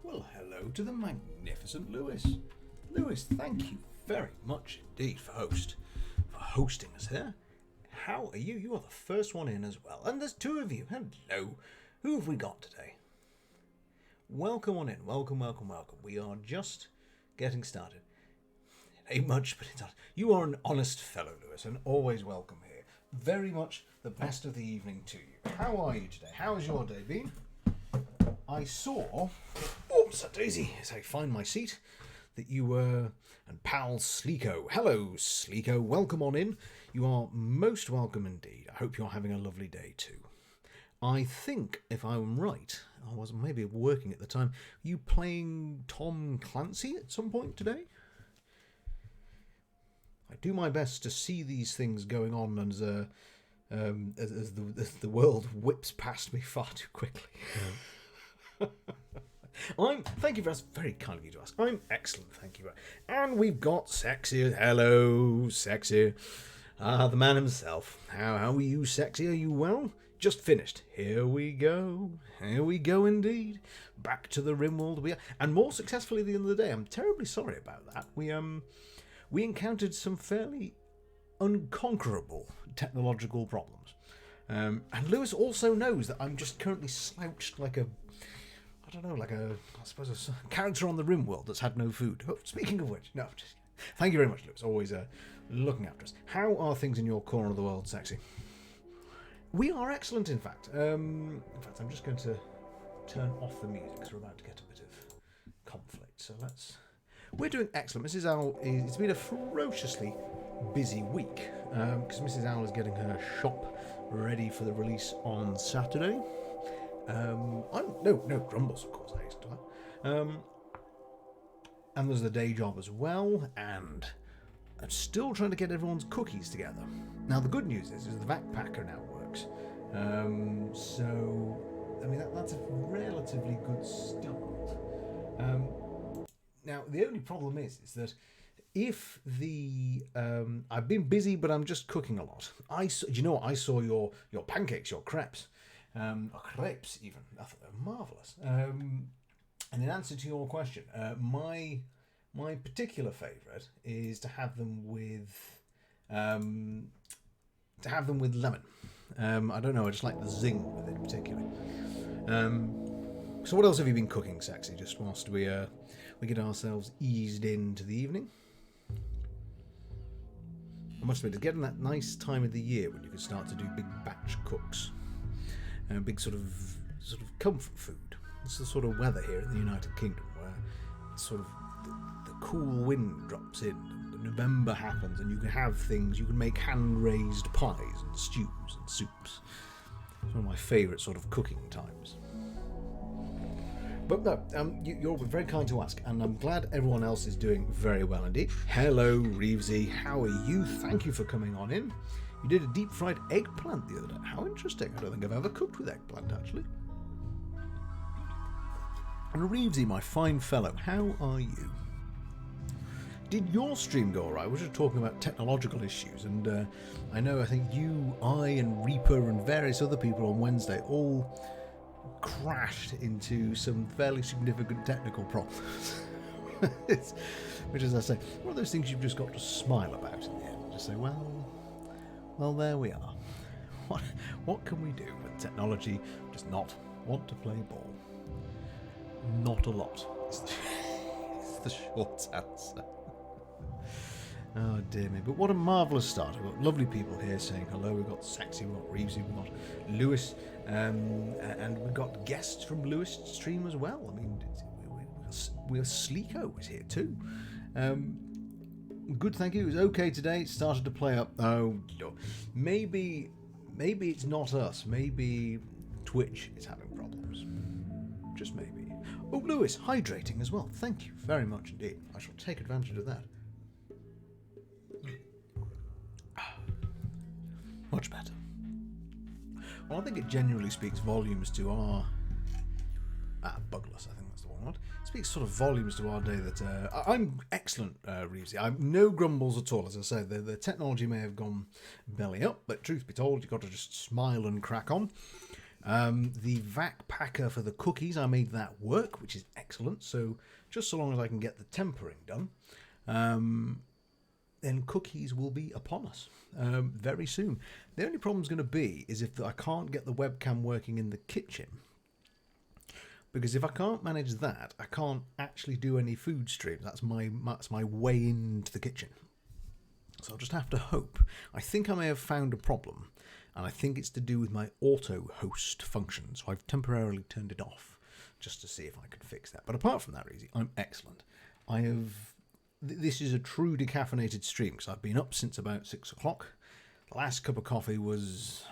Well, hello to the magnificent Lewis. Lewis, thank you very much indeed for hosting us here. How are you? You are the first one in as well. And there's two of you. Hello. Who have we got today? Welcome on in. Welcome, welcome, welcome. We are just getting started. It ain't much, but it's honest. You are an honest fellow, Lewis, and always welcome here. Very much the best of the evening to you. How are you today? How has your day been? I saw, oops, daisy, as I find my seat, that you were, and pal Sleeko. Hello, Sleeko. Welcome on in. You are most welcome indeed. I hope you're having a lovely day too. I think, if I'm right, I was maybe working at the time, you playing Tom Clancy at some point today? I do my best to see these things going on as the world whips past me far too quickly. Thank you very kind of you to ask. I'm excellent, thank you. And we've got Sexy. Hello, Sexy. The man himself. How are you, Sexy? Are you well? Just finished. Here we go. Here we go indeed. Back to the Rimworld. And more successfully the other day. I'm terribly sorry about that. We encountered some fairly unconquerable technological problems. And Lewis also knows that I'm just currently slouched like a character on the Rimworld that's had no food. Oh, speaking of which, thank you very much, Lewis. Always looking after us. How are things in your corner of the world, Sexy? We are excellent, in fact. I'm just going to turn off the music because we're about to get a bit of conflict. So we're doing excellent. Mrs. Owl, it's been a ferociously busy week because Mrs. Owl is getting her shop ready for the release on Saturday. No grumbles, of course, I used to do that. And there's the day job as well, and I'm still trying to get everyone's cookies together. Now, the good news is the backpacker now works. That's a relatively good start. Now, the only problem is that if I've been busy, but I'm just cooking a lot. I saw your pancakes, your crepes. Or crepes even. I thought they were marvellous. And in answer to your question, my particular favourite is to have them with lemon. I don't know. I just like the zing with it particularly. So what else have you been cooking, Sexy? Just whilst we get ourselves eased into the evening. I must admit, it's getting that nice time of the year when you can start to do big batch cooks. Big sort of comfort food. It's the sort of weather here in the United Kingdom where it's sort of the cool wind drops in and November happens and you can have things, you can make hand-raised pies and stews and soups. It's one of my favourite sort of cooking times. But no, you're very kind to ask, and I'm glad everyone else is doing very well indeed. Hello, Reevesy. How are you? Thank you for coming on in. You did a deep-fried eggplant the other day. How interesting. I don't think I've ever cooked with eggplant, actually. And Reevesy, my fine fellow, how are you? Did your stream go alright? We were just talking about technological issues, and I think you, I, and Reaper, and various other people on Wednesday all crashed into some fairly significant technical problems. Which, as I say, one of those things you've just got to smile about in the end. Just say, well, there we are. What can we do when technology does not want to play ball? Not a lot. It's the short answer. Oh dear me. But what a marvellous start. We've got lovely people here saying hello. We've got Sexy, we've got Reevesy, we've got Lewis, and we've got guests from Lewis' stream as well. I mean, we're Sleeko is here too. Good, thank you. It was okay today. It started to play up. Oh, maybe it's not us. Maybe Twitch is having problems. Just maybe. Oh, Lewis, hydrating as well. Thank you very much indeed. I shall take advantage of that. Much better. Well, I think it genuinely speaks volumes to our... Bugless, I think that's the one word. It speaks sort of volumes to our day that... I'm excellent, Reevesy. I'm no grumbles at all. As I say, the technology may have gone belly up, but truth be told, you've got to just smile and crack on. The vac packer for the cookies, I made that work, which is excellent. So just so long as I can get the tempering done, then cookies will be upon us very soon. The only problem's going to be is if I can't get the webcam working in the kitchen. Because if I can't manage that, I can't actually do any food streams. That's my way into the kitchen. So I'll just have to hope. I think I may have found a problem, and I think it's to do with my auto host function. So I've temporarily turned it off just to see if I could fix that. But apart from that, Reezy, I'm excellent. This is a true decaffeinated stream because I've been up since about 6 o'clock. The last cup of coffee was,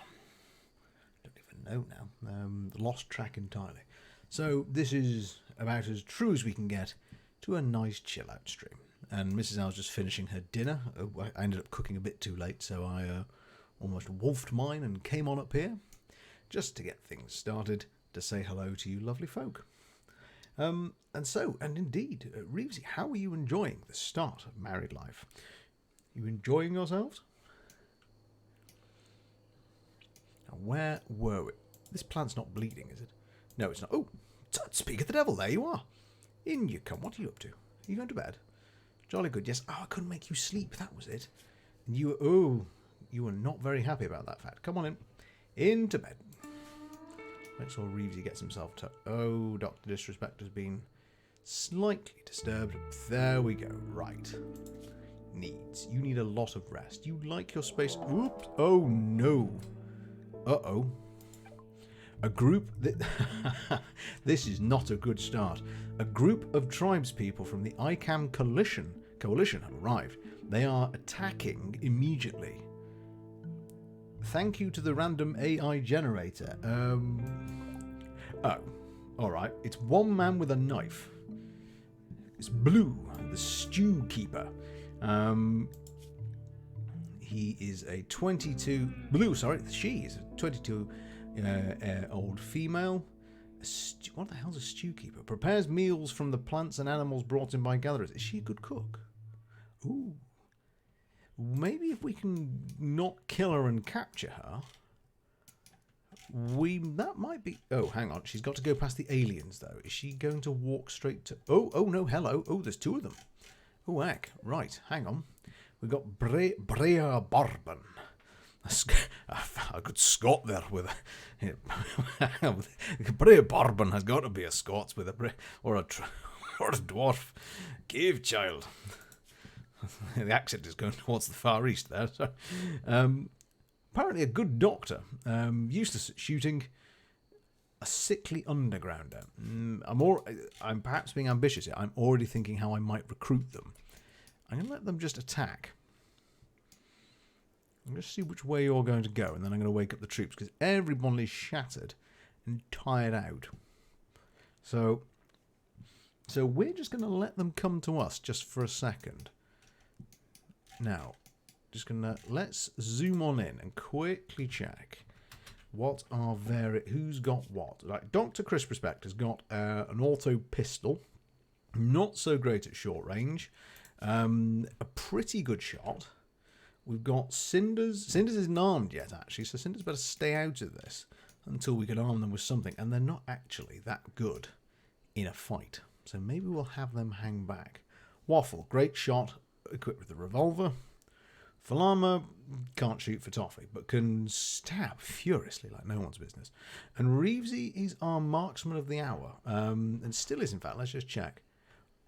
I don't even know now, lost track entirely. So this is about as true as we can get to a nice chill out stream. And Mrs. Al's just finishing her dinner. I ended up cooking a bit too late, so I almost wolfed mine and came on up here just to get things started to say hello to you lovely folk. And indeed, Reevesy, how are you enjoying the start of married life? You enjoying yourselves? Now, where were we? This plant's not bleeding, is it? No, it's not. Oh, speak of the devil, there you are. In you come. What are you up to? Are you going to bed? Jolly good, yes. Oh, I couldn't make you sleep, that was it. And you were not very happy about that fact. Come on in. Into bed. Make sure Reevesy gets himself to... Oh, Dr. Disrespect has been slightly disturbed. There we go. Right. Needs. You need a lot of rest. You like your space... Oops. Oh, no. Uh-oh. A group... This is not a good start. A group of tribespeople from the ICAM coalition have arrived. They are attacking immediately. Thank you to the random AI generator. Oh, alright. It's one man with a knife. It's Blue, the stew keeper. He is a 22... Blue, sorry. She is a 22 old female. What the hell's a stew keeper? Prepares meals from the plants and animals brought in by gatherers. Is she a good cook? Ooh. Maybe if we can not kill her and capture her, that might be... Oh, hang on. She's got to go past the aliens, though. Is she going to walk straight to... Oh, no, hello. Oh, there's two of them. Oh, heck. Right, hang on. We've got Brea Bourbon. A good Scot there with a... Brea Bourbon has got to be a Scots with a... Or a dwarf. Cave child. The accent is going towards the Far East there. So, apparently a good doctor. Used to shooting. A sickly undergrounder. I'm perhaps being ambitious here. I'm already thinking how I might recruit them. I'm going to let them just attack. I'm going to see which way you're going to go, and then I'm going to wake up the troops, because everyone is shattered and tired out. So we're just going to let them come to us just for a second. Now, just going to... Let's zoom on in and quickly check what are who's got what. Like, Dr. Crisp Respect has got an auto pistol. Not so great at short range. A pretty good shot. We've got Cinders. Cinders isn't armed yet, actually, so Cinders better stay out of this until we can arm them with something. And they're not actually that good in a fight. So maybe we'll have them hang back. Waffle, great shot, equipped with a revolver. Falama can't shoot for toffee, but can stab furiously like no one's business. And Reevesy is our marksman of the hour. And still is, in fact. Let's just check.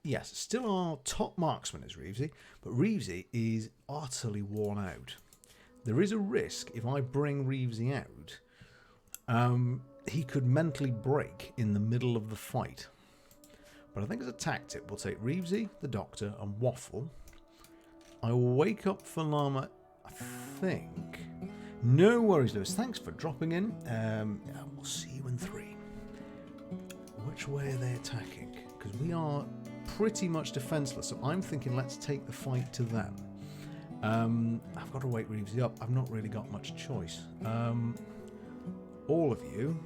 Yes, still our top marksman is Reevesy, but Reevesy is utterly worn out. There is a risk if I bring Reevesy out, he could mentally break in the middle of the fight. But I think as a tactic, we'll take Reevesy, the Doctor, and Waffle. I will wake up Falama, I think. No worries, Lewis. Thanks for dropping in. We'll see you in 3. Which way are they attacking? Because we are pretty much defenseless, so I'm thinking let's take the fight to them. I've got to wake Reevesy up. I've not really got much choice. All of you,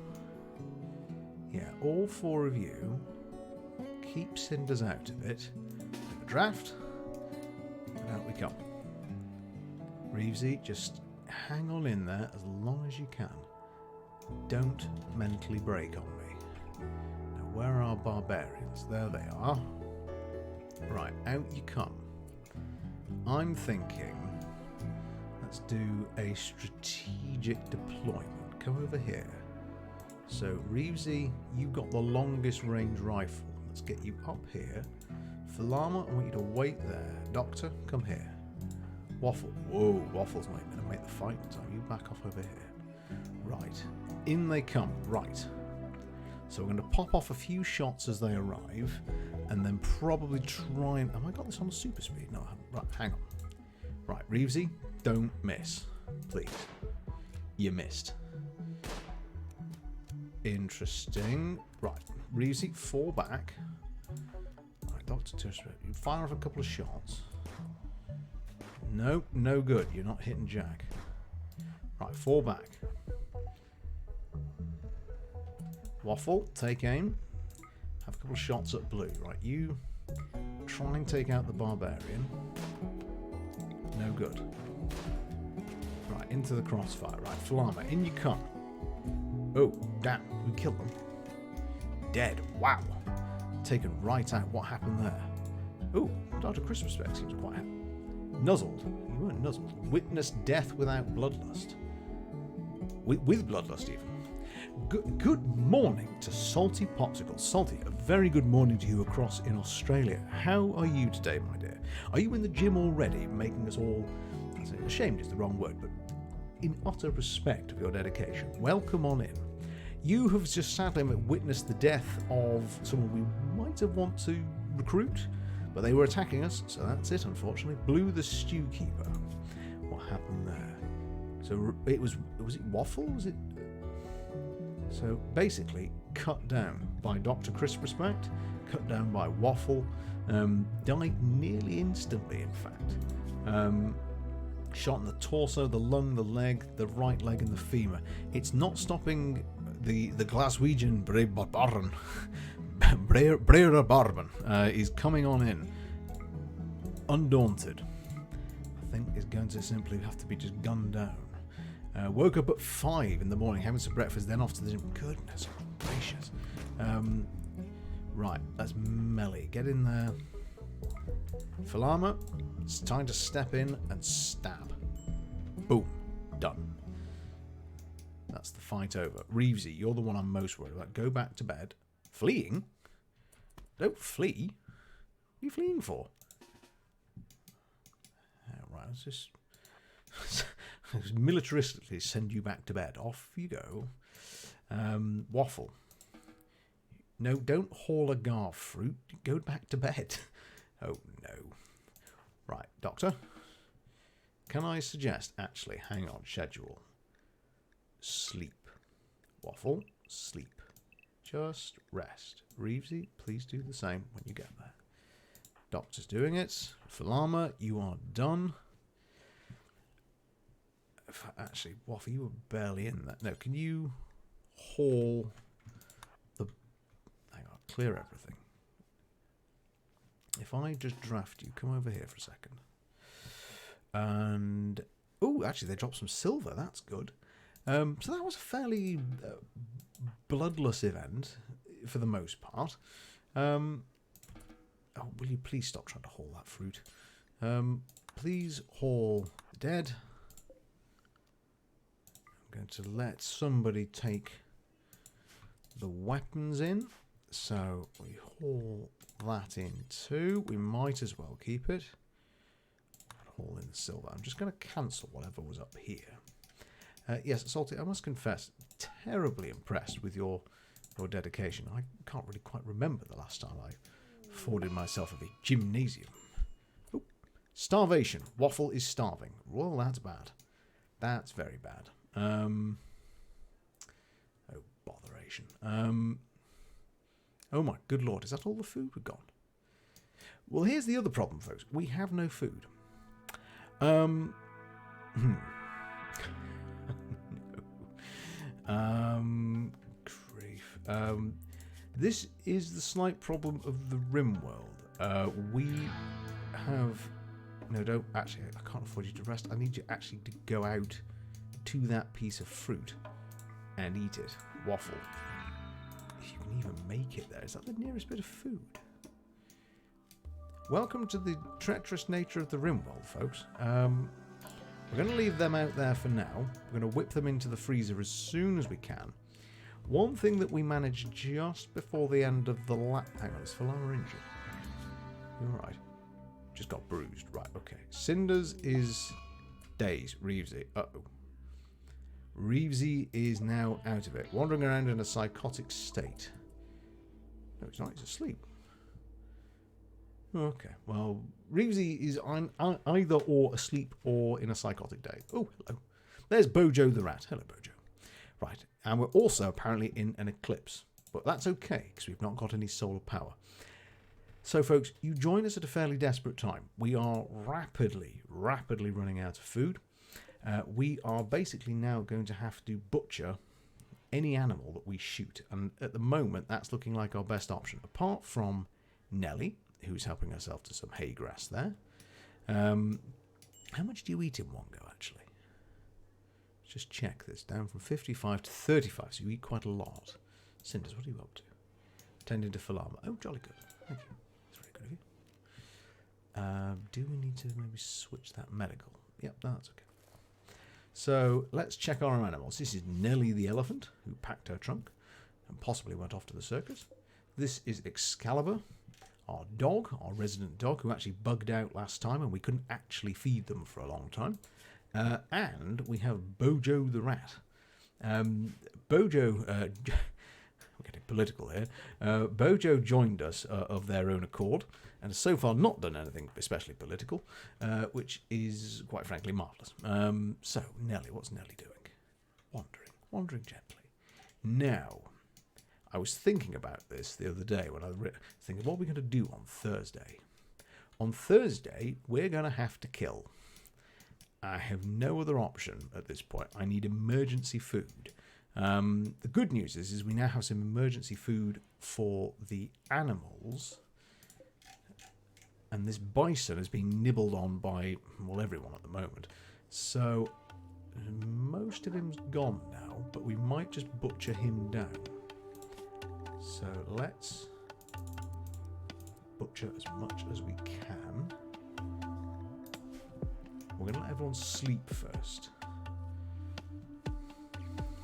yeah, all 4 of you, keep Cinders out of it. Take a draft, and out we come. Reevesy, just hang on in there as long as you can. Don't mentally break on me. Now, where are our barbarians? There they are. Right, out you come. I'm thinking, let's do a strategic deployment. Come over here. So, Reevesy, you've got the longest range rifle. Let's get you up here. Falama, I want you to wait there. Doctor, come here. Waffle. Whoa, Waffle's not going to make the fight in time. You back off over here. Right. In they come. Right. So we're going to pop off a few shots as they arrive, and then probably try and... Have I got this on super speed? No, I haven't. Right, hang on. Right, Reevesy, don't miss. Please. You missed. Interesting. Right, Reevesy, fall back. Right, Dr. Tushra, you fire off a couple of shots. No, no good. You're not hitting Jack. Right, fall back. Waffle, take aim. Have a couple of shots at blue. Right, you try and take out the barbarian. No good. Right, into the crossfire. Right, Falama, in you come. Oh, damn, we killed them. Dead. Wow. Taken right out. What happened there? Oh, Dr. Chris Respect seems quite happy. Nuzzled. You weren't nuzzled. Witnessed death without bloodlust. With bloodlust, even. Good morning to Salty Popsicle. Salty, a very good morning to you across in Australia. How are you today, my dear? Are you in the gym already, making us all... ashamed is the wrong word, but in utter respect of your dedication, welcome on in. You have just sadly witnessed the death of someone we might have want to recruit, but they were attacking us, so that's it, unfortunately. Blue the Stew Keeper. What happened there? So it was it Waffle? Was it... So basically, cut down by Dr. Chris Respect, cut down by Waffle, died nearly instantly, in fact. Shot in the torso, the lung, the leg, the right leg, and the femur. It's not stopping the Glaswegian Brer Barbaran. Brer Barban is coming on in, undaunted. I think is going to simply have to be just gunned down. Woke up at 5 in the morning, having some breakfast, then off to the gym. Goodness gracious. Right, let's melee. Get in there. Falama, it's time to step in and stab. Boom. Done. That's the fight over. Reevesy, you're the one I'm most worried about. Go back to bed. Fleeing? Don't flee. What are you fleeing for? Right, let's just... militaristically send you back to bed. Off you go. Waffle. No, don't haul a gar fruit. Go back to bed. Oh, no. Right, Doctor. Can I suggest, actually, hang on, schedule. Sleep. Waffle, sleep. Just rest. Reevesy, please do the same when you get there. Doctor's doing it. Falama, you are done. Actually, Waffle, you were barely in that. No, can you haul the... Hang on, clear everything. If I just draft you, come over here for a second. And... oh, actually, they dropped some silver. That's good. So that was a fairly bloodless event, for the most part. Oh, will you please stop trying to haul that fruit? Please haul the dead. I'm going to let somebody take the weapons in. So we haul that in too. We might as well keep it. Haul in the silver. I'm just going to cancel whatever was up here. Yes, Salty, I must confess, terribly impressed with your dedication. I can't really quite remember the last time I afforded myself a gymnasium. Oh, starvation. Waffle is starving. Well, that's bad. That's very bad. Oh, botheration. Oh my good lord, is that all the food we've got? Well, here's the other problem, folks. We have no food. Grief. This is the slight problem of the Rimworld. We have... No, don't... Actually, I can't afford you to rest. I need you actually to go out to that piece of fruit. and eat it. Waffle. If you can even make it there. Is that the nearest bit of food? Welcome to the treacherous nature of the Rimworld, folks. We're going to leave them out there for now. We're going to whip them into the freezer as soon as we can. One thing that we managed just before the end of the hang on, is Falama injured? You're right. Just got bruised. Right, okay. Cinders is dazed. Reevesy. Uh-oh. Reevesy is now out of it. Wandering around in a psychotic state. No, he's not. He's asleep. Okay. Well, Reevesy is either or asleep or in a psychotic state. Oh, hello. There's Bojo the rat. Hello, Bojo. Right. And we're also apparently in an eclipse. But that's okay, because we've not got any solar power. So, folks, you join us at a fairly desperate time. We are rapidly running out of food. We are basically now going to have to butcher any animal that we shoot. And at the moment, that's looking like our best option. Apart from Nelly, who's helping herself to some hay grass there. How much do you eat in one go, actually? Let's just check this. Down from 55 to 35, so you eat quite a lot. Cinders, what are you up to? Tending to Falama. Oh, jolly good. Thank you. That's very good of you. Do we need to maybe switch that medical? Yep, that's okay. So let's check our animals. This is Nelly the elephant, who packed her trunk and possibly went off to the circus. This is Excalibur, our dog, our resident dog, who actually bugged out last time and we couldn't actually feed them for a long time. And we have Bojo the rat. Bojo, we're getting political here. Bojo joined us of their own accord and has so far not done anything especially political, which is quite frankly marvellous. So, Nelly, what's Nelly doing? Wandering gently. Now, I was thinking about this the other day when I was thinking, what are we going to do on Thursday? On Thursday, we're going to have to kill. I have no other option at this point. I need emergency food. The good news is we now have some emergency food for the animals. And this bison is being nibbled on by, well, everyone at the moment. So, most of him's gone now, but we might just butcher him down. So, let's butcher as much as we can. We're going to let everyone sleep first.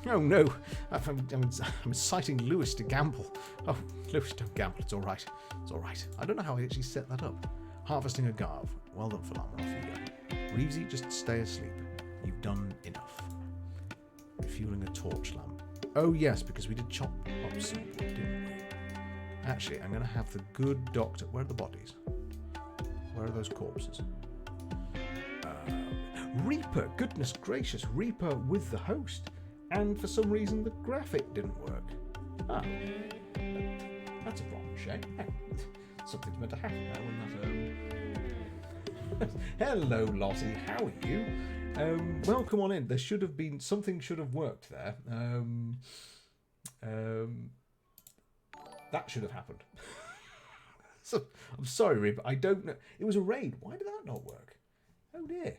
Oh no, I'm inciting Lewis to gamble. Oh, Lewis, don't gamble, it's alright. It's alright. I don't know how I actually set that up. Harvesting a garv. Well done, Falama, off you go. Reevesy, just stay asleep. You've done enough. Refueling a torch lamp. Oh yes, because we did chop up some wood, didn't we? Actually, I'm going to have the good doctor... Where are the bodies? Where are those corpses? Reaper, goodness gracious, Reaper with the host. And for some reason the graphic didn't work. Ah, that's a rotten shame. Something's meant to happen now when that... Hello, Lottie, how are you? Welcome on in. There should have been... Something should have worked there. That should have happened. So, I'm sorry, Reaper, I don't know. It was a raid. Why did that not work? Oh dear.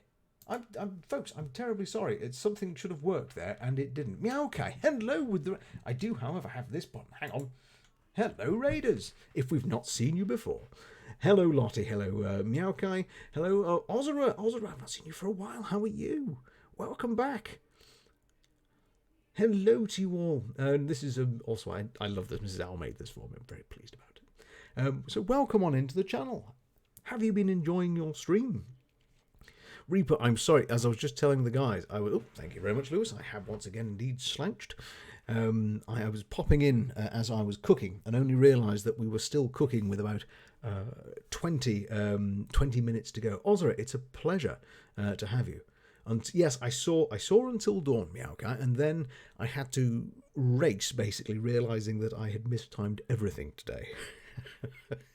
Folks, I'm terribly sorry. It's something should have worked there, and it didn't. Meowkai, hello with the... I do, however, have this button. Hang on. Hello, Raiders, if we've not seen you before. Hello, Lottie. Hello, Meowkai. Hello, Ozra. Ozra, I've not seen you for a while. How are you? Welcome back. Hello to you all. This is also, I love this. Mrs. Owl made this for me. I'm very pleased about it. So welcome on into the channel. Have you been enjoying your stream? Reaper, I'm sorry, as I was just telling the guys, thank you very much, Lewis. I have once again indeed slouched. I was popping in as I was cooking and only realised that we were still cooking with about 20 minutes to go. Ozra, it's a pleasure to have you. And yes, I saw Until Dawn, Meowkai, and then I had to race, basically realising that I had mistimed everything today.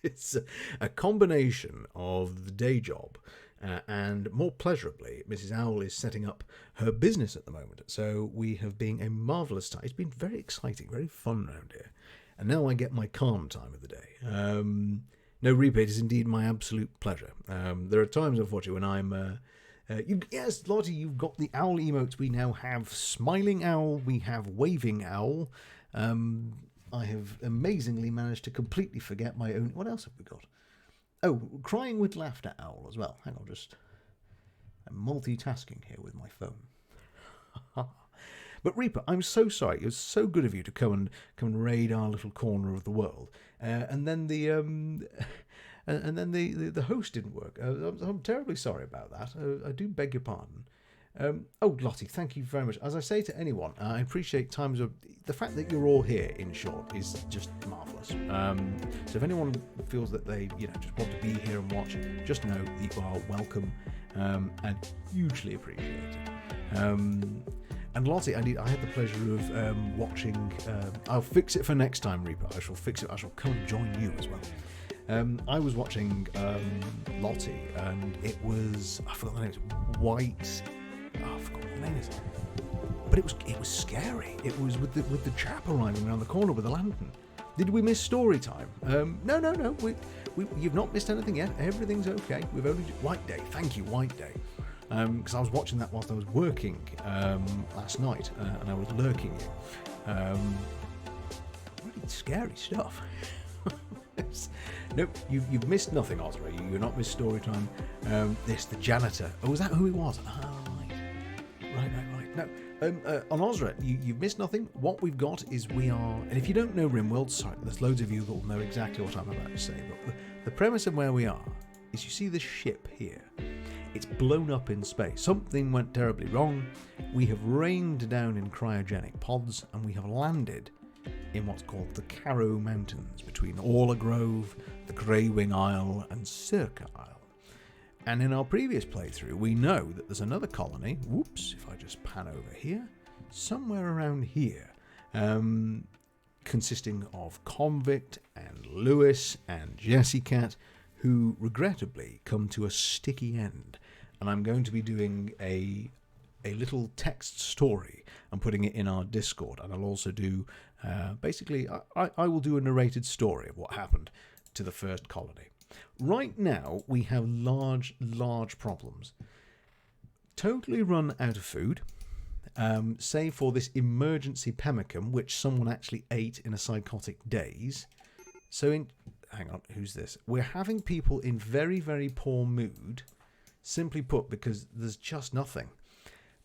It's a combination of the day job and more pleasurably, Mrs. Owl is setting up her business at the moment. So we have been a marvellous time. It's been very exciting, very fun around here. And now I get my calm time of the day. No, Reaper, it is indeed my absolute pleasure. There are times, unfortunately, when I'm Yes, Lottie, you've got the owl emotes. We now have smiling owl. We have waving owl. I have amazingly managed to completely forget my own. What else have we got? Oh, crying with laughter owl as well. Hang on, I'm multitasking here with my phone. But Reaper, I'm so sorry. It was so good of you to come and raid our little corner of the world, and then the host didn't work. I'm terribly sorry about that. I do beg your pardon. Oh, Lottie, thank you very much. As I say to anyone, I appreciate times of the fact that you're all here. In short, is just marvelous. So if anyone feels that they just want to be here and watch, just know that you are welcome and hugely appreciated. And Lottie, I had the pleasure of watching. I'll fix it for next time, Reaper. I shall fix it. I shall come and join you as well. I was watching Lottie, and it was, I forgot the name. It's White. Oh, I forgot what the name is. But it was scary. It was with the chap arriving around the corner with the lantern. Did we miss story time? No. You've not missed anything yet. Everything's okay. We've only White Day. Thank you, White Day. Because I was watching that whilst I was working last night, and I was lurking you. Really scary stuff. Nope, you've missed nothing, Osra. You've not missed story time. The janitor. Oh, was that who he was? Oh, right. No, on Osra, you've missed nothing. What we've got is and if you don't know Rimworld, sorry, there's loads of you that will know exactly what I'm about to say, but the premise of where we are is you see this ship here. It's blown up in space. Something went terribly wrong. We have rained down in cryogenic pods, and we have landed in what's called the Carrow Mountains between Orla Grove, the Greywing Isle, and Circa Isle. And in our previous playthrough, we know that there's another colony. Whoops, if I just pan over here, somewhere around here, consisting of Convict and Lewis and Jessie Cat, who regrettably come to a sticky end. And I'm going to be doing a little text story and putting it in our Discord. And I'll also do, basically, I will do a narrated story of what happened to the first colony. Right now, we have large problems. Totally run out of food, save for this emergency pemmican, which someone actually ate in a psychotic daze. So hang on, who's this? We're having people in very, very poor mood, simply put, because there's just nothing.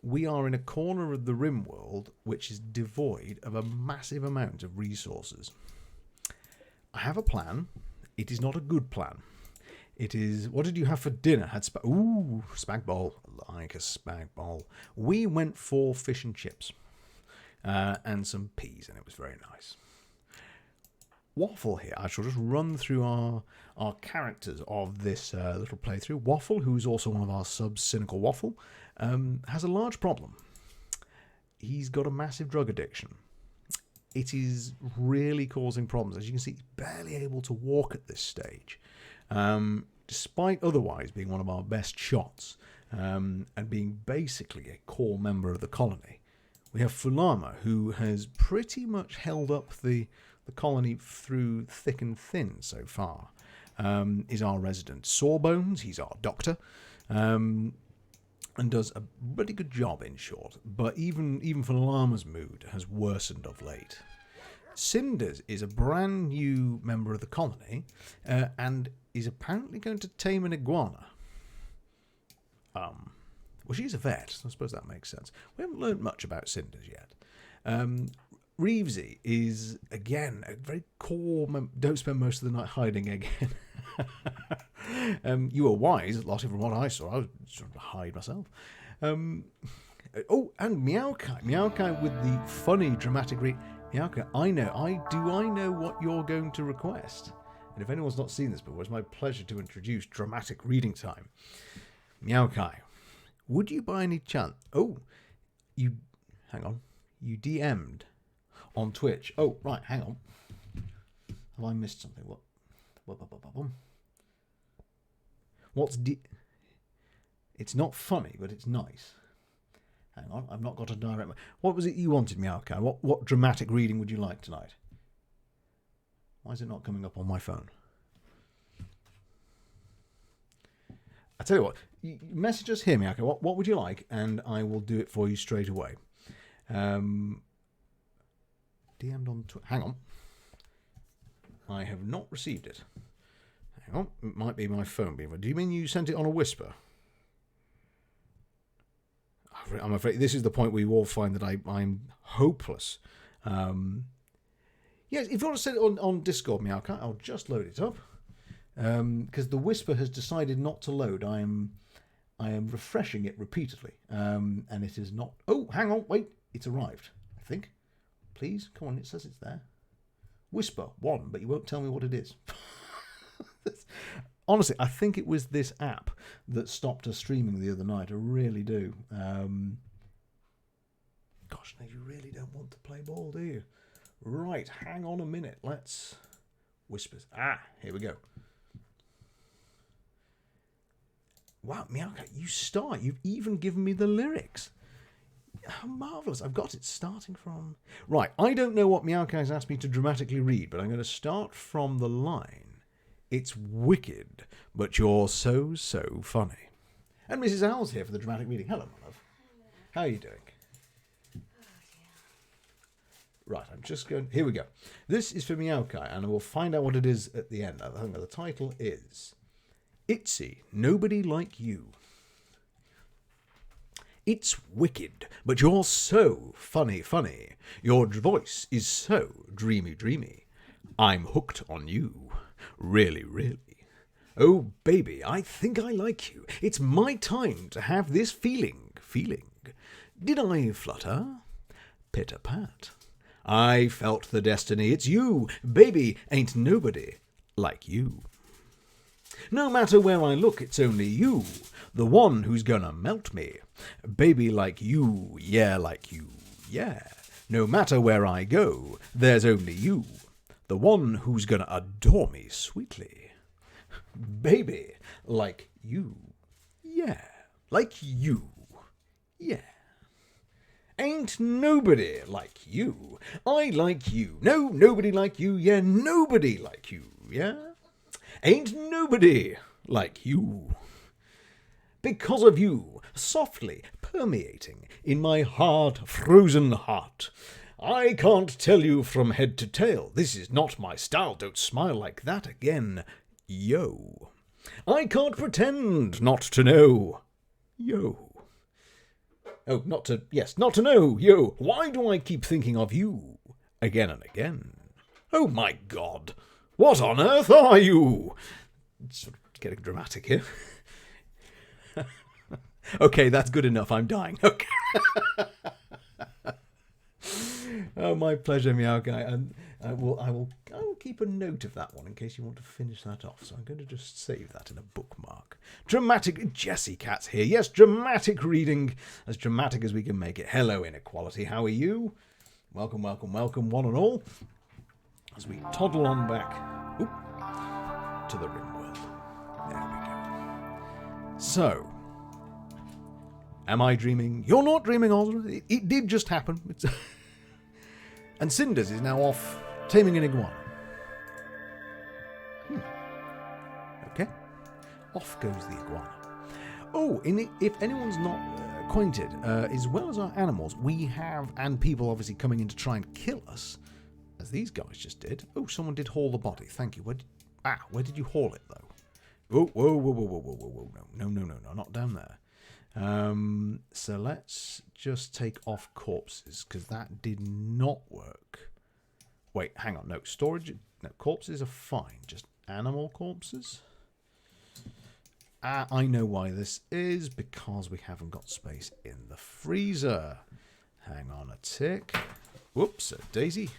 We are in a corner of the Rimworld which is devoid of a massive amount of resources. I have a plan. It is not a good plan. It is, what did you have for dinner? Spag bowl. I like a spag bowl. We went for fish and chips and some peas, and it was very nice. Waffle here, I shall just run through our characters of this little playthrough. Waffle, who's also one of our subs, Cynical Waffle, has a large problem. He's got a massive drug addiction. It is really causing problems. As you can see, he's barely able to walk at this stage, despite otherwise being one of our best shots and being basically a core member of the colony. We have Fulama, who has pretty much held up the colony through thick and thin so far, is our resident Sawbones. He's our doctor, and does a pretty good job, in short. But even Fulama's mood has worsened of late. Cinders is a brand new member of the colony, and is apparently going to tame an iguana. Well, she's a vet, so I suppose that makes sense. We haven't learned much about Cinders yet. Reevesy is, again, a very core don't spend most of the night hiding again. You were wise, Lottie, from what I saw. I was sort of hide myself. And Meowkai. Meowkai with the funny dramatic Meowkai, I know what you're going to request. And if anyone's not seen this before, it's my pleasure to introduce dramatic reading time. Meowkai, would you by any chance... hang on. You DM'd on Twitch. Oh, right, hang on. Have I missed something? What's It's not funny, but it's nice. Hang on, I've not got a direct... What was it you wanted, Meowkai? What dramatic reading would you like tonight? Why is it not coming up on my phone? I tell you what, message us here, Miyako. What would you like? And I will do it for you straight away. DM'd on Twitter. Hang on. I have not received it. Hang on. It might be my phone being. Do you mean you sent it on a whisper? I'm afraid this is the point where you all find that I'm hopeless. Yes, if you want to send it on Discord, Miyako, I'll just load it up. Because the whisper has decided not to load. I am refreshing it repeatedly. And it is not. Oh, hang on, wait. It's arrived, I think. Please, come on, it says it's there. Whisper 1, but you won't tell me what it is. Honestly, I think it was this app that stopped us streaming the other night. I really do. Gosh, no, you really don't want to play ball, do you? Right, hang on a minute. Let's... Whispers. Here we go. Wow, Miyako, you start. You've even given me the lyrics. How marvellous. I've got it starting from... Right, I don't know what Miyako has asked me to dramatically read, but I'm going to start from the line. It's wicked, but you're so, so funny. And Mrs. Owl's here for the dramatic reading. Hello, my love. Hello. How are you doing? Oh, dear. Right, I'm just going... Here we go. This is for Miyako, and we'll find out what it is at the end. I think the title is... Itsy, Nobody Like You. It's wicked, but you're so funny, funny. Your voice is so dreamy, dreamy. I'm hooked on you. Really, really. Oh, baby, I think I like you. It's my time to have this feeling. Did I flutter? Pitter-pat. I felt the destiny. It's you. Baby, ain't nobody like you. No matter where I look, it's only you. The one who's gonna melt me. Baby like you, yeah, like you, yeah. No matter where I go, there's only you. The one who's gonna adore me sweetly. Baby like you, yeah, like you, yeah. Ain't nobody like you. I like you. No, nobody like you, yeah, nobody like you, yeah. Ain't nobody like you. Because of you, softly permeating in my frozen heart. I can't tell you from head to tail. This is not my style. Don't smile like that again. Yo. I can't pretend not to know. Yo. Oh, not to know. Yo. Why do I keep thinking of you again and again? Oh, my God. What on earth are you? It's sort of getting dramatic here. Okay, that's good enough. I'm dying. Okay. Oh, my pleasure, Miyako. And I will keep a note of that one in case you want to finish that off. So I'm going to just save that in a bookmark. Dramatic. Jessie Cat's here. Yes, dramatic reading. As dramatic as we can make it. Hello, Inequality. How are you? Welcome, welcome, welcome, one and all. As we toddle on back to the Rimworld. There we go. So, am I dreaming? You're not dreaming, Ozra. It did just happen. And Cinders is now off taming an iguana. Okay. Off goes the iguana. Oh, if anyone's not acquainted, as well as our animals, we have, and people obviously coming in to try and kill us, as these guys just did. Oh, someone did haul the body. Thank you. Where did you haul it, though? Oh, whoa. No, not down there. So let's just take off corpses, because that did not work. Wait, hang on. No, storage. No, corpses are fine. Just animal corpses. I know why this is, because we haven't got space in the freezer. Hang on a tick. Whoops, a daisy.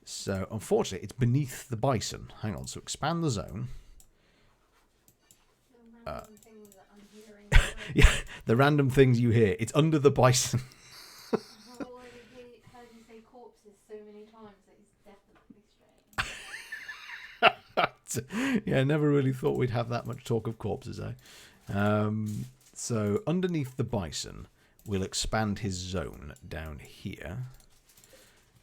So, unfortunately, it's beneath the bison. Hang on, so expand the zone. Yeah, the random things you hear. It's under the bison. I've already heard you say corpses so many times that it's definitely strange. Yeah, I never really thought we'd have that much talk of corpses, eh? So, underneath the bison, we'll expand his zone down here.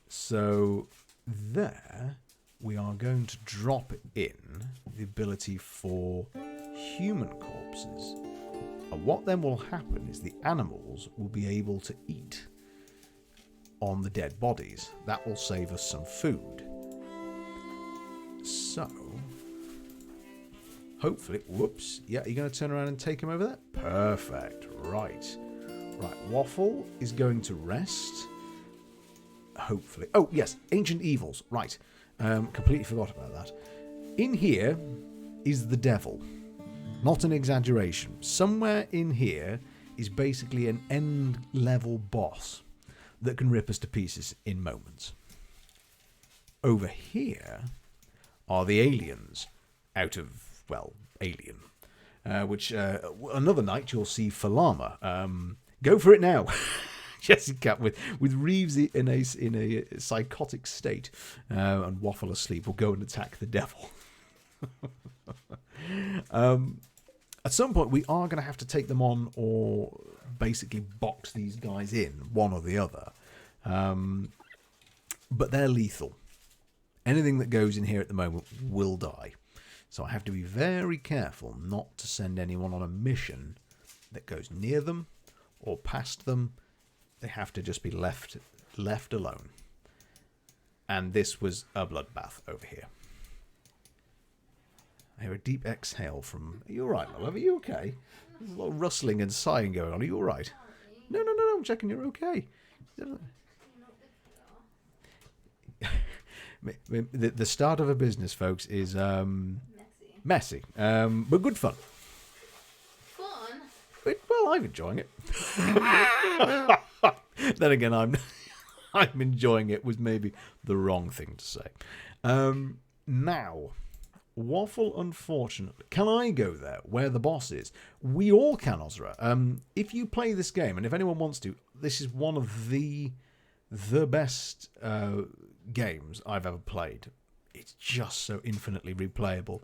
So, there, we are going to drop in the ability for human corpses. And what then will happen is the animals will be able to eat on the dead bodies. That will save us some food. So, hopefully, whoops, yeah, you're going to turn around and take him over there? Perfect, right. Right, Waffle is going to rest. Hopefully. Oh, yes, Ancient Evils, right. Completely forgot about that. In here is the devil. Not an exaggeration. Somewhere in here is basically an end-level boss that can rip us to pieces in moments. Over here are the aliens out of, well, Alien. Which, another night you'll see Falama. Go for it now. Jessica with Reeves in a psychotic state and Waffle asleep will go and attack the devil. At some point, we are going to have to take them on or basically box these guys in, one or the other. But they're lethal. Anything that goes in here at the moment will die. So I have to be very careful not to send anyone on a mission that goes near them or past them. They have to just be left alone. And this was a bloodbath over here. I hear a deep exhale from... Are you alright, my love? Are you okay? There's a lot of rustling and sighing going on. Are you alright? No, I'm checking you're okay. The start of a business, folks, is messy. But good fun. Fun? Well, I'm enjoying it. Then again, I'm enjoying it was maybe the wrong thing to say. Now... Waffle, unfortunately. Can I go there where the boss is? We all can, Ozra. If you play this game, and if anyone wants to, this is one of the best games I've ever played. It's just so infinitely replayable.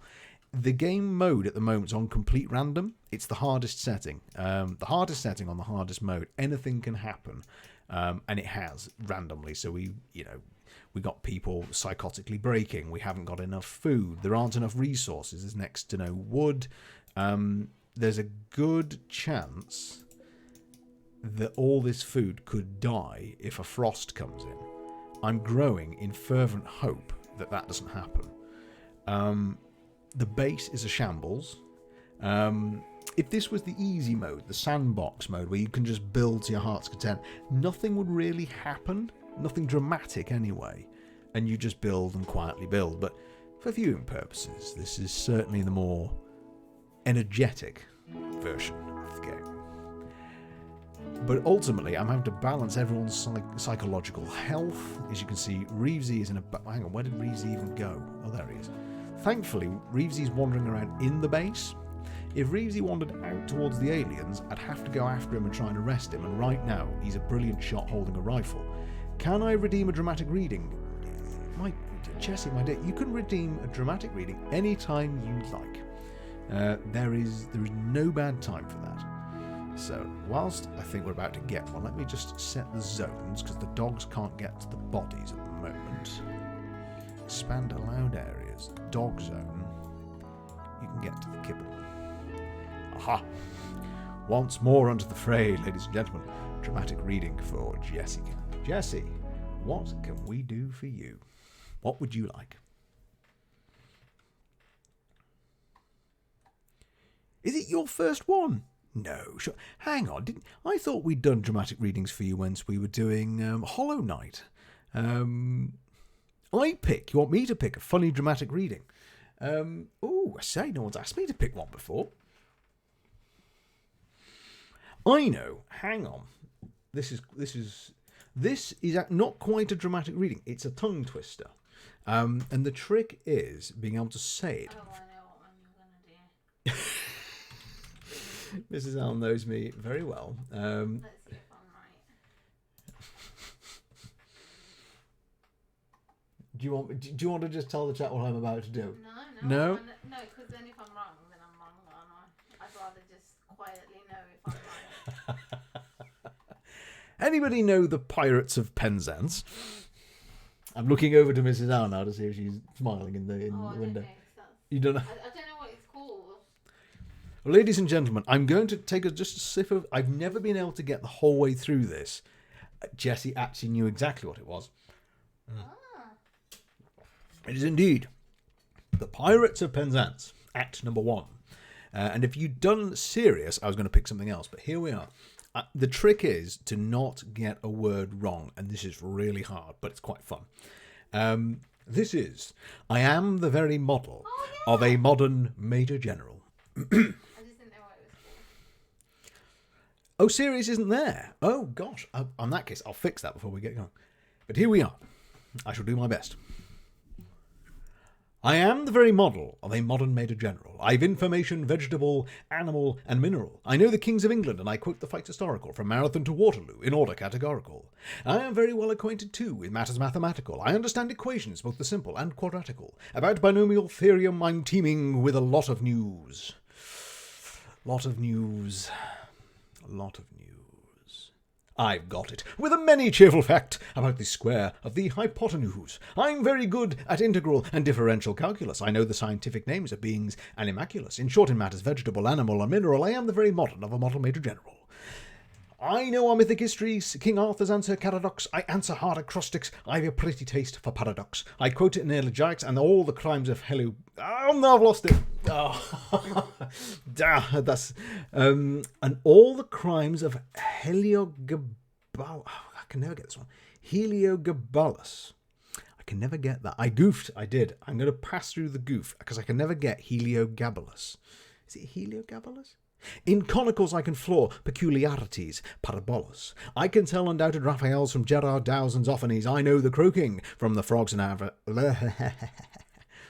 The game mode at the moment is on complete random. It's the hardest setting. The hardest setting on the hardest mode. Anything can happen. And it has randomly. So we got people psychotically breaking. We haven't got enough food. There aren't enough resources. There's next to no wood. There's a good chance that all this food could die if a frost comes in. I'm growing in fervent hope that doesn't happen. The base is a shambles. If this was the easy mode, the sandbox mode, where you can just build to your heart's content, nothing would really happen. Nothing dramatic anyway. And you just build and quietly build. But for viewing purposes, this is certainly the more energetic version of the game. But ultimately, I'm having to balance everyone's psychological health. As you can see, Reevesy is in a... Hang on, where did Reevesy even go? Oh, there he is. Thankfully, Reevesy's wandering around in the base. If Reevesy wandered out towards the aliens, I'd have to go after him and try and arrest him. And right now, he's a brilliant shot holding a rifle. Can I redeem a dramatic reading? Jessie, my dear, you can redeem a dramatic reading anytime you like. There is no bad time for that. So, whilst I think we're about to get one, let me just set the zones, because the dogs can't get to the bodies at the moment. Expand allowed areas. Dog zone. You can get to the kibble. Aha! Once more onto the fray, ladies and gentlemen. Dramatic reading for Jessie. Jessie, what can we do for you? What would you like? Is it your first one? No, sure. Hang on, I thought we'd done dramatic readings for you once we were doing Hollow Knight. I pick. You want me to pick a funny dramatic reading? Oh, I say, no one's asked me to pick one before. I know. Hang on. This is not quite a dramatic reading. It's a tongue twister. And the trick is being able to say it. Oh, I know what one you're going to do. Mrs. Al knows me very well. Let's see if I'm right. Do you want to just tell the chat what I'm about to do? No, because then if I'm wrong, then I'm wrong, aren't I? I'd rather just quietly know if I'm right. Anybody know the Pirates of Penzance? I'm looking over to Mrs. Al now to see if she's smiling in the window. You don't know? I don't know what it's called. Ladies and gentlemen, I'm going to take just a sip of... I've never been able to get the whole way through this. Jessie actually knew exactly what it was. It is indeed The Pirates of Penzance, Act Number 1. And if you'd done serious, I was going to pick something else, but here we are. The trick is to not get a word wrong, and this is really hard, but it's quite fun. This is, I am the very model of a modern Major General. I just didn't know what it was for. Oh, serious isn't there? Oh, gosh. In that case, I'll fix that before we get going. But here we are. I shall do my best. I am the very model of a modern Major General. I've information, vegetable, animal, and mineral. I know the kings of England, and I quote the fights historical, from Marathon to Waterloo, in order categorical. I am very well acquainted, too, with matters mathematical. I understand equations, both the simple and quadratical. About binomial theorem, I'm teeming with a lot of news. Lot of news. I've got it, with a many cheerful fact about the square of the hypotenuse. I'm very good at integral and differential calculus. I know the scientific names of beings animalculous. In short, in matters vegetable, animal, and mineral, I am the very modern of a model Major General. I know our mythic histories, King Arthur's answer Caradox. I answer hard acrostics. I've a pretty taste for paradox. I quote it in elegiacs and all the crimes of Helu. Oh no, I've lost it. Oh, that's and all the crimes of Heliogabalus. Oh, I can never get this one. Heliogabalus. I can never get that. I goofed. I did. I'm going to pass through the goof because I can never get Heliogabalus. Is it Heliogabalus? In conicals I can floor peculiarities, parabolus. I can tell undoubted Raphaels from Gerard Dow's and Zoffanies. I know the croaking from the frogs and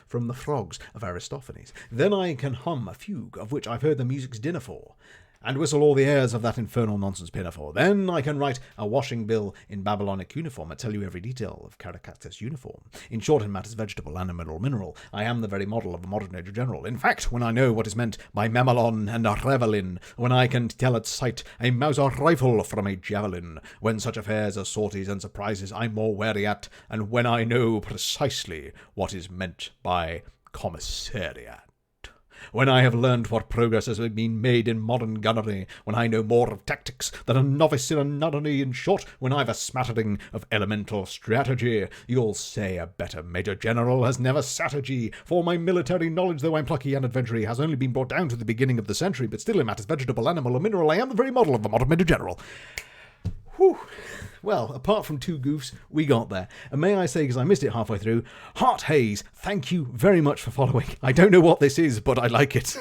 from the frogs of Aristophanes. Then I can hum a fugue, of which I've heard the music's dinner for, and whistle all the airs of that infernal nonsense pinafore. Then I can write a washing bill in Babylonic uniform and tell you every detail of Caractacus uniform. In short, in matters vegetable, animal, mineral, I am the very model of a modern Major General. In fact, when I know what is meant by mamelon and a revelin, when I can tell at sight a Mauser rifle from a javelin, when such affairs as sorties and surprises I'm more wary at, and when I know precisely what is meant by commissariat. When I have learned what progress has been made in modern gunnery, when I know more of tactics than a novice in a nunnery, in short, when I've a smattering of elemental strategy, you'll say a better Major General has never sat a G, for my military knowledge, though I'm plucky and adventurous, has only been brought down to the beginning of the century, but still in matters vegetable, animal, or mineral, I am the very model of a modern Major General. Whew. Well, apart from two goofs, we got there. And may I say, because I missed it halfway through, Heart Haze, thank you very much for following. I don't know what this is, but I like it.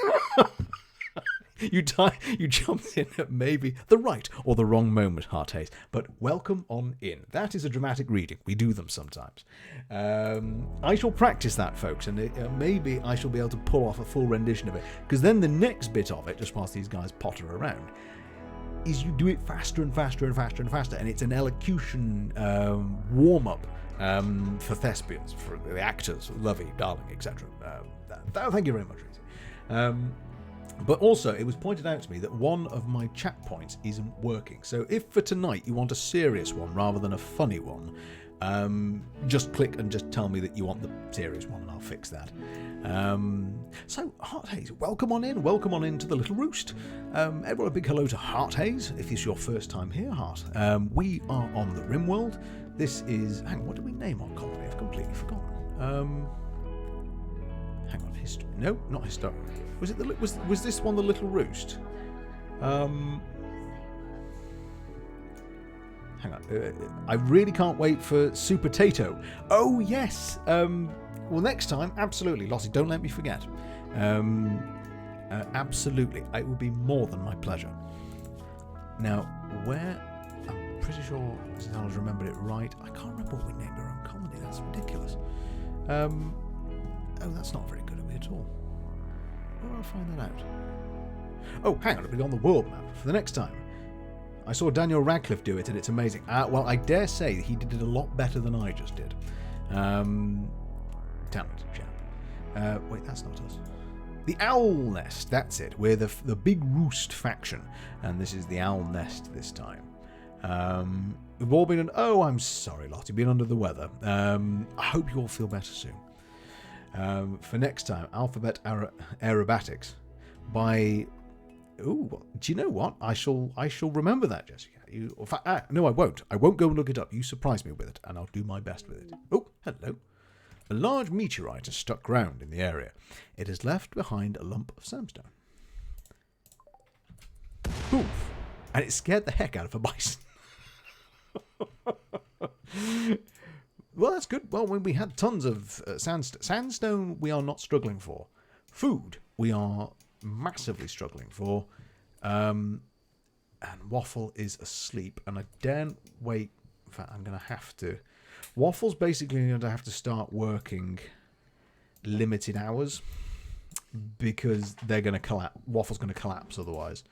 You jumped in at maybe the right or the wrong moment, Heart Haze. But welcome on in. That is a dramatic reading. We do them sometimes. I shall practice that, folks, and maybe I shall be able to pull off a full rendition of it. Because then the next bit of it, just whilst these guys potter around, is you do it faster and faster and faster and faster, and it's an elocution warm-up for thespians, for the actors, Lovey, Darling, etc. Thank you very much, Reezy. But also, it was pointed out to me that one of my chat points isn't working. So if for tonight you want a serious one rather than a funny one, just click and just tell me that you want the serious one and I'll fix that. So, Heart Haze, welcome on in to the Little Roost. Everyone, a big hello to Heart Haze, if it's your first time here, Heart. We are on the Rimworld. This is, hang on, what did we name our colony? I've completely forgotten. Hang on, history. No, not historic. Was this one the Little Roost? Hang on, I really can't wait for Super Tato. Oh yes. Well, next time, absolutely, Lottie. Don't let me forget. Absolutely, it would be more than my pleasure. Now, where I'm pretty sure Zala's remembered it right. I can't remember what we named our own colony. That's ridiculous. Oh, that's not very good of me at all. Where will I find that out? Oh, hang on, it'll be on the world map for the next time. I saw Daniel Radcliffe do it, and it's amazing. Well, I dare say he did it a lot better than I just did. Talented chap. Wait, that's not us. The Owl Nest, that's it. We're the Big Roost faction, and this is the Owl Nest this time. We've all been... Oh, I'm sorry, Lottie. Been under the weather. I hope you all feel better soon. For next time, Alphabet Aerobatics by Ooh, do you know what? I shall remember that, Jessica. In fact, no, I won't. I won't go and look it up. You surprise me with it, and I'll do my best with it. Oh, hello. A large meteorite has stuck ground in the area. It has left behind a lump of sandstone. Poof! And it scared the heck out of a bison. Well, that's good. Well, when we had tons of sandstone, we are not struggling for. Food, we are massively struggling for. And Waffle is asleep, and I daren't wait. In fact, I'm going to have to. Waffle's basically going to have to start working limited hours because they're going to collapse. Waffle's going to collapse otherwise.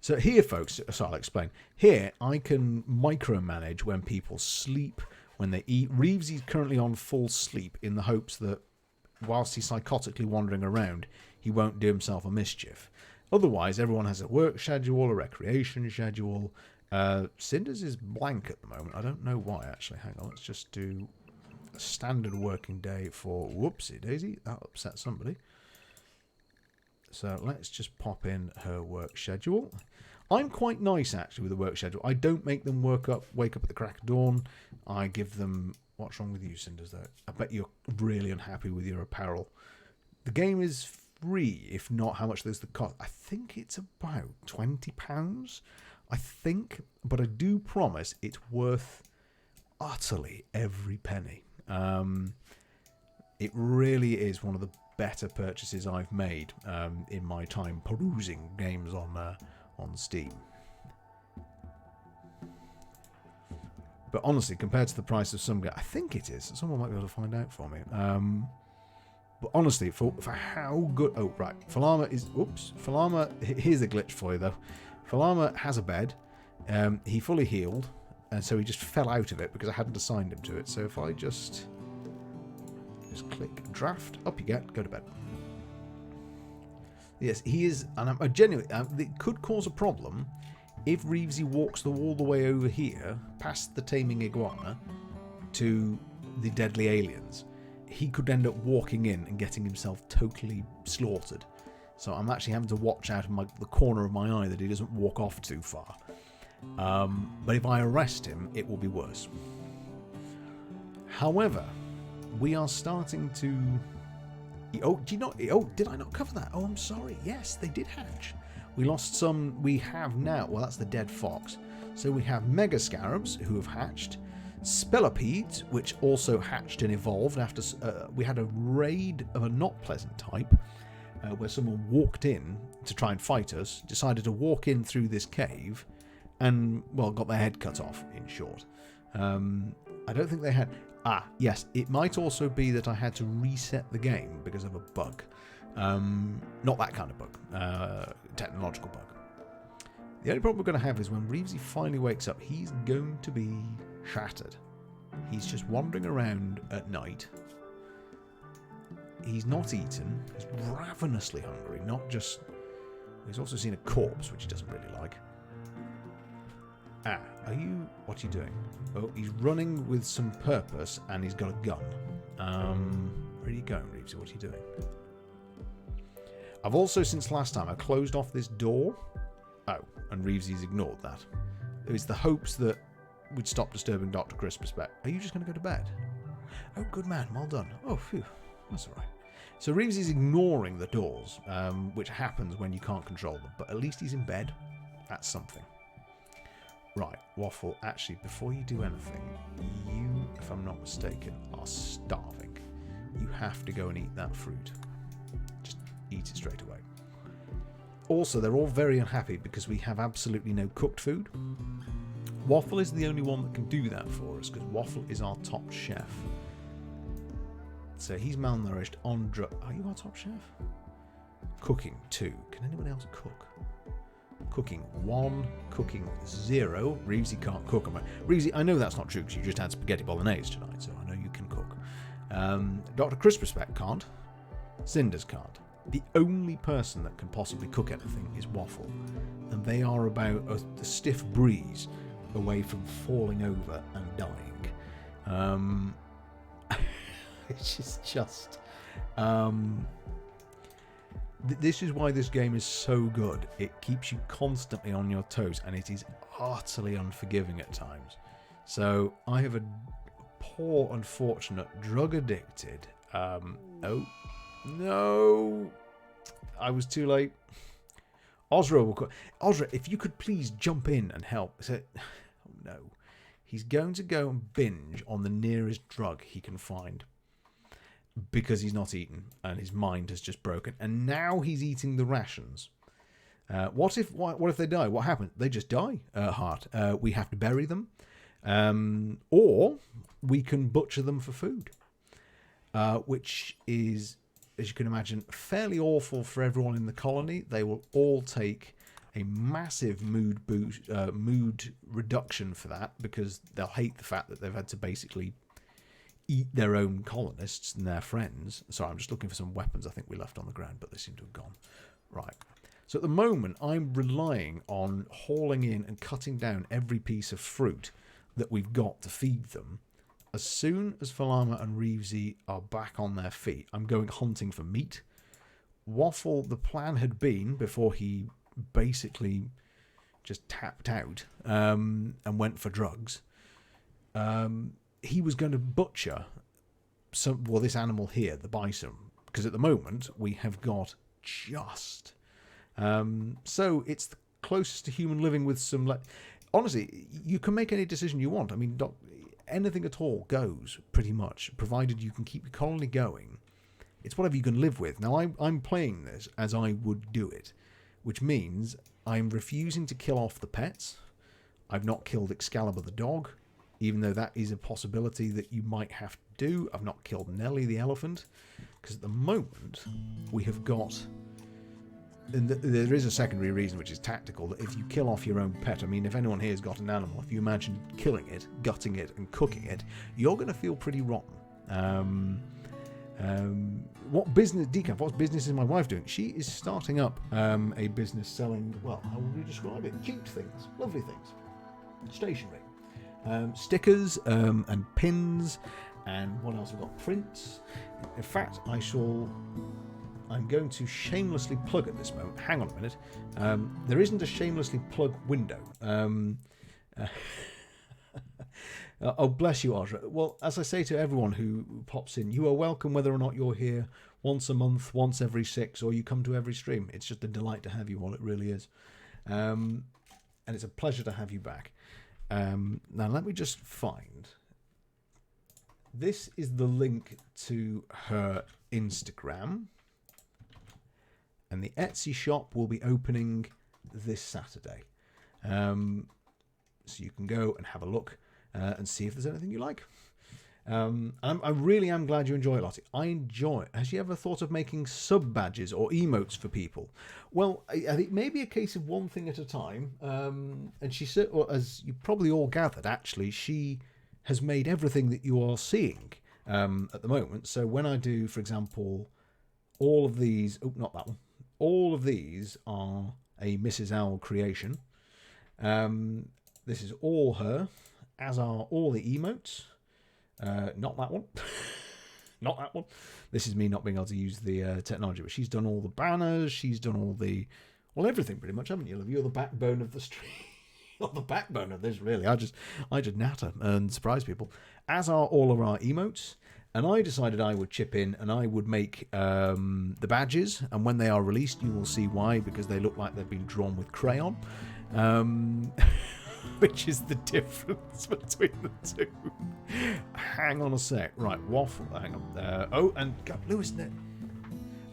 So here, folks, so I'll explain. Here, I can micromanage when people sleep, when they eat. Reeves is currently on full sleep in the hopes that whilst he's psychotically wandering around, he won't do himself a mischief. Otherwise, everyone has a work schedule, a recreation schedule. Cinders is blank at the moment. I don't know why, actually. Hang on, let's just do a standard working day for... Whoopsie daisy, that upset somebody. So let's just pop in her work schedule. I'm quite nice, actually, with the work schedule. I don't make them wake up at the crack of dawn. I give them... What's wrong with you, Cinders, though? I bet you're really unhappy with your apparel. The game is free, if not how much there's the cost. I think it's about £20. I think, but I do promise it's worth utterly every penny. It really is one of the better purchases I've made in my time perusing games on Steam. But honestly, compared to the price of some game, I think it is. Someone might be able to find out for me. But honestly, for how good... Oh, right. Falama is... Oops. Falama... Here's a glitch for you, though. Falama has a bed. He fully healed. And so he just fell out of it because I hadn't assigned him to it. So if I just click draft, up you get. Go to bed. Yes, he is... And I'm genuinely... it could cause a problem if Reevesy walks all the way over here, past the taming iguana, to the deadly aliens. He could end up walking in and getting himself totally slaughtered. So I'm actually having to watch out of the corner of my eye that he doesn't walk off too far. But if I arrest him, it will be worse. However, we are starting to... Oh, do you not... Oh, did I not cover that? Oh, I'm sorry. Yes, they did hatch. We lost some... We have now... Well, that's the dead fox. So we have mega scarabs who have hatched. Spellopedes, which also hatched and evolved after... we had a raid of a not pleasant type where someone walked in to try and fight us, decided to walk in through this cave and, well, got their head cut off, in short. I don't think they had... Ah, yes, it might also be that I had to reset the game because of a bug. Not that kind of bug. Technological bug. The only problem we're going to have is when Reevesy finally wakes up, he's going to be shattered. He's just wandering around at night. He's not eaten. He's ravenously hungry, not just... He's also seen a corpse, which he doesn't really like. Ah, are you... What are you doing? Oh, he's running with some purpose, and he's got a gun. Where are you going, Reevesy? What are you doing? I've also, since last time, I closed off this door. Oh, and Reevesy's ignored that. It was the hopes that we'd stop disturbing Dr. Crispus back. Are you just going to go to bed? Oh, good man. Well done. Oh, phew. That's all right. So Reevesy's ignoring the doors, which happens when you can't control them. But at least he's in bed. That's something. Right, Waffle, actually, before you do anything, you, if I'm not mistaken, are starving. You have to go and eat that fruit. Just eat it straight away. Also, they're all very unhappy because we have absolutely no cooked food. Waffle is the only one that can do that for us because Waffle is our top chef. So he's malnourished on drug. Are you our top chef? Cooking 2. Can anyone else cook? Cooking 1, cooking 0. Reevesy can't cook. Reevesy, I know that's not true because you just had spaghetti bolognese tonight, so I know you can cook. Dr. Crispusback can't. Cinders can't. The only person that can possibly cook anything is Waffle, and they are about a stiff breeze away from falling over and dying. Which is just... This is why this game is so good. It keeps you constantly on your toes, and it is utterly unforgiving at times. So I have a poor, unfortunate, drug-addicted... oh, no! I was too late. Ozra, if you could please jump in and help. So, oh, no. He's going to go and binge on the nearest drug he can find. Because he's not eaten, and his mind has just broken. And now he's eating the rations. What if they die? What happens? They just die, Hart. We have to bury them. Or we can butcher them for food. Which is, as you can imagine, fairly awful for everyone in the colony. They will all take a massive mood reduction for that, because they'll hate the fact that they've had to basically eat their own colonists and their friends. Sorry, I'm just looking for some weapons I think we left on the ground, but they seem to have gone. Right. So at the moment, I'm relying on hauling in and cutting down every piece of fruit that we've got to feed them. As soon as Falama and Reevesy are back on their feet, I'm going hunting for meat. Waffle, the plan had been, before he basically just tapped out and went for drugs, he was going to butcher this animal here, the bison, because at the moment we have got just. So it's the closest to human living with some... honestly, you can make any decision you want. I mean, anything at all goes, pretty much, provided you can keep your colony going. It's whatever you can live with. Now, I'm playing this as I would do it, which means I'm refusing to kill off the pets. I've not killed Excalibur the dog, even though that is a possibility that you might have to do. I've not killed Nelly the elephant, because at the moment we have got... And there is a secondary reason, which is tactical, that if you kill off your own pet, I mean, if anyone here has got an animal, if you imagine killing it, gutting it, and cooking it, you're going to feel pretty rotten. What business, Decaf, what business is my wife doing? She is starting up a business selling, well, how would we describe it? Cute things, lovely things, stationery, stickers and pins, and what else? We've got prints. In fact, I'm going to shamelessly plug at this moment. Hang on a minute. There isn't a shamelessly plug window. Oh, bless you, Audra. Well, as I say to everyone who pops in, you are welcome whether or not you're here once a month, once every 6, or you come to every stream. It's just a delight to have you all. It really is. And it's a pleasure to have you back. Now, let me just find... This is the link to her Instagram. And the Etsy shop will be opening this Saturday. So you can go and have a look and see if there's anything you like. I really am glad you enjoy it, Lottie. I enjoy it. Has she ever thought of making sub-badges or emotes for people? Well, I think maybe a case of one thing at a time. And she said, well, as you probably all gathered, actually, she has made everything that you are seeing at the moment. So when I do, for example, all of these... Oh, not that one. All of these are a Mrs. Owl creation. This is all her, as are all the emotes. Not that one. Not that one. This is me not being able to use the technology, but she's done all the banners. She's done all the... Well, everything pretty much, haven't you? You're the backbone of the stream. Not the backbone of this, really. I just natter and surprise people. As are all of our emotes. And I decided I would chip in and I would make the badges. And when they are released, you will see why, because they look like they've been drawn with crayon. Which is the difference between the two. Hang on a sec. Right, Waffle. Hang on. Oh, and Lewis...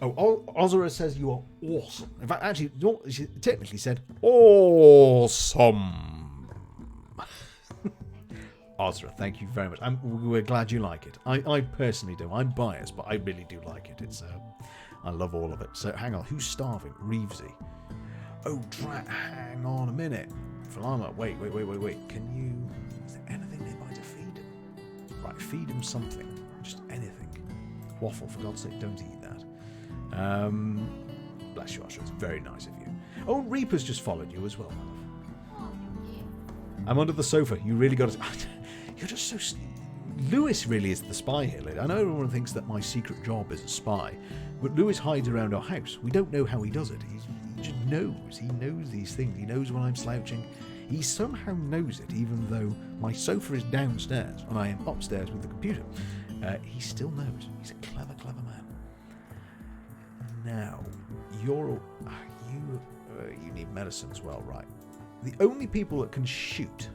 Oh, Ozra says you are awesome. In fact, actually, she technically said awesome. Ozra, thank you very much. We're glad you like it. I personally do. I'm biased, but I really do like it. It's I love all of it. So hang on, who's starving? Reevesy. Oh, hang on a minute. Falama, wait. Can you... Is there anything nearby to feed him? Right, feed him something. Just anything. Waffle, for God's sake, don't eat that. Bless you, Ozra. It's very nice of you. Oh, Reaper's just followed you as well, my love. Oh, thank you. I'm under the sofa. You really got to... You're just so... Lewis really is the spy here, lady. I know everyone thinks that my secret job is a spy, But Lewis hides around our house. We don't know how he does it. He just knows. He knows these things. He knows when I'm slouching. He somehow knows it, even though my sofa is downstairs and I am upstairs with the computer. He still knows. He's a clever, clever man. Now, you need medicine as well, right? The only people that can shoot,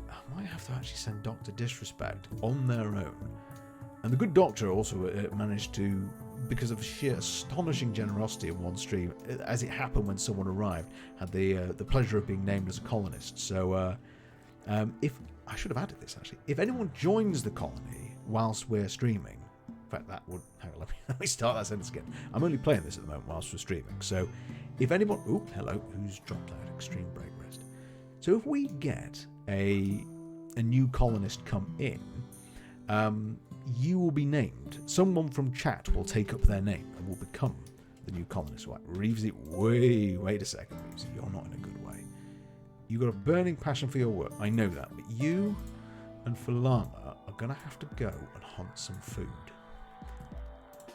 I might have to actually send Dr. Disrespect on their own. And the good doctor also managed to, because of sheer astonishing generosity in one stream, as it happened when someone arrived, had the pleasure of being named as a colonist. So, if I should have added this actually, if anyone joins the colony whilst we're streaming, in fact that would, hang on, let me start that sentence again. I'm only playing this at the moment whilst we're streaming. So, if anyone, hello, who's dropped out? Extreme break rest. So if we get a new colonist come in, you will be named. Someone from chat will take up their name and will become the new colonist. Right, Reevesy, wait a second, Reevesy, you're not in a good way. You've got a burning passion for your work, I know that, but you and Falama are going to have to go and hunt some food.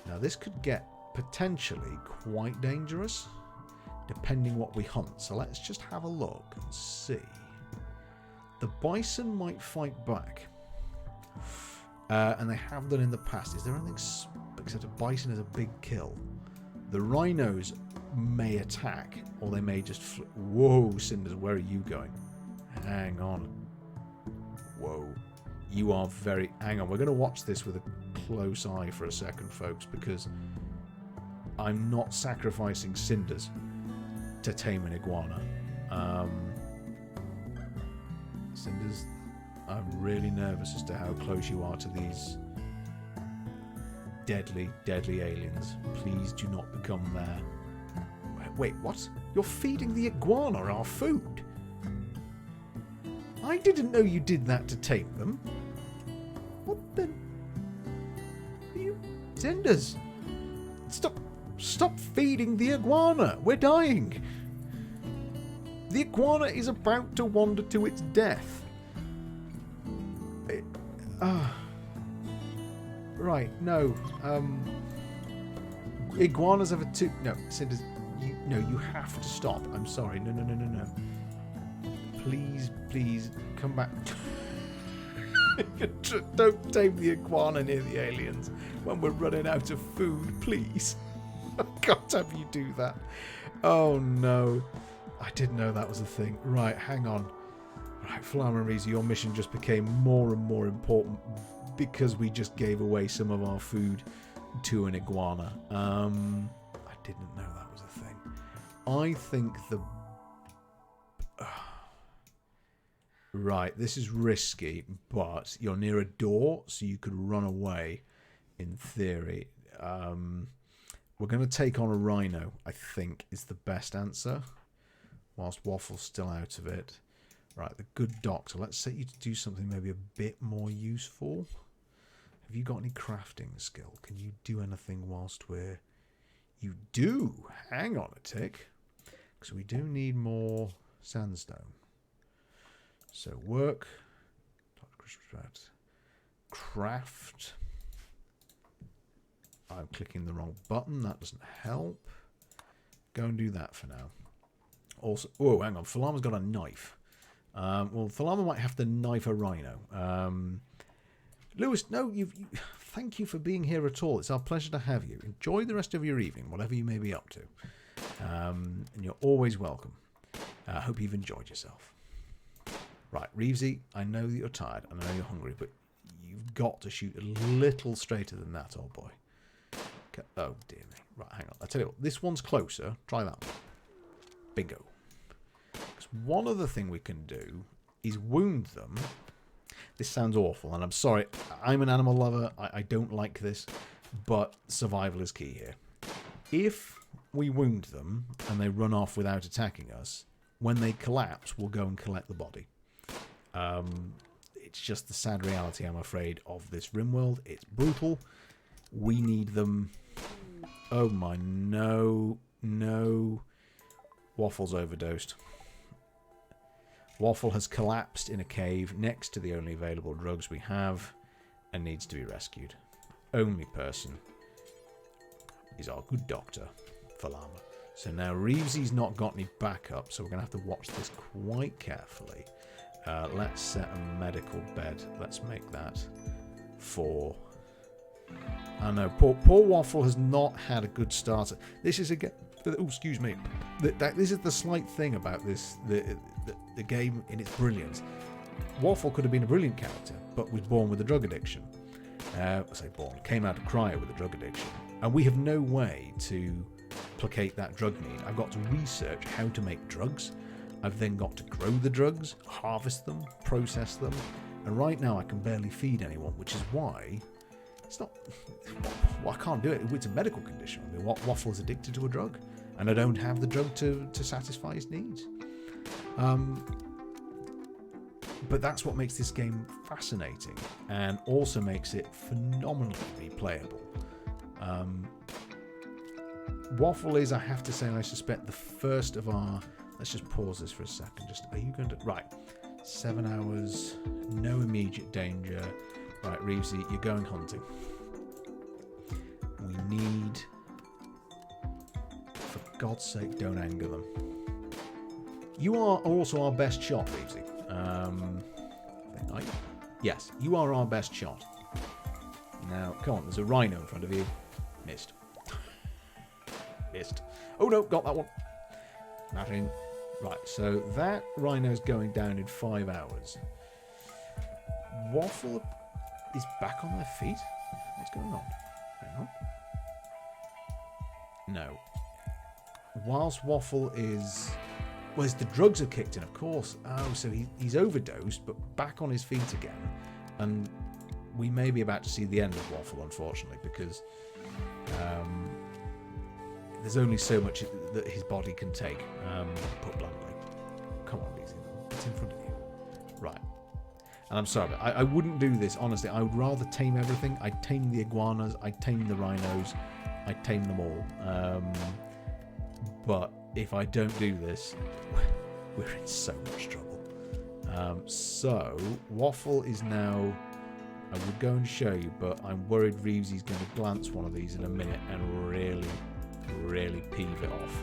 Now this could get potentially quite dangerous, depending what we hunt. So let's just have a look and see. The bison might fight back. And they have done in the past. Is there anything except a bison is a big kill? The rhinos may attack, or they may just... Whoa, Cinders, where are you going? Hang on. Whoa. You are very... Hang on, we're going to watch this with a close eye for a second, folks, because I'm not sacrificing Cinders to tame an iguana. Cinders, I'm really nervous as to how close you are to these deadly, deadly aliens. Please do not become their... Wait, what? You're feeding the iguana our food? I didn't know you did that to tame them. What the... You... Cinders! Stop feeding the iguana! We're dying! The iguana is about to wander to its death. Right, no. Iguanas have a two... No, Cinders, you have to stop. I'm sorry. No. Please, come back. Don't tame the iguana near the aliens when we're running out of food, please. I can't have you do that. Oh, no. I didn't know that was a thing. Right, hang on. Right, Falama and Reezy, your mission just became more and more important because we just gave away some of our food to an iguana. I didn't know that was a thing. I think the... Right, this is risky, but you're near a door, so you could run away, in theory. We're going to take on a rhino, I think, is the best answer, whilst Waffle's still out of it. Right, the good doctor. Let's set you to do something maybe a bit more useful. Have you got any crafting skill? Can you do anything whilst we're... You do! Hang on a tick. Because we do need more sandstone. So work. Craft. I'm clicking the wrong button. That doesn't help. Go and do that for now. Also, oh, hang on. Falama's got a knife. Well, Falama might have to knife a rhino. Lewis, no, thank you for being here at all. It's our pleasure to have you. Enjoy the rest of your evening, whatever you may be up to. And you're always welcome. I hope you've enjoyed yourself. Right, Reevesy, I know that you're tired. I know you're hungry, but you've got to shoot a little straighter than that, old boy. Okay. Oh, dear me. Right, hang on. I'll tell you what, this one's closer. Try that one. Bingo. Because one other thing we can do is wound them. This sounds awful, and I'm sorry. I'm an animal lover. I don't like this, but survival is key here. If we wound them and they run off without attacking us, when they collapse, we'll go and collect the body. It's just the sad reality, I'm afraid, of this Rimworld. It's brutal. We need them. Oh my, no. Waffle's overdosed. Waffle has collapsed in a cave next to the only available drugs we have and needs to be rescued. Only person is our good doctor for Llama. So now Reevesy's not got any backup, so we're going to have to watch this quite carefully. Let's set a medical bed. Let's make that 4. I know, poor Waffle has not had a good start. This is excuse me. This is the slight thing about this, the game in its brilliance. Waffle could have been a brilliant character, but was born with a drug addiction. Came out of cryo with a drug addiction. And we have no way to placate that drug need. I've got to research how to make drugs. I've then got to grow the drugs, harvest them, process them. And right now I can barely feed anyone, which is why it's not... Well, I can't do it. It's a medical condition. I mean, Waffle is addicted to a drug, and I don't have the drug to satisfy his needs. But that's what makes this game fascinating, and also makes it phenomenally replayable. Waffle is, I have to say, I suspect the first of our... Let's just pause this for a second. Are you going to... Right. 7 hours, no immediate danger. Right, Reevesy, you're going hunting. We need... For God's sake, don't anger them. You are also our best shot, Reevesy. Yes, you are our best shot. Now, come on, there's a rhino in front of you. Missed. Missed. Oh no, got that one. Nothing. Right, so that rhino's going down in 5 hours. Waffle is back on their feet? What's going on? Hang on. No. Whilst Waffle is... Well, the drugs have kicked in, of course. Oh, so he's overdosed, but back on his feet again. And we may be about to see the end of Waffle, unfortunately, because there's only so much that his body can take, put bluntly. Come on, Beezy. It's in front of you. Right. And I'm sorry, but I wouldn't do this, honestly. I would rather tame everything. I'd tame the iguanas. I'd tame the rhinos. I'd tame them all. But if I don't do this, we're in so much trouble. So, Waffle is now... I would go and show you, but I'm worried Reevesy's going to glance one of these in a minute and really peeve it off.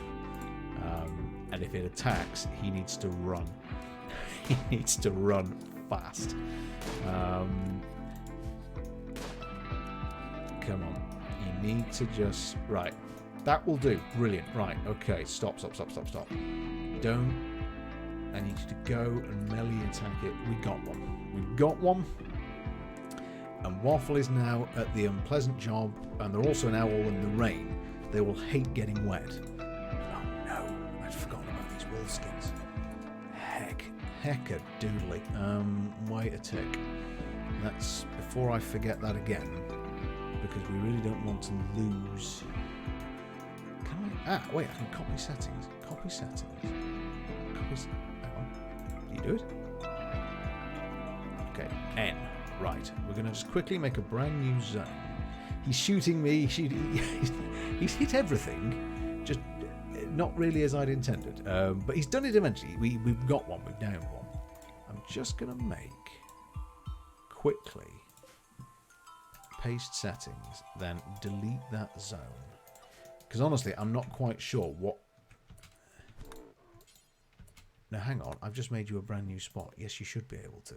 And if it attacks, he needs to run. He needs to run fast. Come on. You need to just... Right. That will do. Brilliant. Right. Okay. Stop. Don't... I need you to go and melee attack it. We got one. We've got one. And Waffle is now at the unpleasant job, and they're also now all in the rain. They will hate getting wet. Oh no, I'd forgotten about these wolf skins. Heck-a-doodly. Wait a tick. That's before I forget that again, because we really don't want to lose. Can I? Wait, I can copy settings. Copy settings. Hang on. Do you do it? Okay, N. Right, we're going to just quickly make a brand new zone. He's shooting me. He's hit everything, just not really as I'd intended. But he's done it eventually. We've got one. We've downed one. I'm just going to make quickly paste settings, then delete that zone. Because honestly, I'm not quite sure what... Now, hang on. I've just made you a brand new spot. Yes, you should be able to.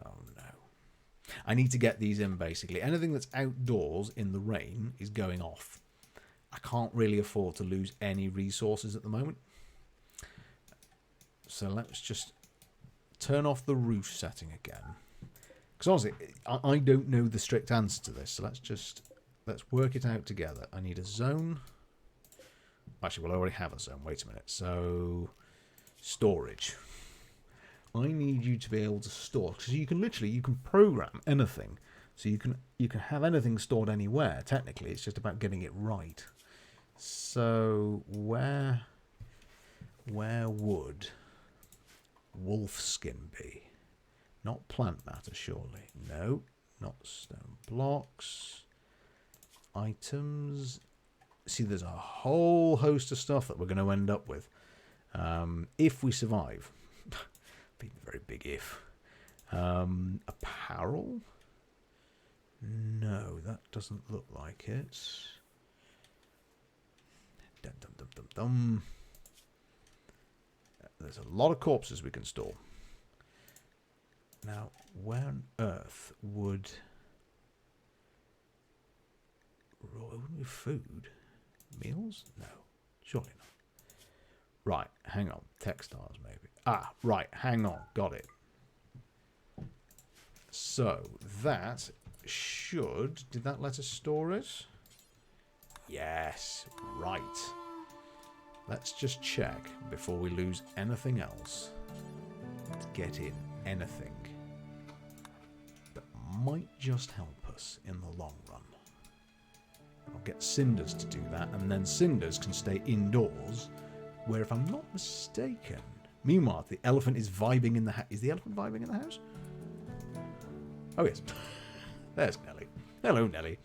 Oh, no. I need to get these in, basically. Anything that's outdoors in the rain is going off. I can't really afford to lose any resources at the moment. So let's just turn off the roof setting again. Because honestly, I don't know the strict answer to this. So let's work it out together. I need a zone. Actually, well, I already have a zone. Wait a minute. So, storage. I need you to be able to store, because you can program anything, so you can have anything stored anywhere. Technically, it's just about getting it right. So where would wolf skin be? Not plant matter, surely. No, not stone blocks. Items. See, there's a whole host of stuff that we're going to end up with if we survive. Very big if. Apparel? No, that doesn't look like it. dum. There's a lot of corpses we can store. Now, where on earth would... It wouldn't be food. Meals? No. Surely not. Right, hang on. Textiles, maybe. Ah, right, hang on. Got it. So, that should... Did that let us store it? Yes. Right. Let's just check before we lose anything else. Let's get in anything that might just help us in the long run. I'll get Cinders to do that, and then Cinders can stay indoors, where, if I'm not mistaken... Meanwhile, the elephant is vibing in the house. Is the elephant vibing in the house? Oh, yes. There's Nelly. Hello, Nelly.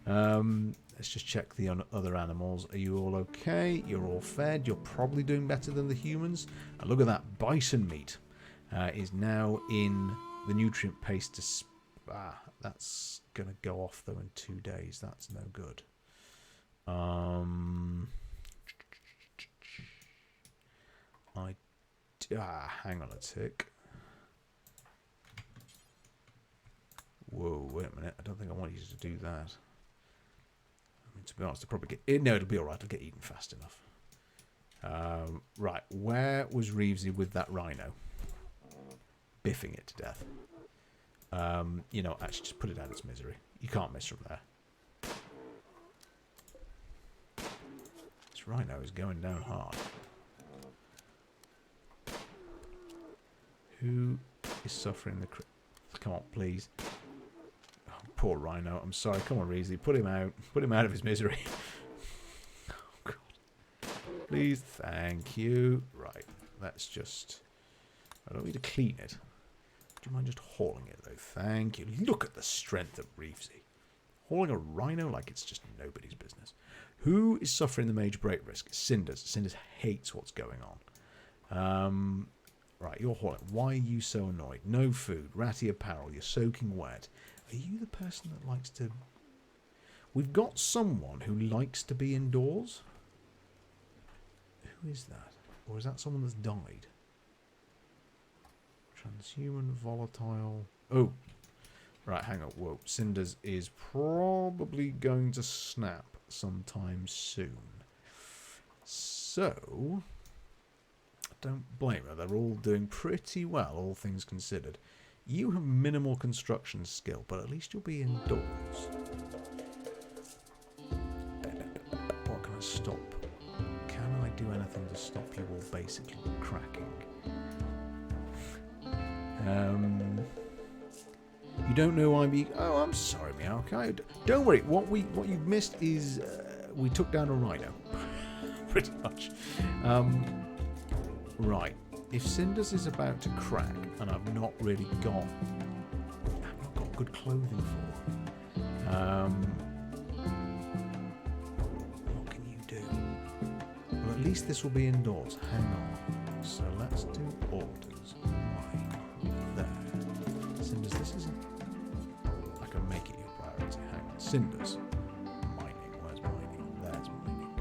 Let's just check the other animals. Are you all okay? You're all fed. You're probably doing better than the humans. And look at that. Bison meat is now in the nutrient paste to... that's going to go off, though, in 2 days. That's no good. Hang on a tick. Whoa, wait a minute. I don't think I want you to do that. To be honest, I'll probably get... No, it'll be alright. I'll get eaten fast enough. Right, where was Reevesy with that rhino? Biffing it to death. You know, actually, just put it out of its misery. You can't miss from there. This rhino is going down hard. Who is suffering the... Come on, please. Poor rhino. I'm sorry. Come on, Reesley. Put him out. Put him out of his misery. Oh, God. Please. Thank you. Right. Let's just... I don't need to clean it. Do you mind just hauling it, though? Thank you. Look at the strength of Reevesy. Hauling a rhino like it's just nobody's business. Who is suffering the major break risk? Cinders. Cinders hates what's going on. Right, you're hauling. Why are you so annoyed? No food. Ratty apparel. You're soaking wet. Are you the person that likes to... We've got someone who likes to be indoors. Who is that? Or is that someone that's died? Transhuman, volatile... Oh. Right, hang on. Whoa. Cinders is probably going to snap sometime soon. So... I don't blame her. They're all doing pretty well, all things considered. You have minimal construction skill, but at least you'll be indoors. What can I stop? Can I do anything to stop you all basically cracking? You don't know I'm being... Oh, I'm sorry, Meow. Don't worry. What you've missed is we took down a rhino. Pretty much. Right. If Cinders is about to crack, and I've not really got... I've not got good clothing for her. What can you do? Well, at least this will be indoors. Hang on. So let's do orders. Right there. Cinders, this isn't... I can make it your priority. Hang on. Cinders. Mining. Where's mining? There's mining.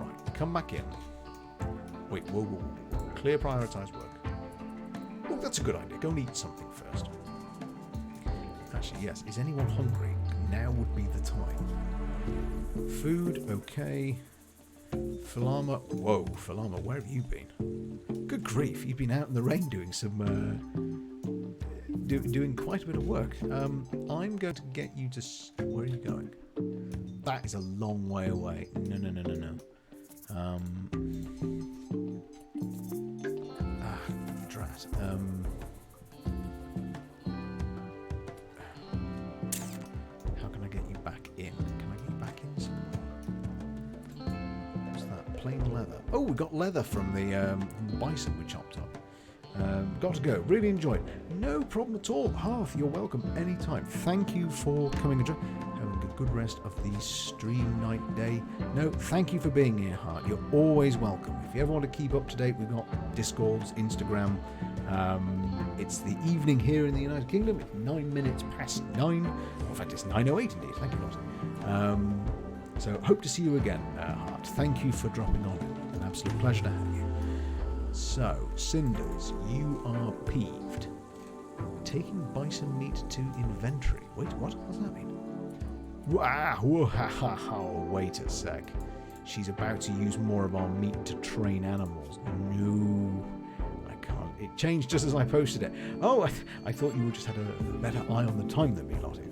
Right. Come back in. Wait, whoa. Clear prioritised work. Oh, that's a good idea. Go and eat something first. Actually, yes. Is anyone hungry? Now would be the time. Food, okay. Falama. Whoa, Falama, where have you been? Good grief, you've been out in the rain doing some... doing quite a bit of work. I'm going to get you to... Where are you going? That is a long way away. No. Drat. How can I get you back in? Can I get you back in somewhere? What's that? Plain leather. Oh, we got leather from the bison we chopped up. Got to go. Really enjoyed. No problem at all. Hearth, you're welcome anytime. Thank you for coming and having a good rest of the stream night day. No, thank you for being here, Heart. You're always welcome. If you ever want to keep up to date, we've got Discords, Instagram. It's the evening here in the United Kingdom. It's 9 minutes past 9. In fact, it's 9:08 indeed. Thank you, Lottie. So hope to see you again, Hart. Thank you for dropping on. An absolute pleasure to have you. So, Cinders, you are peeved. Taking bison meat to inventory. Wait, what does that mean? Wait a sec. She's about to use more of our meat to train animals. No, I can't. It changed just as I posted it. Oh, I thought you just had a better eye on the time than me, Lottie.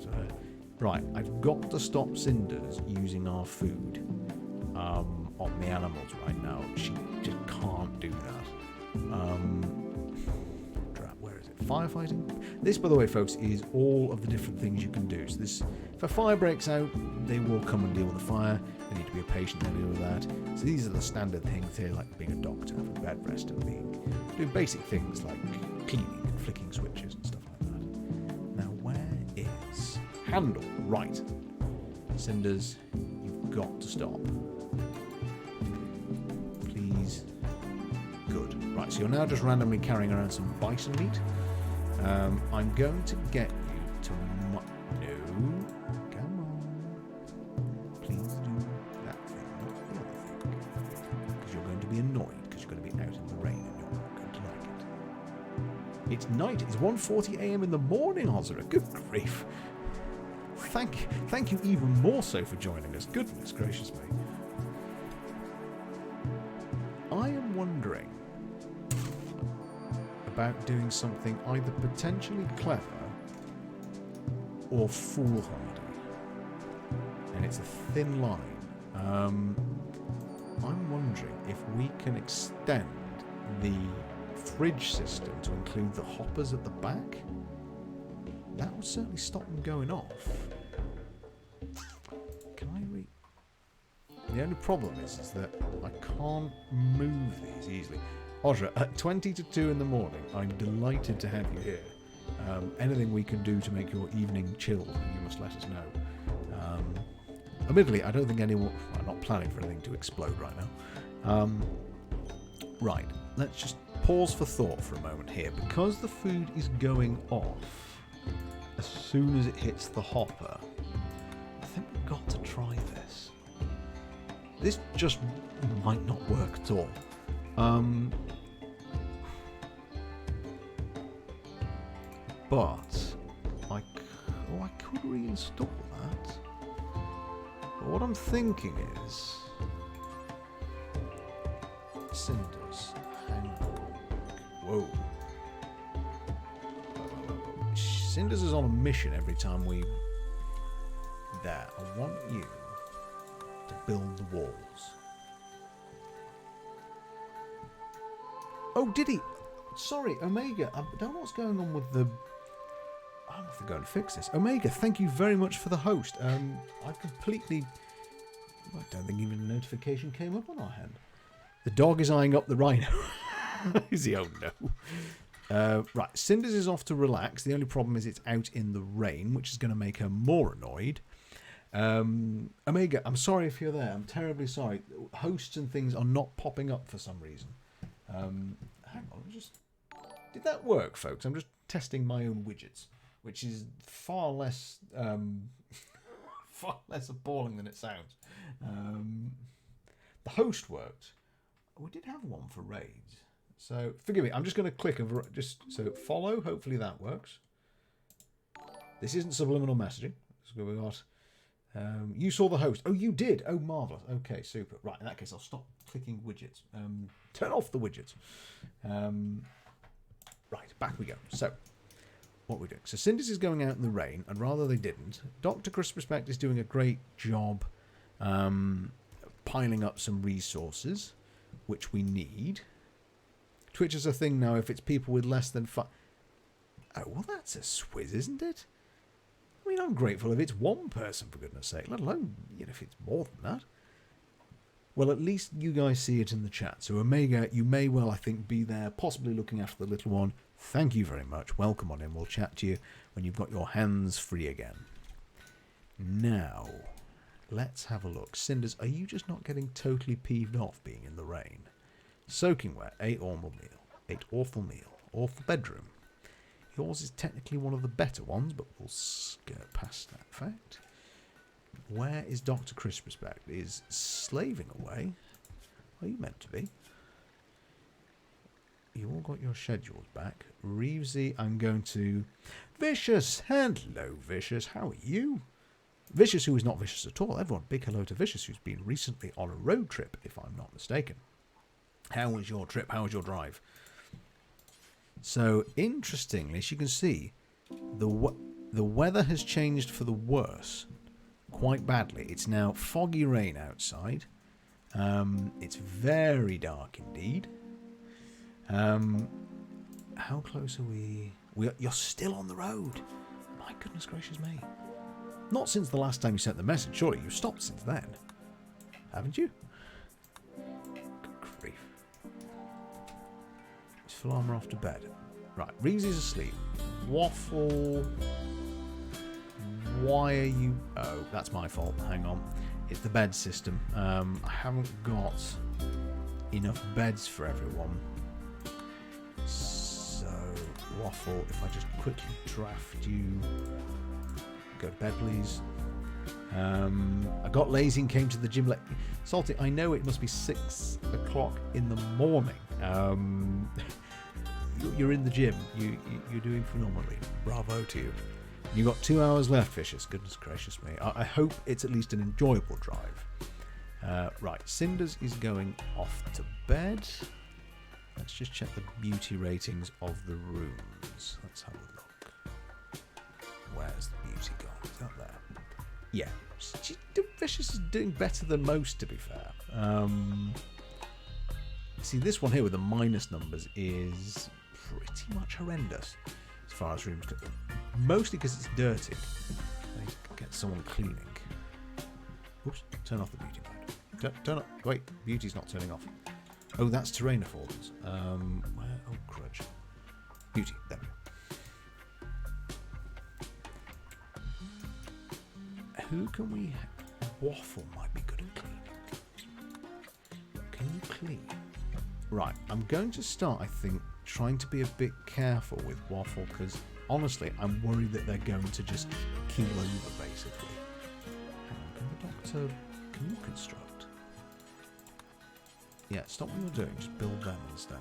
Right, I've got to stop Cinders using our food on the animals right now. She just can't do that. Where is it? Firefighting? This, by the way, folks, is all of the different things you can do. So this, if a fire breaks out, they will come and deal with the fire. They need to be a patient, they deal with that. So these are the standard things here, like being a doctor, bed rest, and doing basic things like cleaning and flicking switches and stuff like that. Now, where is handle? Right. Cinders, you've got to stop. Please. Good. Right, so you're now just randomly carrying around some bison meat. I'm going to get you to... No. Come on. Please do that thing, not the other thing. Because you're going to be annoyed, because you're going to be out in the rain and you're not going to like it. It's night. It's 1:40 a.m. in the morning, Ozra. Good grief. Thank you even more so for joining us. Goodness gracious me. I am wondering about doing something either potentially clever or foolhardy. And it's a thin line. I'm wondering if we can extend the fridge system to include the hoppers at the back. That would certainly stop them going off. Can I The only problem is that I can't move these easily. Audra, at 20 to 2 in the morning, I'm delighted to have you here. Anything we can do to make your evening chilled, you must let us know. Admittedly, I don't think anyone... I'm not planning for anything to explode right now. Right, let's just pause for thought for a moment here. Because the food is going off as soon as it hits the hopper, I think we've got to try this. This just might not work at all. But I could reinstall that. But what I'm thinking is... Cinders. Hang on. Whoa. Cinders is on a mission every time we... There. I want you to build the walls. Oh, did he? Sorry, Omega. I don't know what's going on with the... I'm going to go and fix this. Omega, thank you very much for the host. I've completely... I don't think even a notification came up on our hand. The dog is eyeing up the rhino. Is he? Oh, no. Right, Cinders is off to relax. The only problem is it's out in the rain, which is going to make her more annoyed. Omega, I'm sorry if you're there. I'm terribly sorry. Hosts and things are not popping up for some reason. Hang on, did that work, folks? I'm just testing my own widgets, which is far less appalling than it sounds. The host worked. We did have one for raids, so forgive me. I'm just going to click over so follow. Hopefully that works. This isn't subliminal messaging. So we got. You saw the host. Oh, you did. Oh, marvelous. Okay, super. Right, in that case, I'll stop clicking widgets. Turn off the widgets. Right, back we go. So, what we're doing. So, Cinders is going out in the rain, and rather they didn't. Dr. Chris Respect is doing a great job piling up some resources, which we need. Twitch is a thing now if it's people with less than 5... Oh, well, that's a swizz, isn't it? I mean, I'm grateful if it's one person, for goodness sake, let alone if it's more than that. Well, at least you guys see it in the chat. So, Omega, you may well, I think, be there, possibly looking after the little one. Thank you very much. Welcome on in. We'll chat to you when you've got your hands free again. Now, let's have a look. Cinders, are you just not getting totally peeved off being in the rain? Soaking wet, ate awful meal, awful bedroom. Yours is technically one of the better ones, but we'll skirt past that fact. Where is Dr. Crispusback? Is slaving away? Are you meant to be? You all got your schedules back. Reevesy, I'm going to... Vicious! Hello, Vicious. How are you? Vicious, who is not vicious at all. Everyone, big hello to Vicious, who's been recently on a road trip, if I'm not mistaken. How was your trip? How was your drive? So, interestingly, as you can see, the weather has changed for the worse quite badly. It's now foggy rain outside. It's very dark indeed. How close are we? You're still on the road. My goodness gracious me. Not since the last time you sent the message. Surely you've stopped since then. Haven't you? Good grief. Is Falama off to bed? Right, Reezy's asleep. Waffle. Why are you... Oh, that's my fault. Hang on. It's the bed system. I haven't got enough beds for everyone. So, Waffle, if I just quickly draft you... Go to bed, please. I got lazy and came to the gym late. Salty, I know it must be 6 o'clock in the morning. You're in the gym. You're doing phenomenally. Bravo to you. You got 2 hours left, Vicious. Goodness gracious me. I hope it's at least an enjoyable drive. Right, Cinders is going off to bed. Let's just check the beauty ratings of the rooms. Let's have a look. Where's the beauty gone? Is that there? Yeah. Vicious is doing better than most, to be fair. See, this one here with the minus numbers is pretty much horrendous as far as rooms go. Mostly because it's dirty. I need to get someone cleaning. Oops, turn off the beauty mode. Turn up. Wait, beauty's not turning off. Oh, that's terrain affordance. Where? Oh, crudge. Beauty. There we go. Who can we... Waffle might be good at cleaning. Can you clean? Right, I'm going to start, I think, trying to be a bit careful with Waffle, because honestly, I'm worried that they're going to just keel over, basically. Hang on, can the doctor... Can you construct? Yeah, stop what you're doing, just build them instead.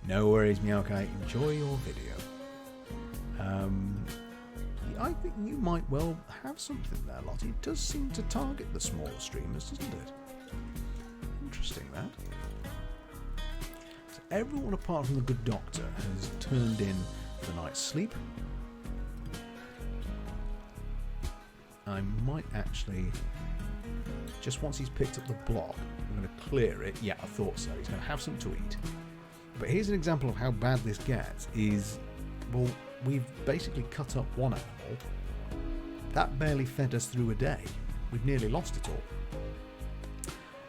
No worries, Meowkai. Enjoy your video. I think you might well have something there, Lottie. It does seem to target the smaller streamers, doesn't it? Interesting, that. So everyone apart from the good doctor has turned in for the night's sleep. I might actually, just once he's picked up the block, I'm going to clear it. Yeah, I thought so. He's going to have something to eat. But here's an example of how bad this gets is, well, we've basically cut up one animal. That barely fed us through a day. We've nearly lost it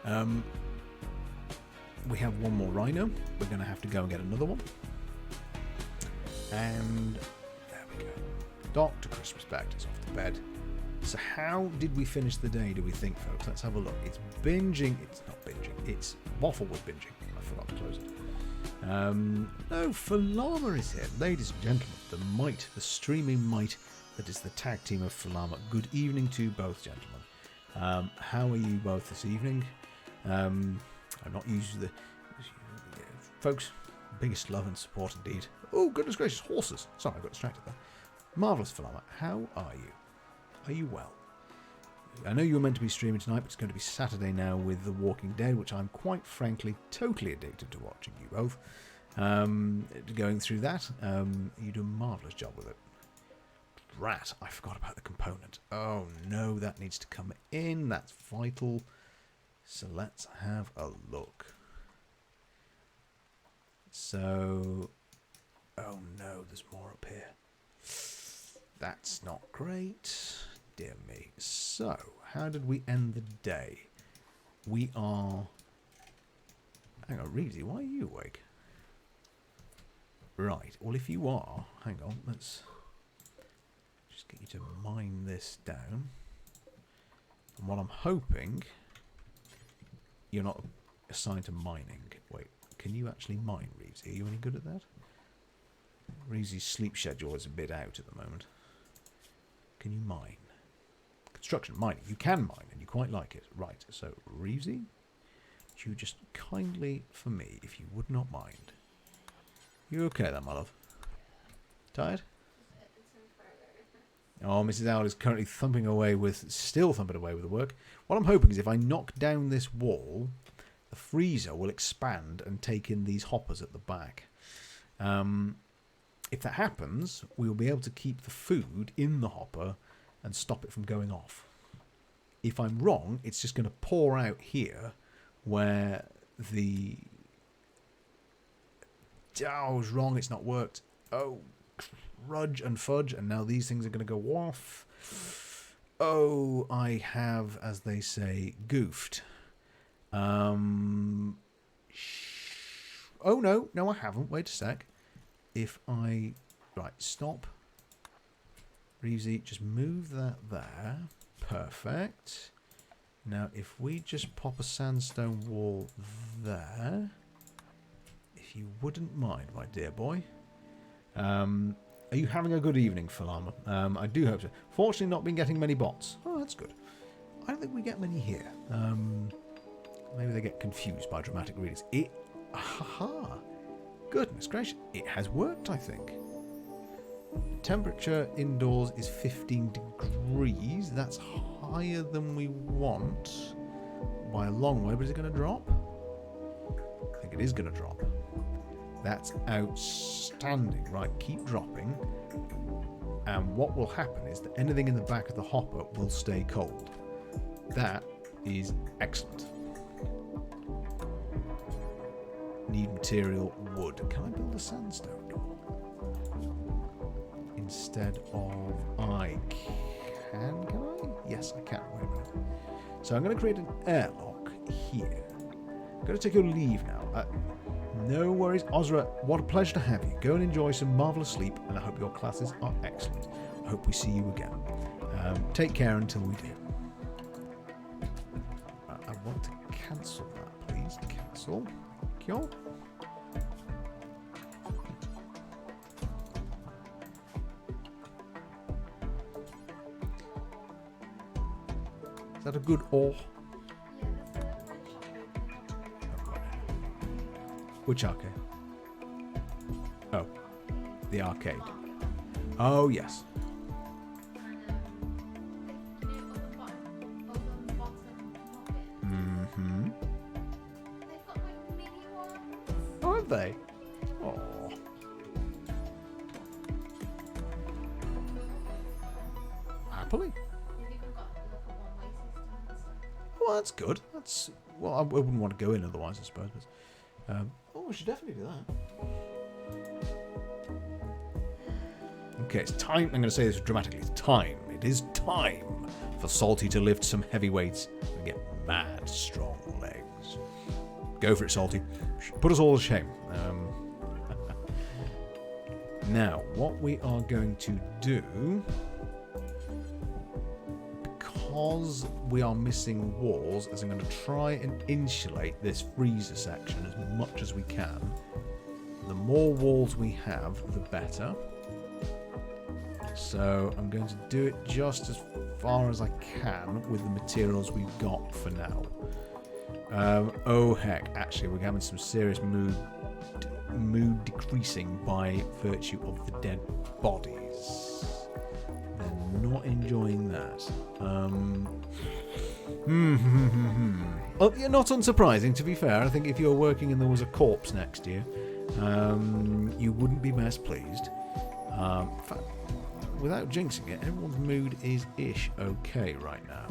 all. We have one more rhino. We're going to have to go and get another one. And there we go. Dr. Crispusback is off to bed. So how did we finish the day, do we think, folks? Let's have a look. It's binging. It's not binging. It's Waffle was binging. I forgot to close it. No, Falama is here. Ladies and gentlemen, the might, the streaming might that is the tag team of Falama. Good evening to both gentlemen. How are you both this evening? I'm not used to the... Folks, biggest love and support indeed. Oh, goodness gracious, horses. Sorry, I got distracted there. Marvellous, Falama. How are you? Are you well? I know you were meant to be streaming tonight, but it's going to be Saturday now with The Walking Dead, which I'm quite frankly totally addicted to watching you both. Going through that, you do a marvellous job with it. Rat, I forgot about the component. Oh no, that needs to come in. That's vital. So let's have a look. So, oh no, there's more up here. That's not great. Dear me. So, how did we end the day? We are... Hang on, Reezy, why are you awake? Right, well if you are... Hang on, let's just get you to mine this down. And what I'm hoping... You're not assigned to mining. Wait, can you actually mine, Reezy? Are you any good at that? Reezy's sleep schedule is a bit out at the moment. Can you mine? Construction, mining. You can mine, and you quite like it. Right, so Reevesy, you just kindly, for me, if you would not mind. You okay there, my love? Tired? Oh, Mrs. Owl is currently still thumping away with the work. What I'm hoping is if I knock down this wall, the freezer will expand and take in these hoppers at the back. If that happens, we'll be able to keep the food in the hopper and stop it from going off. If I'm wrong, it's just going to pour out here where the... Oh, I was wrong. It's not worked. Oh, crudge and fudge. And now these things are going to go off. Oh, I have, as they say, goofed. Oh, no. No, I haven't. Wait a sec. If I... Right, stop. Reevesy, just move that there. Perfect. Now, if we just pop a sandstone wall there... If you wouldn't mind, my dear boy. Are you having a good evening, Falama? I do hope so. Fortunately, not been getting many bots. Oh, that's good. I don't think we get many here. Maybe they get confused by dramatic readings. Haha. Goodness gracious. It has worked, I think. Temperature indoors is 15 degrees. That's higher than we want by a long way, but is it going to drop? I think it is going to drop. That's outstanding. Right, keep dropping. And what will happen is that anything in the back of the hopper will stay cold. That is excellent. Need material wood. Can I build a sandstone door? Instead of I can I? Yes, I can. Wait a minute. So I'm going to create an airlock here. I'm going to take your leave now. No worries. Ozra, what a pleasure to have you. Go and enjoy some marvellous sleep, and I hope your classes are excellent. I hope we see you again. Take care until we do. I want to cancel that, please. Cancel. Thank you. Is that a good or? Which arcade? Oh, the arcade. Oh, yes. Mm-hmm. Aren't they? Oh. Happily. Well, that's good. That's well. I wouldn't want to go in otherwise, I suppose. But, we should definitely do that. Okay, it's time. I'm going to say this dramatically. It's time. It is time for Salty to lift some heavy weights and get mad strong legs. Go for it, Salty. Put us all to shame. Now, what we are going to do, because we are missing walls, is I'm going to try and insulate this freezer section as much as we can. The more walls we have, the better. So I'm going to do it just as far as I can with the materials we've got for now. Oh heck, actually we're having some serious mood decreasing by virtue of the dead bodies. They're not enjoying that. Oh, yeah, not unsurprising, to be fair. I think if you're working and there was a corpse next to you, you wouldn't be best pleased. In fact, without jinxing it, everyone's mood is ish okay right now.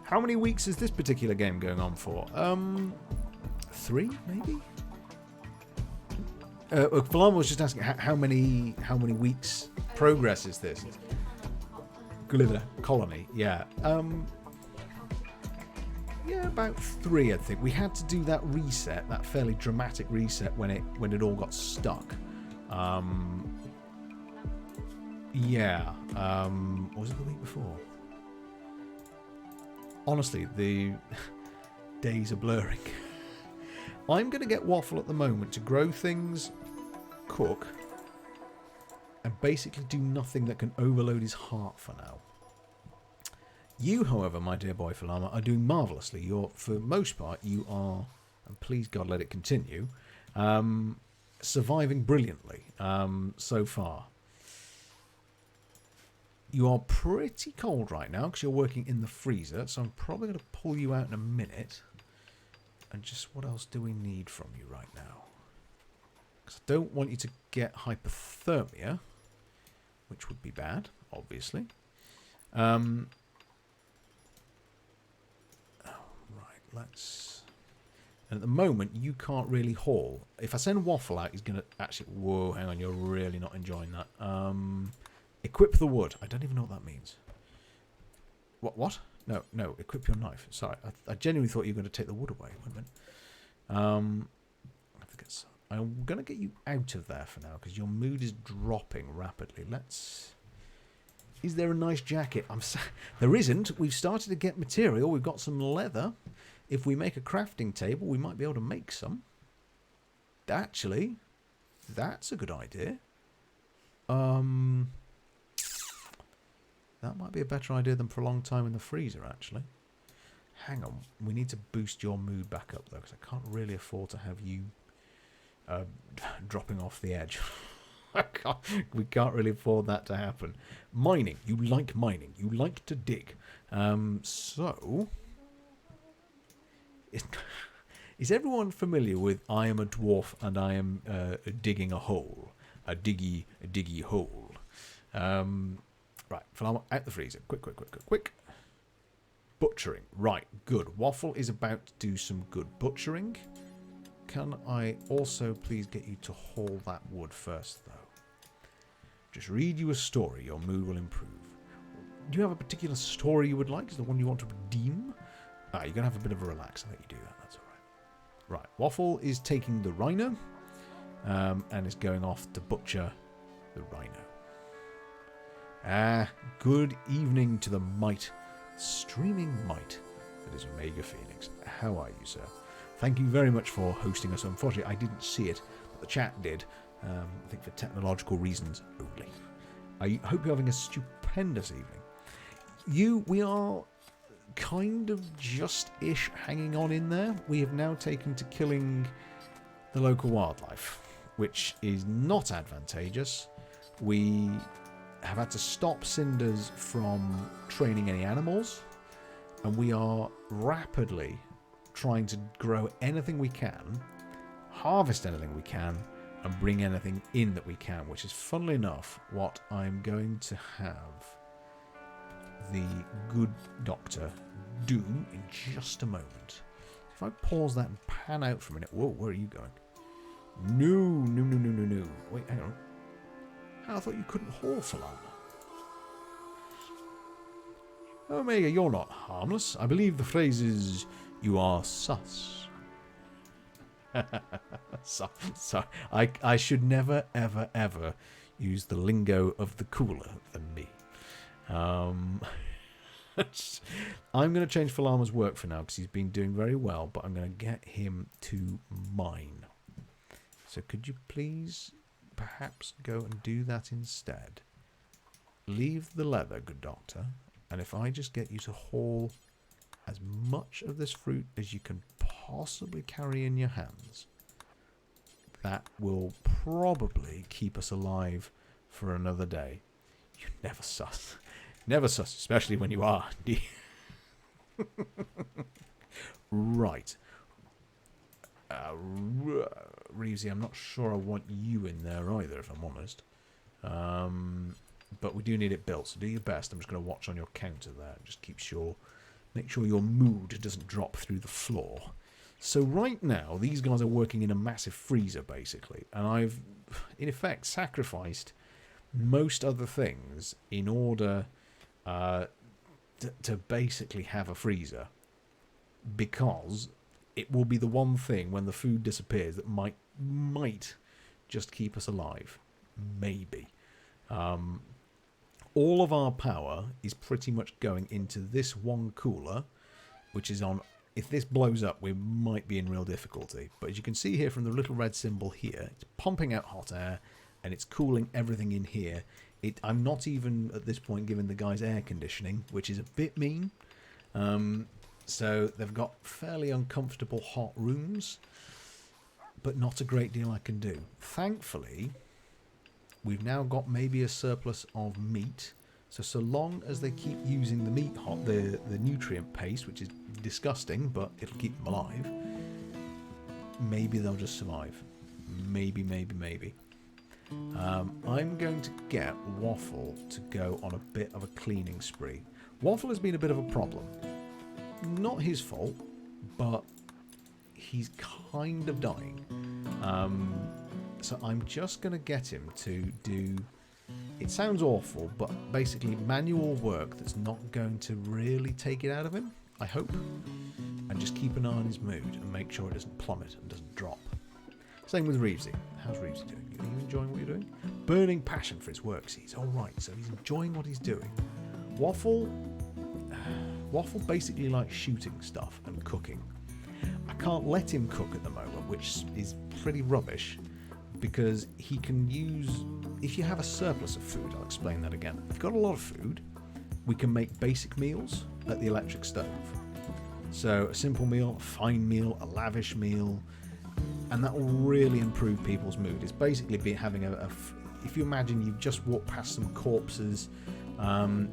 How many weeks is this particular game going on for? 3, maybe? Falama was just asking how many weeks progress is this? Colony, yeah. Yeah, about 3, I think. We had to do that reset, that fairly dramatic reset when it all got stuck. Yeah. Or was it the week before? Honestly, the days are blurring. I'm going to get Waffle at the moment to grow things, cook, and basically do nothing that can overload his heart for now. You, however, my dear boy Falama, are doing marvellously. For the most part, you are, and please God let it continue, surviving brilliantly so far. You are pretty cold right now because you're working in the freezer, so I'm probably going to pull you out in a minute. And just what else do we need from you right now? Because I don't want you to get hypothermia, which would be bad, obviously. Right, let's... And at the moment, you can't really haul. If I send Waffle out, he's going to actually... Whoa, hang on, you're really not enjoying that. Equip the wood. I don't even know what that means. What? No, equip your knife. Sorry, I genuinely thought you were going to take the wood away. Wait a minute. I'm going to get you out of there for now because your mood is dropping rapidly. Is there a nice jacket? There isn't. We've started to get material. We've got some leather. If we make a crafting table, we might be able to make some. Actually, that's a good idea. That might be a better idea than for a long time in the freezer, actually. Hang on. We need to boost your mood back up, though, because I can't really afford to have you dropping off the edge. We can't really afford that to happen. Mining. You like mining. You like to dig. So... Is everyone familiar with I am a dwarf and I am digging a hole? A diggy hole. Right, Falama, out the freezer. Quick. Butchering. Right, good. Waffle is about to do some good butchering. Can I also please get you to haul that wood first, though? Just read you a story. Your mood will improve. Do you have a particular story you would like? Is the one you want to redeem? You're going to have a bit of a relax. I'll let you do that. That's all right. Right, Waffle is taking the rhino and is going off to butcher the rhino. Good evening to the streaming might that is Omega Phoenix. How are you, sir? Thank you very much for hosting us. Unfortunately, I didn't see it, but the chat did. I think for technological reasons only. I hope you're having a stupendous evening. We are kind of just-ish hanging on in there. We have now taken to killing the local wildlife, which is not advantageous. We have had to stop Cinders from training any animals, and we are rapidly trying to grow anything we can, harvest anything we can, and bring anything in that we can, which is, funnily enough, what I'm going to have the good doctor do in just a moment. If I pause that and pan out for a minute... Whoa, where are you going? No. Wait, hang on. I thought you couldn't haul Falana. Omega, you're not harmless. I believe the phrase is, you are sus. So, I should never, ever use the lingo of the cooler than me. I'm going to change Falama's work for now because he's been doing very well, but I'm going to get him to mine. So could you please perhaps go and do that instead? Leave the leather, good doctor, and if I just get you to haul as much of this fruit as you can possibly carry in your hands, that will probably keep us alive for another day. You never sus. Never sus, especially when you are. Right. Reevesy, I'm not sure I want you in there either, if I'm honest. But we do need it built, so do your best. I'm just going to watch on your counter there. Just make sure your mood doesn't drop through the floor. So right now, these guys are working in a massive freezer, basically. And I've, in effect, sacrificed most other things in order to basically have a freezer. Because it will be the one thing when the food disappears that might just keep us alive. Maybe. All of our power is pretty much going into this one cooler, which is on... If this blows up, we might be in real difficulty. But as you can see here from the little red symbol here, it's pumping out hot air, and it's cooling everything in here. I'm not even at this point giving the guys air conditioning, which is a bit mean. So they've got fairly uncomfortable hot rooms, but not a great deal I can do. Thankfully, we've now got maybe a surplus of meat. So long as they keep using the meat hot, the nutrient paste, which is disgusting, but it'll keep them alive, maybe they'll just survive. Maybe. I'm going to get Waffle to go on a bit of a cleaning spree. Waffle has been a bit of a problem. Not his fault, but he's kind of dying. So I'm just going to get him to do... It sounds awful, but basically manual work that's not going to really take it out of him, I hope. And just keep an eye on his mood and make sure it doesn't plummet and doesn't drop. Same with Reevesy. How's Reevesy doing? Are you enjoying what you're doing? Burning passion for his work, see. He's alright, so he's enjoying what he's doing. Waffle basically likes shooting stuff and cooking. I can't let him cook at the moment, which is pretty rubbish, because he can use... If you have a surplus of food, I'll explain that again. If you've got a lot of food, we can make basic meals at the electric stove. So a simple meal, a fine meal, a lavish meal, and that will really improve people's mood. It's basically having if you imagine you've just walked past some corpses,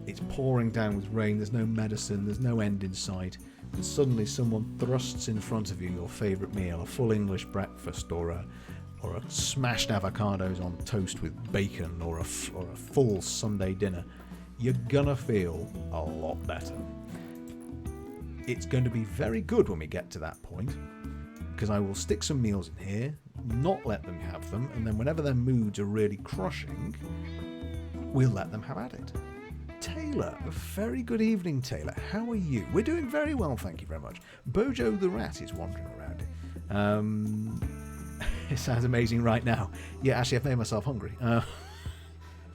it's pouring down with rain, there's no medicine, there's no end in sight, and suddenly someone thrusts in front of you your favourite meal, a full English breakfast, or a smashed avocados on toast with bacon, or a full Sunday dinner. You're gonna feel a lot better. It's going to be very good when we get to that point, because I will stick some meals in here, not let them have them, and then whenever their moods are really crushing, we'll let them have at it. Taylor, a very good evening, Taylor. How are you? We're doing very well, thank you very much. Bojo the rat is wandering around. It sounds amazing right now. Yeah, actually, I've made myself hungry. My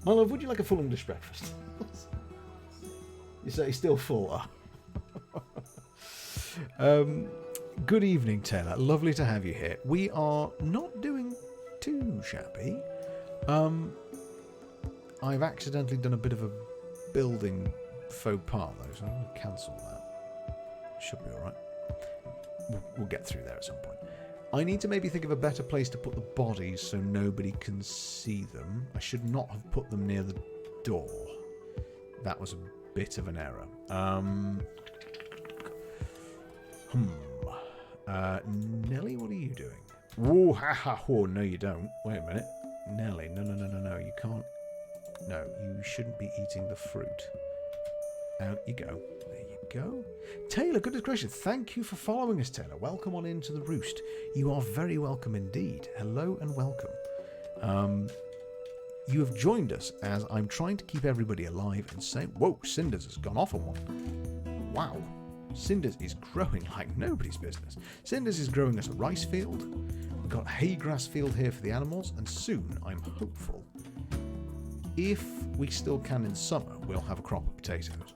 love, would you like a full English breakfast? You say you're still full? Good evening, Taylor. Lovely to have you here. We are not doing too shabby. I've accidentally done a bit of a building faux pas, though, so I'm going to cancel that. Should be alright. We'll get through there at some point. I need to maybe think of a better place to put the bodies so nobody can see them. I should not have put them near the door. That was a bit of an error. Nelly, what are you doing? Whoa, ha ha ho. No, you don't. Wait a minute. Nelly, no. You can't. No, you shouldn't be eating the fruit. Out you go. There you go. Taylor, goodness gracious, thank you for following us, Taylor. Welcome on into the roost. You are very welcome indeed. Hello and welcome. You have joined us as I'm trying to keep everybody alive and safe. Whoa, Cinders has gone off on one. Wow. Cinders is growing like nobody's business. Cinders is growing us a rice field. We've got a hay grass field here for the animals, and soon, I'm hopeful, if we still can in summer, we'll have a crop of potatoes.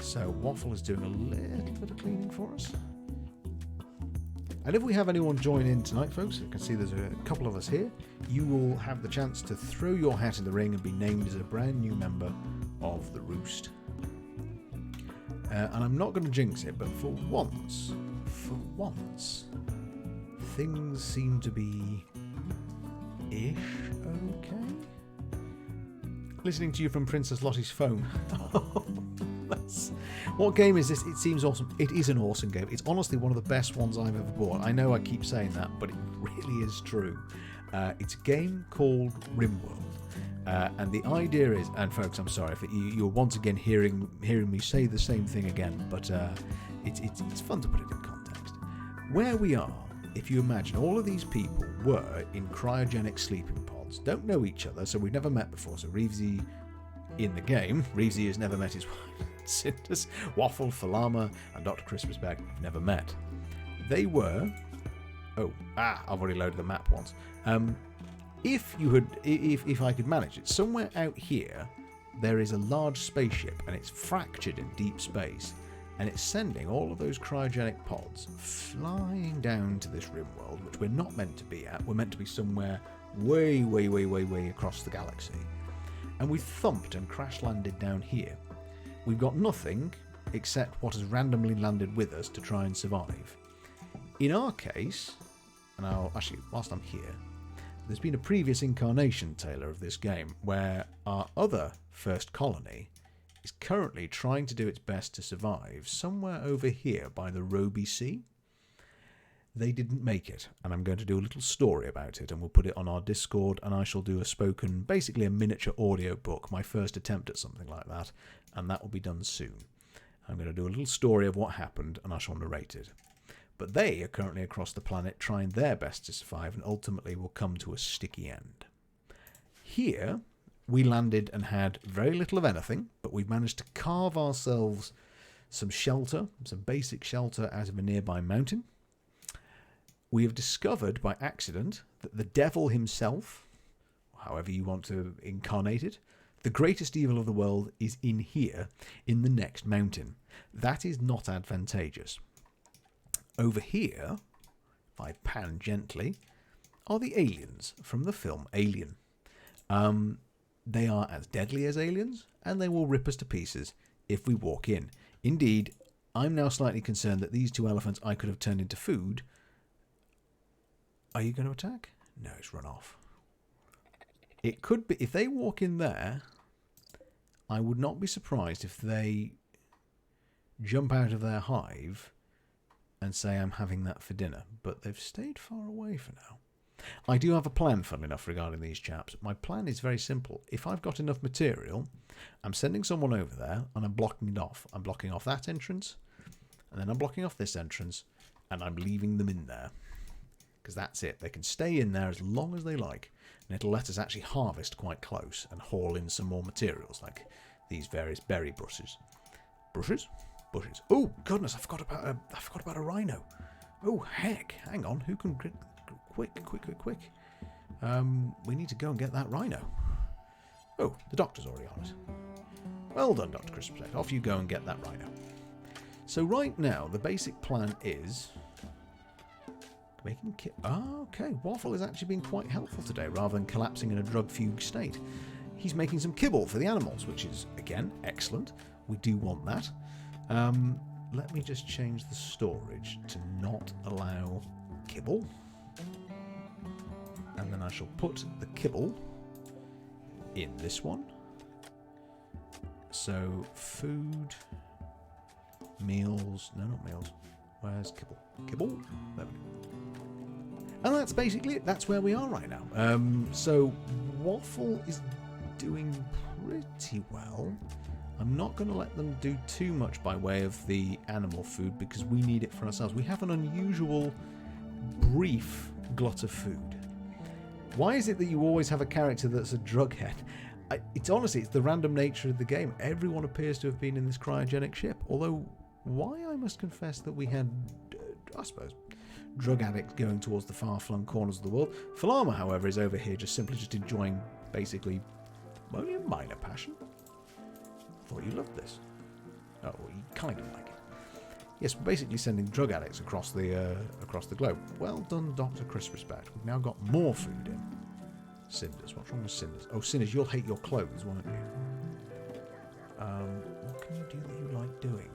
So Waffle is doing a little bit of cleaning for us. And if we have anyone join in tonight, folks, you can see there's a couple of us here, you will have the chance to throw your hat in the ring and be named as a brand new member of the Roost. And I'm not going to jinx it, but for once, things seem to be ish okay. Listening to you from Princess Lottie's phone. What game is this? It seems awesome. It is an awesome game. It's honestly one of the best ones I've ever bought. I know I keep saying that, but it really is true. It's a game called Rimworld. And the idea is, and folks, I'm sorry if you're once again hearing me say the same thing again, but it's fun to put it in context. Where we are, if you imagine, all of these people were in cryogenic sleeping pods, don't know each other, so we've never met before. So Reevesy in the game, Reevesy has never met his wife. Cinders, Waffle, Falama, and Dr. Christmas Bag have never met. They were... I've already loaded the map once. If I could manage it, somewhere out here, there is a large spaceship, and it's fractured in deep space, and it's sending all of those cryogenic pods flying down to this Rimworld, which we're not meant to be at. We're meant to be somewhere way, way, way, way, way across the galaxy. And we thumped and crash landed down here. We've got nothing except what has randomly landed with us to try and survive. In our case, and actually, whilst I'm here, there's been a previous incarnation, Taylor, of this game, where our other first colony is currently trying to do its best to survive somewhere over here by the Roby Sea. They didn't make it, and I'm going to do a little story about it, and we'll put it on our Discord, and I shall do a spoken, basically a miniature audio book, my first attempt at something like that, and that will be done soon. I'm going to do a little story of what happened, and I shall narrate it. But they are currently across the planet trying their best to survive and ultimately will come to a sticky end. Here, we landed and had very little of anything, but we've managed to carve ourselves some shelter, some basic shelter out of a nearby mountain. We have discovered by accident that the devil himself, however you want to incarnate it, the greatest evil of the world is in here, in the next mountain. That is not advantageous. Over here, if I pan gently, are the aliens from the film Alien. They are as deadly as aliens, and they will rip us to pieces if we walk in. Indeed, I'm now slightly concerned that these two elephants I could have turned into food. Are you going to attack? No, it's run off. It could be, if they walk in there, I would not be surprised if they jump out of their hive and say I'm having that for dinner, but they've stayed far away for now. I do have a plan, funnily enough, regarding these chaps. My plan is very simple. If I've got enough material, I'm sending someone over there and I'm blocking it off. I'm blocking off that entrance, and then I'm blocking off this entrance, and I'm leaving them in there. Because that's it. They can stay in there as long as they like, and it'll let us actually harvest quite close and haul in some more materials, like these various berry bushes. Bushes? Bushes. Oh goodness! I forgot about a rhino. Oh heck! Hang on. Who can quick? We need to go and get that rhino. Oh, the doctor's already on it. Well done, Dr. Crispet. Off you go and get that rhino. So right now, the basic plan is making okay, Waffle has actually been quite helpful today, rather than collapsing in a drug fugue state. He's making some kibble for the animals, which is, again, excellent. We do want that. Let me just change the storage to not allow kibble. And then I shall put the kibble in this one. So, food, meals, no, not meals. Where's kibble? Kibble? There we go. And that's basically it. That's where we are right now. So, Waffle is doing pretty well. I'm not going to let them do too much by way of the animal food because we need it for ourselves. We have an unusual, brief glut of food. Why is it that you always have a character that's a drug head? It's honestly, it's the random nature of the game. Everyone appears to have been in this cryogenic ship. Although, why I must confess that we had, I suppose, drug addicts going towards the far-flung corners of the world. Falama, however, is over here just simply just enjoying, basically, only a minor passion. I thought you loved this. Oh, well, you kind of like it. Yes, we're basically sending drug addicts across the globe. Well done, Dr. Chris Respect. We've now got more food in. Cinders. What's wrong with Cinders? Oh, Cinders, you'll hate your clothes, won't you? What can you do that you like doing?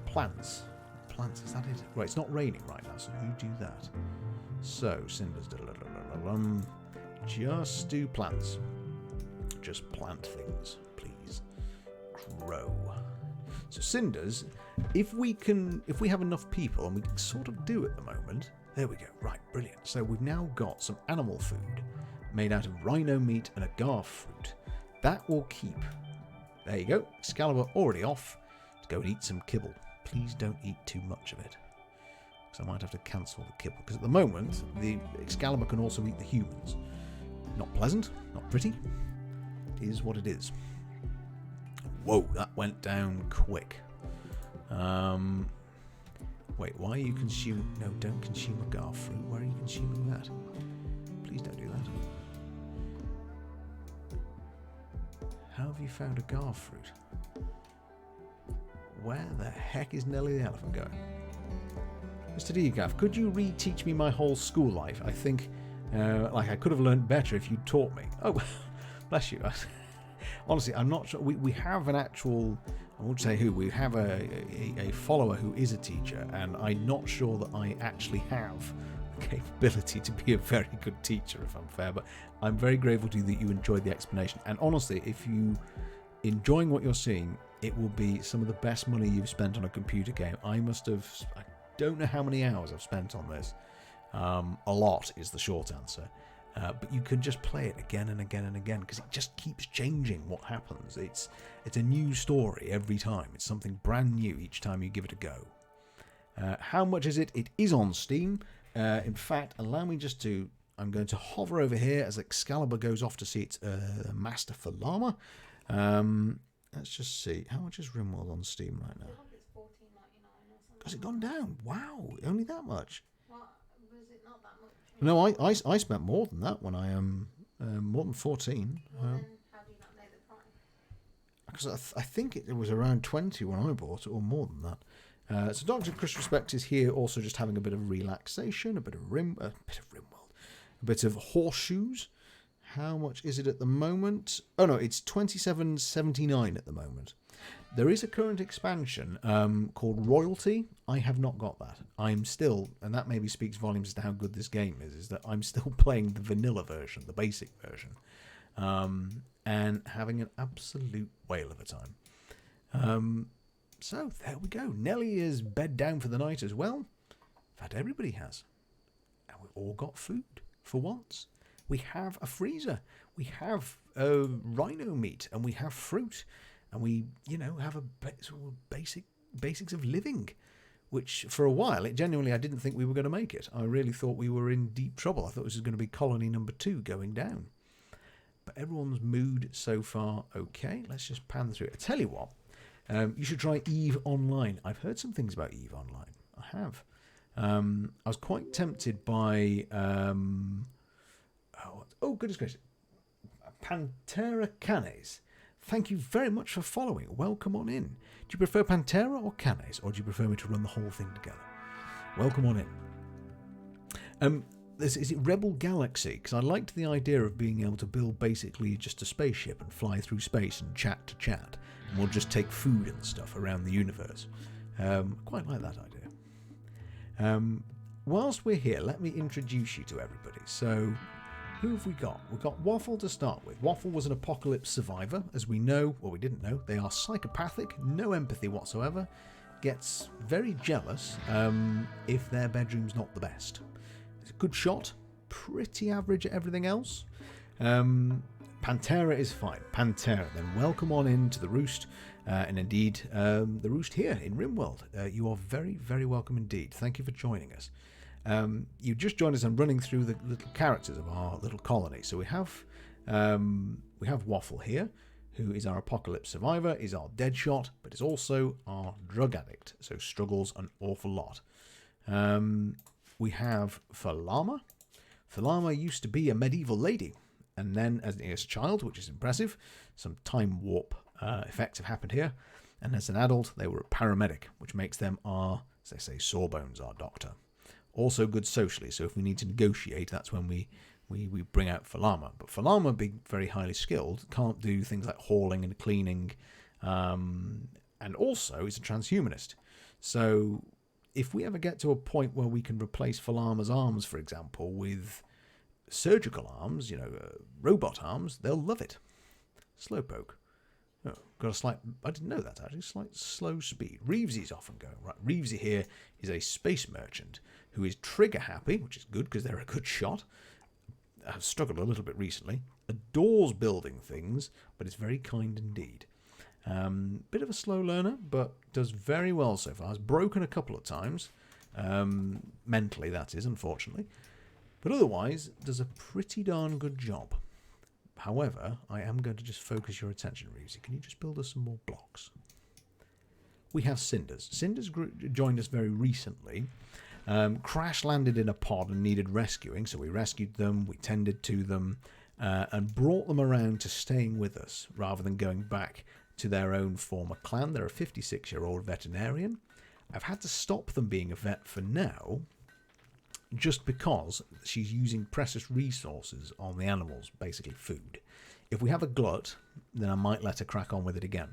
Plants. Plants, is that it? Right, it's not raining right now, so you do that. So, Cinders. Just do plants. Just plant things, please. Grow. So Cinders, if we have enough people, and we can sort of do at the moment, there we go. Right, brilliant. So we've now got some animal food made out of rhino meat and agave fruit. That will keep. There you go. Excalibur already off to go and eat some kibble. Please don't eat too much of it, because I might have to cancel the kibble. Because at the moment, the Excalibur can also eat the humans. Not pleasant, not pretty. It is what it is. Whoa, that went down quick. Wait, why are you consuming... No, don't consume agave fruit. Why are you consuming that? Please don't do that. How have you found agave fruit? Where the heck is Nelly the elephant going? Mr. Decaf, could you re-teach me my whole school life? I think Like, I could have learned better if you taught me. Oh, bless you. Honestly, I'm not sure. We have an actual, I won't say who, we have a follower who is a teacher, and I'm not sure that I actually have the capability to be a very good teacher, if I'm fair, but I'm very grateful to you that you enjoyed the explanation. And honestly, if you enjoying what you're seeing, it will be some of the best money you've spent on a computer game. I don't know how many hours I've spent on this. A lot is the short answer. But you can just play it again and again and again because it just keeps changing what happens. It's a new story every time. It's something brand new each time you give it a go. How much is it? It is on Steam. In fact, allow me just to... I'm going to hover over here as Excalibur goes off to see its master for Llama. Let's just see. How much is Rimworld on Steam right now? I think it's $14.99 or something. Has it gone down? Wow, only that much? What? Was it not that much? No, I spent more than that when I am more than 14. Well, then how do you not know the price? Because I think it was around 20 when I bought it, or more than that. So Dr. Chris Respect is here, also just having a bit of relaxation, a bit of Rimworld, a bit of horseshoes. How much is it at the moment? Oh no, it's $27.79 at the moment. There is a current expansion called Royalty. I have not got that. I'm still, and that maybe speaks volumes as to how good this game is that I'm still playing the vanilla version, the basic version, and having an absolute whale of a time. So there we go. Nelly is bed down for the night as well. In fact, everybody has. And we've all got food for once. We have a freezer. We have rhino meat, and we have fruit. And we, have a sort of basics of living, which for a while, I didn't think we were going to make it. I really thought we were in deep trouble. I thought this was going to be colony number 2 going down. But everyone's mood so far okay. Let's just pan through it. I tell you what, you should try EVE Online. I've heard some things about EVE Online. I have. I was quite tempted by... oh, goodness gracious. Pantera Canes. Thank you very much for following. Welcome on in. Do you prefer Pantera or Canes, or do you prefer me to run the whole thing together? Welcome on in. Is it Rebel Galaxy? Because I liked the idea of being able to build basically just a spaceship and fly through space and chat to chat. And we'll just take food and stuff around the universe. Quite like that idea. Whilst we're here, let me introduce you to everybody. So... who have we got? We've got Waffle to start with. Waffle was an apocalypse survivor. As we know, well, we didn't know, they are psychopathic, no empathy whatsoever, gets very jealous if their bedroom's not the best. It's a good shot, pretty average at everything else. Pantera is fine. Pantera, then welcome on into the Roost, and indeed the Roost here in Rimworld. You are very, very welcome indeed. Thank you for joining us. You just joined us. I'm running through the little characters of our little colony. So we have Waffle here, who is our apocalypse survivor, is our deadshot, but is also our drug addict, so struggles an awful lot. We have Falama. Falama used to be a medieval lady, and then as a child, which is impressive, some time warp effects have happened here, and as an adult, they were a paramedic, which makes them our, as they say, Sawbones, our doctor. Also good socially, so if we need to negotiate, that's when we bring out Falama. But Falama, being very highly skilled, can't do things like hauling and cleaning, and also is a transhumanist. So if we ever get to a point where we can replace Falama's arms, for example, with surgical arms, robot arms, they'll love it. Slowpoke. Oh, got a slight... I didn't know that, actually. Slight slow speed. Reevesy's often going. Right, Reevesy here is a space merchant who is trigger happy, which is good because they're a good shot. I've struggled a little bit recently. Adores building things, but is very kind indeed. Bit of a slow learner, but does very well so far. Has broken a couple of times. Mentally, that is, unfortunately. But otherwise, does a pretty darn good job. However, I am going to just focus your attention, Reevesy. Can you just build us some more blocks? We have Cinders. Cinders joined us very recently. Crash landed in a pod and needed rescuing, so we rescued them, we tended to them, and brought them around to staying with us rather than going back to their own former clan. They're a 56-year-old veterinarian. I've had to stop them being a vet for now just because she's using precious resources on the animals, basically food. If we have a glut, then I might let her crack on with it again.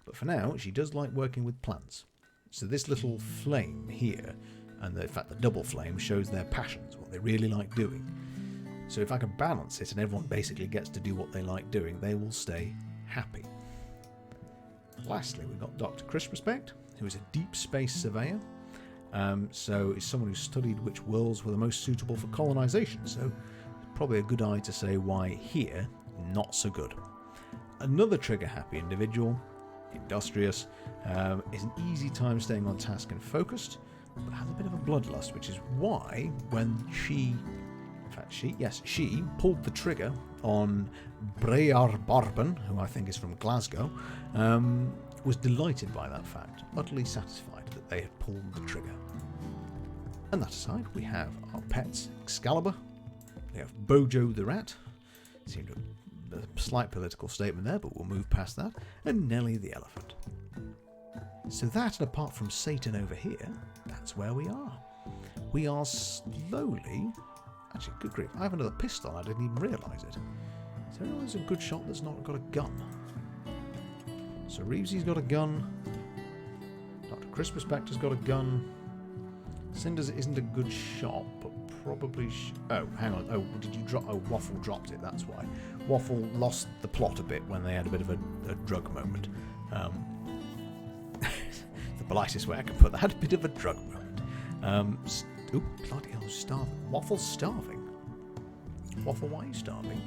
But for now, she does like working with plants. So this little flame here, and in fact the double flame, shows their passions, what they really like doing. So if I can balance it and everyone basically gets to do what they like doing, they will stay happy. Lastly, we've got Dr. Chris Respect, who is a deep space surveyor. So he's someone who studied which worlds were the most suitable for colonization. So probably a good eye to say why here, not so good. Another trigger-happy individual, industrious, is an easy time staying on task and focused, but has a bit of a bloodlust, which is why when she pulled the trigger on Brear Barben, who I think is from Glasgow, was delighted by that fact, utterly satisfied that they had pulled the trigger. And that aside, we have our pets, Excalibur, we have Bojo the rat, seemed a slight political statement there, but we'll move past that, and Nelly the elephant. So that, and apart from Satan over here, that's where we are. We are slowly... Actually, good grief, I have another pistol, I didn't even realise it. Is there always a good shot that's not got a gun? So Reevesy's got a gun. Dr. Chris Respect has got a gun. Cinders isn't a good shot, but probably... oh, hang on. Oh, did you drop... oh, Waffle dropped it, that's why. Waffle lost the plot a bit when they had a bit of a drug moment. The politest way I can put that, had a bit of a drug moment. Oh, bloody hell, starving. Waffle's starving. Waffle, why are you starving?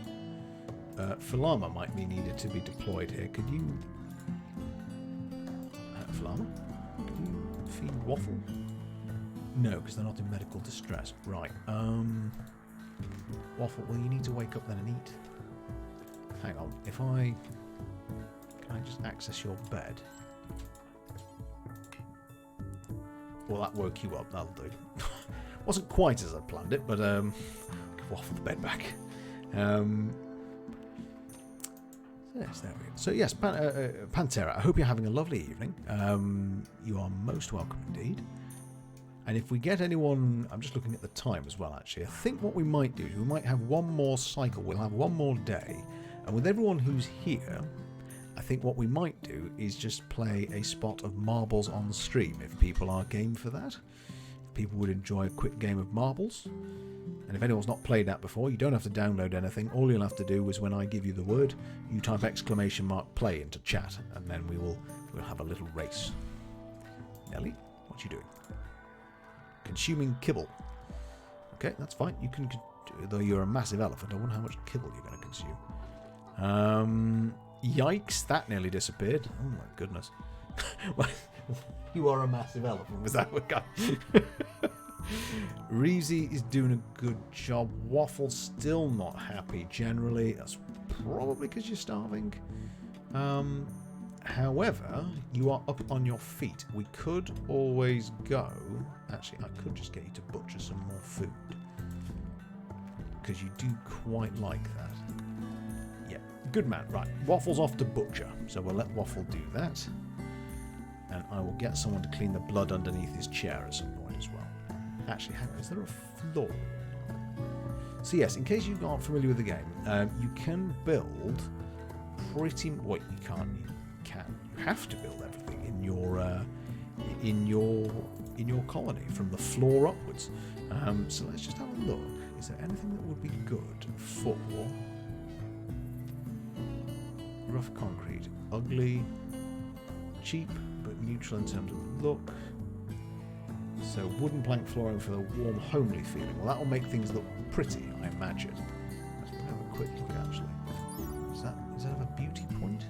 Falama might be needed to be deployed here. Could you... Falama? Could you feed Waffle? No, because they're not in medical distress. Right. Waffle, well, you need to wake up then and eat. Hang on. If I... Can I just access your bed? Well, that woke you up. That'll do. Wasn't quite as I planned it, but give Waffle the bed back. Yes, there we go. So yes, Pantera, I hope you're having a lovely evening. You are most welcome indeed. And if we get anyone, I'm just looking at the time as well actually, I think what we might do is we might have one more cycle, we'll have one more day, and with everyone who's here, I think what we might do is just play a spot of marbles on the stream if people are game for that. If people would enjoy a quick game of marbles. And if anyone's not played that before, you don't have to download anything. All you'll have to do is when I give you the word, you type !play into chat, and then we'll have a little race. Nelly, what you doing? Consuming kibble. Okay, that's fine. You can, though you're a massive elephant, I wonder how much kibble you're going to consume. Yikes, that nearly disappeared. Oh my goodness. You are a massive elephant. Was that what got... Reezy is doing a good job. Waffle's still not happy generally. That's probably because you're starving. However, you are up on your feet. We could always go... Actually, I could just get you to butcher some more food. Because you do quite like that. Yeah, good man. Right, Waffle's off to butcher. So we'll let Waffle do that. And I will get someone to clean the blood underneath his chair at some point as well. Actually, hang on, is there a floor? So yes, in case you aren't familiar with the game, you can build pretty... Wait, you can't. You have to build everything in your colony from the floor upwards. So let's just have a look. Is there anything that would be good for rough concrete? Ugly, cheap, but neutral in terms of look. So wooden plank flooring for the warm, homely feeling. Well, that will make things look pretty, I imagine. Let's have a quick look, actually. Does that have a beauty point?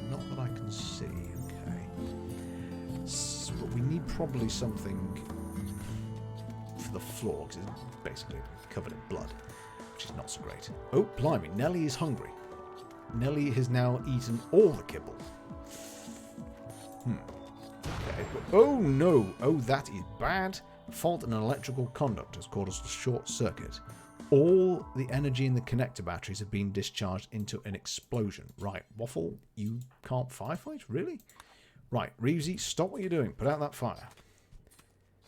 Not that I can see. Okay. But we need probably something for the floor, because it's basically covered in blood, which is not so great. Oh, blimey, Nelly is hungry. Nelly has now eaten all the kibble. Okay. Oh no! Oh, that is bad. Fault in an electrical conduct has caused a short circuit. All the energy in the connector batteries have been discharged into an explosion. Right, Waffle, you can't firefight? Really? Right, Reevesy, stop what you're doing. Put out that fire.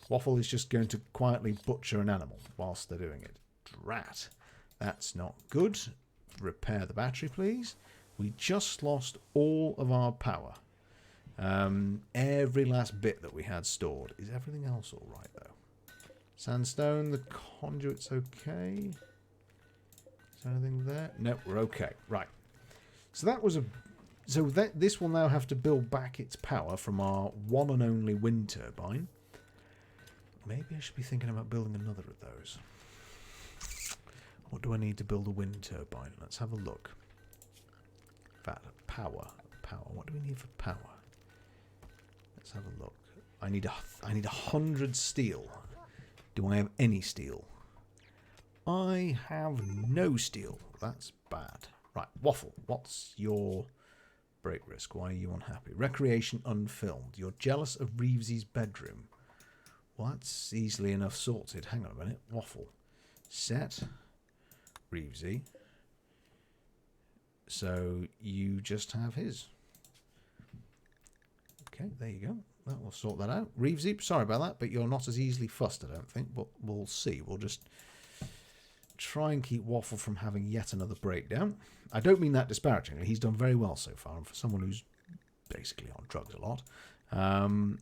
Waffle is just going to quietly butcher an animal whilst they're doing it. Drat. That's not good. Repair the battery, please. We just lost all of our power. Every last bit that we had stored. Is everything else all right, though? Sandstone, the conduit's okay. Is there anything there? No, we're okay. Right. So that was a... So this will now have to build back its power from our one and only wind turbine. Maybe I should be thinking about building another of those. What do I need to build a wind turbine? Let's have a look. Power. What do we need for power? Let's have a look. I need 100 steel. Do I have any steel? I have no steel. That's bad. Right, Waffle. What's your break risk? Why are you unhappy? Recreation unfilmed. You're jealous of Reevesy's bedroom. Well, that's easily enough sorted. Hang on a minute. Waffle. Set. Reevesy. So you just have his. Okay, there you go. That will sort that out. Reevesy, sorry about that, but you're not as easily fussed, I don't think. But we'll see. We'll just try and keep Waffle from having yet another breakdown. I don't mean that disparagingly. He's done very well so far, and for someone who's basically on drugs a lot. Going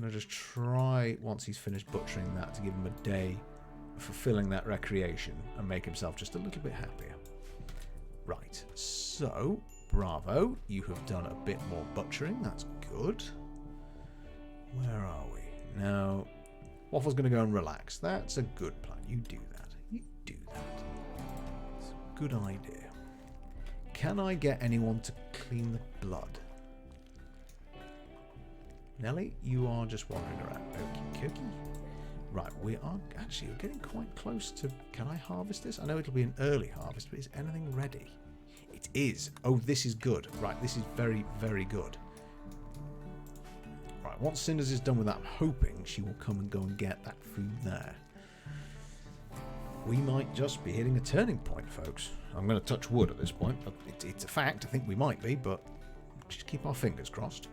to just try, once he's finished butchering that, to give him a day of fulfilling that recreation and make himself just a little bit happier. Right, so, bravo. You have done a bit more butchering. That's good. Where are we? Now, Waffle's going to go and relax. That's a good plan. You do that. You do that. It's a good idea. Can I get anyone to clean the blood? Nelly, you are just wandering around. Okie dokie. Right, we are actually getting quite close to... Can I harvest this? I know it'll be an early harvest, but is anything ready? It is. Oh, this is good. Right, this is very, very good. Right, once Cinders is done with that, I'm hoping she will come and go and get that food there. We might just be hitting a turning point, folks. I'm going to touch wood at this point, but it's a fact. I think we might be, but just keep our fingers crossed.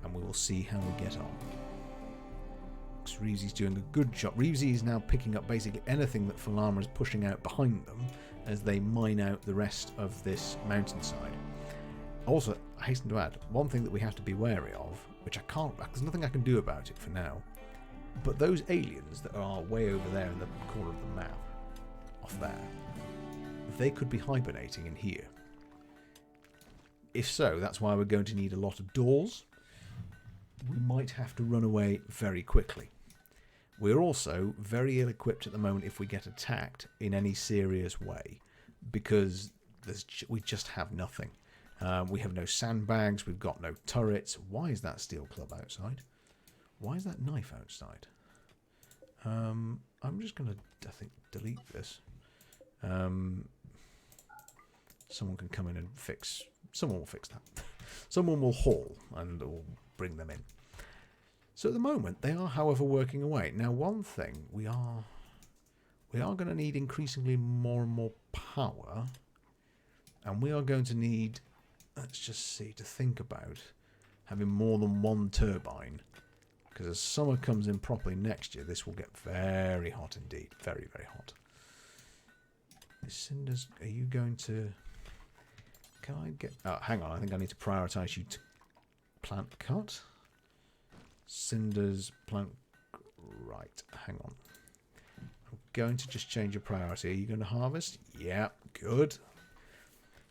And we will see how we get on. Reevesy's doing a good job. Reevesy is now picking up basically anything that Falama is pushing out behind them as they mine out the rest of this mountainside. Also, I hasten to add, one thing that we have to be wary of, which I can't, there's nothing I can do about it for now, but those aliens that are way over there in the corner of the map, off there, they could be hibernating in here. If so, that's why we're going to need a lot of doors. We might have to run away very quickly. We're also very ill-equipped at the moment if we get attacked in any serious way, because we just have nothing. We have no sandbags, we've got no turrets. Why is that steel club outside? Why is that knife outside? I'm just going to, I think, delete this. Someone can come in and fix... Someone will fix that. Someone will haul and will bring them in. So at the moment, they are, however, working away. Now, one thing, we are going to need increasingly more and more power. And we are going to need, let's just see, to think about having more than one turbine. Because as summer comes in properly next year, this will get very hot indeed. Very, very hot. Cinders, are you going to... Can I get... Oh, hang on, I think I need to prioritise you to plant cut. Cinders, plant... Right, hang on. I'm going to just change your priority. Are you going to harvest? Yeah, good.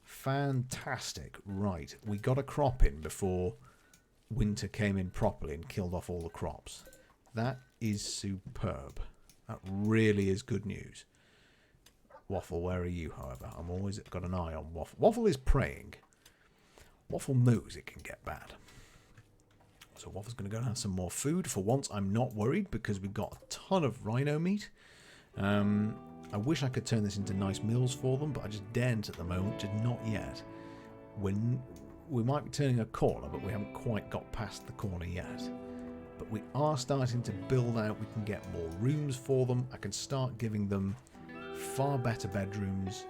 Fantastic. Right, we got a crop in before winter came in properly and killed off all the crops. That is superb. That really is good news. Waffle, where are you, however? I'm always got an eye on Waffle. Waffle is praying. Waffle knows it can get bad. So Waffle's going to go and have some more food. For once, I'm not worried because we've got a ton of rhino meat. I wish I could turn this into nice meals for them, but I just daren't at the moment. Just not yet. We might be turning a corner, but we haven't quite got past the corner yet. But we are starting to build out. We can get more rooms for them. I can start giving them far better bedrooms.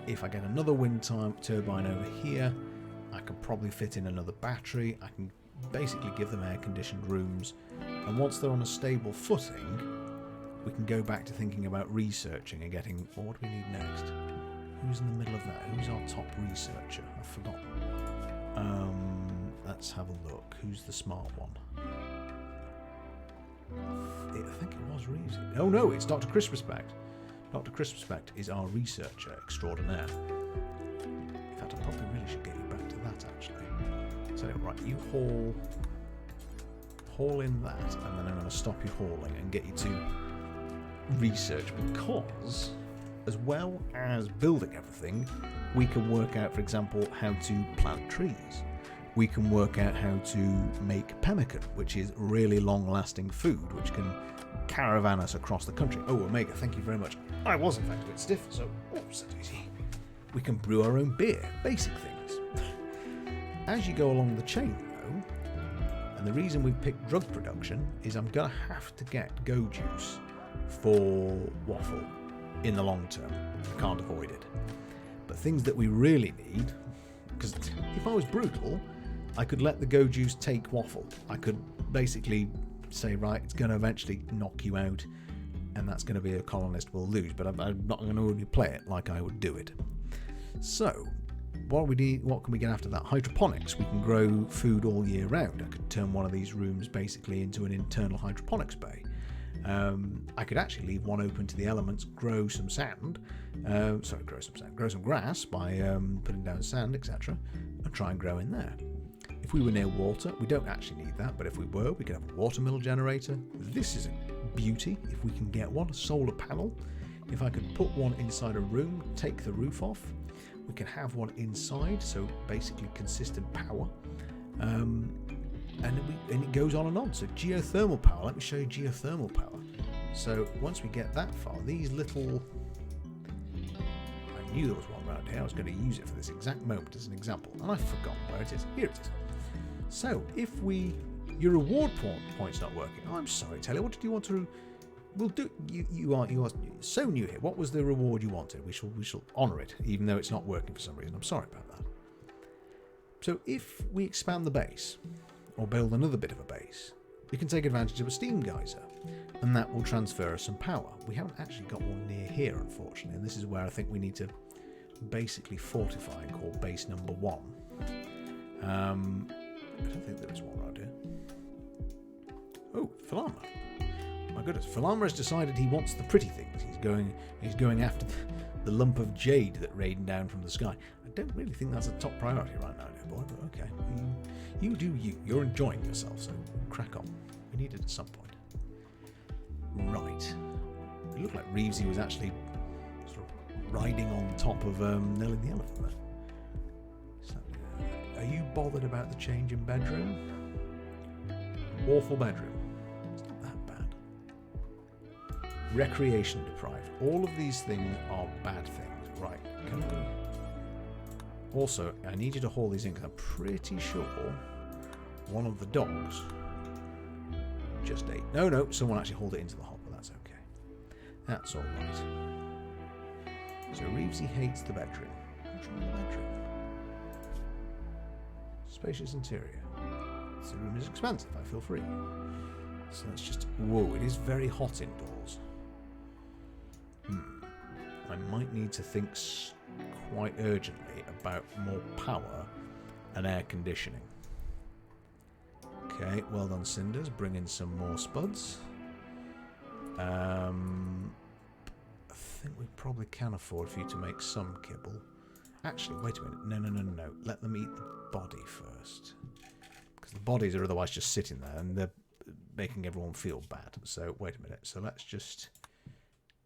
If I get another wind turbine over here, I can probably fit in another battery. I can basically give them air-conditioned rooms And once they're on a stable footing, we can go back to thinking about researching and getting, well, what do we need next? Who's in the middle of that? Who's our top researcher? I've forgotten. Let's have a look. Who's the smart one? I think it was Reeves. Oh no, it's Dr. Chris Respect. Dr. Chris Respect is our researcher extraordinaire. In fact, I probably really should get you back to that, actually. So, right, you haul in that, and then I'm going to stop you hauling and get you to research, because as well as building everything, we can work out, for example, how to plant trees. We can work out how to make pemmican, which is really long-lasting food, which can caravan us across the country. Oh, Omega, thank you very much. I was, in fact, a bit stiff, so so easy. We can brew our own beer, basic things. As you go along the chain, though, and the reason we've picked drug production is I'm going to have to get go juice for waffle in the long term. I can't avoid it. But things that we really need, because if I was brutal, I could let the go juice take waffle. I could basically say, right, it's going to eventually knock you out, and that's going to be a colonist we'll lose, but I'm not going to really play it like I would do it. So, what can we get after that? Hydroponics. We can grow food all year round. I could turn one of these rooms basically into an internal hydroponics bay. I could actually leave one open to the elements, grow some grass by putting down sand, etc., and try and grow in there. If we were near water, we don't actually need that, but if we were, we could have a watermill generator. This is a beauty, if we can get one, a solar panel. If I could put one inside a room, take the roof off, we can have one inside, so basically consistent power. And it goes on and on. So geothermal power, let me show you geothermal power. So once we get that far, these little... I knew there was one around here. I was going to use it for this exact moment as an example, and I've forgotten where it is. Here it is. So if your reward point's not working. Oh, I'm sorry, Taylor. What did you want to? We'll do. You are so new here. What was the reward you wanted? We shall honour it, even though it's not working for some reason. I'm sorry about that. So if we expand the base, or build another bit of a base, we can take advantage of a steam geyser, and that will transfer us some power. We haven't actually got one near here, unfortunately, and this is where I think we need to basically fortify and call base number 1. I don't think there is one around here. Oh, Falama. My goodness, Falama has decided he wants the pretty things. He's going after the lump of jade that rained down from the sky. I don't really think that's a top priority right now, dear boy, but okay. You do you. You're enjoying yourself, so crack on. We need it at some point. Right. It looked like Reevesy was actually sort of riding on top of Nelly the elephant there. Are you bothered about the change in bedroom? Awful bedroom. It's not that bad. Recreation deprived. All of these things are bad things. Right, can we? Also, I need you to haul these in because I'm pretty sure one of the dogs just ate. No, someone actually hauled it into the hopper. That's okay. That's all right. So Reevesy hates the bedroom. What's wrong with the bedroom? Spacious interior. The room is expansive, I feel free. So let's just... Whoa, it is very hot indoors. I might need to think quite urgently about more power and air conditioning. Okay, well done, Cinders. Bring in some more spuds. I think we probably can afford for you to make some kibble. Actually, wait a minute. No. Let them eat the body first. Because the bodies are otherwise just sitting there and they're making everyone feel bad. So, wait a minute. So, let's just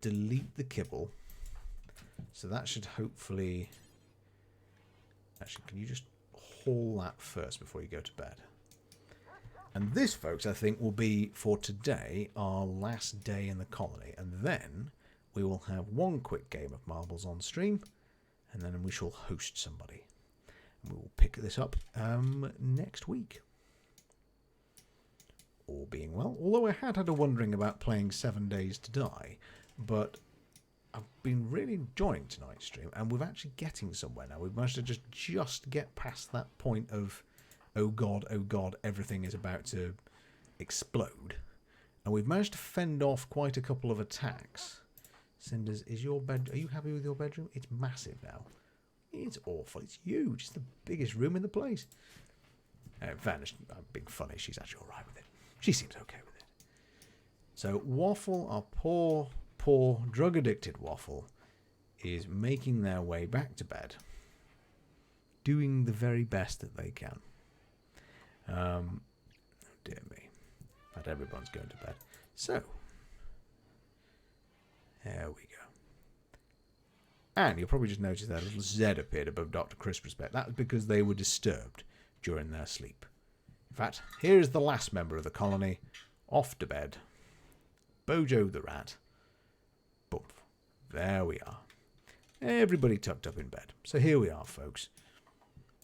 delete the kibble. So, that should hopefully... Actually, can you just haul that first before you go to bed? And this, folks, I think will be, for today, our last day in the colony. And then we will have one quick game of marbles on stream. And then we shall host somebody. And we will pick this up next week. All being well. Although I had a wondering about playing 7 Days to Die. But I've been really enjoying tonight's stream. And we're actually getting somewhere now. We've managed to just get past that point of, oh God, everything is about to explode. And we've managed to fend off quite a couple of attacks. Cinders, is your bed? Are you happy with your bedroom? It's massive now. It's awful. It's huge. It's the biggest room in the place. In fairness, I'm being funny. She's actually all right with it. She seems okay with it. So Waffle, our poor drug-addicted Waffle, is making their way back to bed, doing the very best that they can. Oh dear me. In fact, everyone's going to bed. So, there we go. And you'll probably just notice that a little Z appeared above Dr. Crisp's bed. That was because they were disturbed during their sleep. In fact, here's the last member of the colony, off to bed. Bojo the rat. Boom. There we are. Everybody tucked up in bed. So here we are, folks.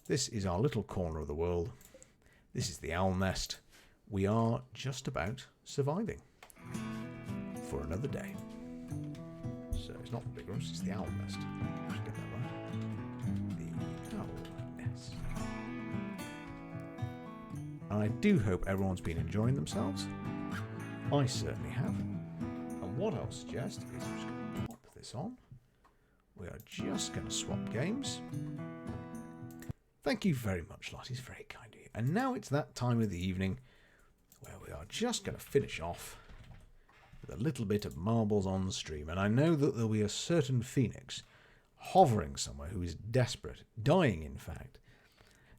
This is our little corner of the world. This is the owl nest. We are just about surviving for another day. So it's not the big room, it's the owl nest. Let's get that right. The owl nest. And I do hope everyone's been enjoying themselves. I certainly have. And what I'll suggest is I'm just going to pop this on. We are just going to swap games. Thank you very much, Lottie. It's very kind of you. And now it's that time of the evening where we are just going to finish off with a little bit of marbles on the stream. And I know that there'll be a certain phoenix hovering somewhere who is desperate, dying in fact,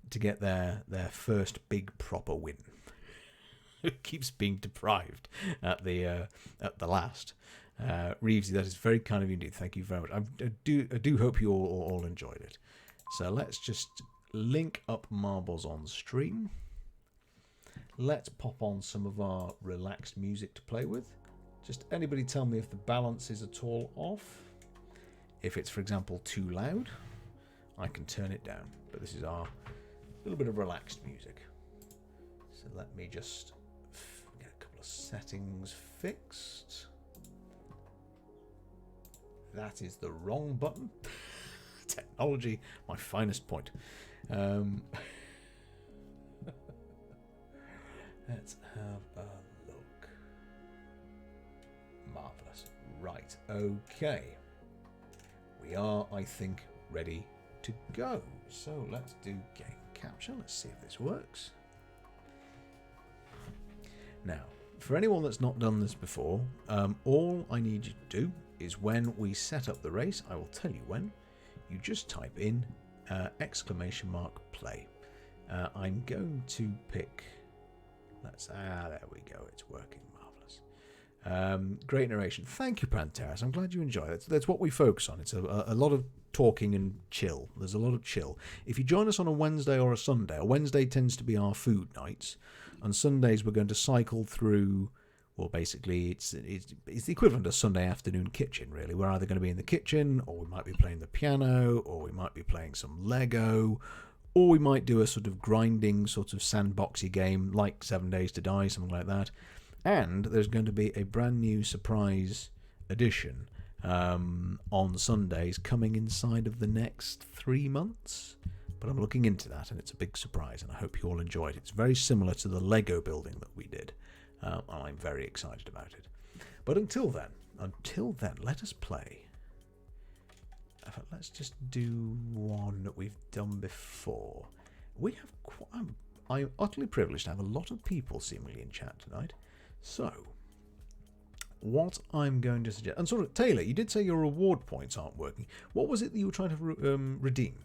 to get their first big proper win. Who keeps being deprived at the last. Reevesy, that is very kind of you indeed. Thank you very much. I do hope you all enjoyed it. So let's just link up marbles on stream. Let's pop on some of our relaxed music to play with. Just anybody tell me if the balance is at all off. If it's, for example, too loud, I can turn it down. But this is our little bit of relaxed music. So let me just get a couple of settings fixed. That is the wrong button. Technology, my finest point. Let's have a look. Marvellous. Right, okay. We are, I think, ready to go. So let's do game capture. Let's see if this works. Now, for anyone that's not done this before, all I need you to do is when we set up the race, I will tell you when, you just type in !play. I'm going to pick, there we go, it's working, marvellous. Great narration. Thank you, Panteras. I'm glad you enjoy it. That's what we focus on. It's a lot of talking and chill. There's a lot of chill. If you join us on a Wednesday or a Sunday, a Wednesday tends to be our food nights. On Sundays, we're going to cycle through, well, basically, it's the equivalent of Sunday afternoon kitchen, really. We're either going to be in the kitchen, or we might be playing the piano, or we might be playing some Lego, or we might do a sort of grinding, sort of sandboxy game, like 7 Days to Die, something like that. And there's going to be a brand new surprise edition on Sundays coming inside of the next 3 months. But I'm looking into that, and it's a big surprise, and I hope you all enjoy it. It's very similar to the Lego building that we did. And I'm very excited about it. But until then, let us play. Let's just do one that we've done before. We have I'm utterly privileged to have a lot of people seemingly in chat tonight. So, what I'm going to suggest, and sort of Taylor, you did say your reward points aren't working. What was it that you were trying to redeem?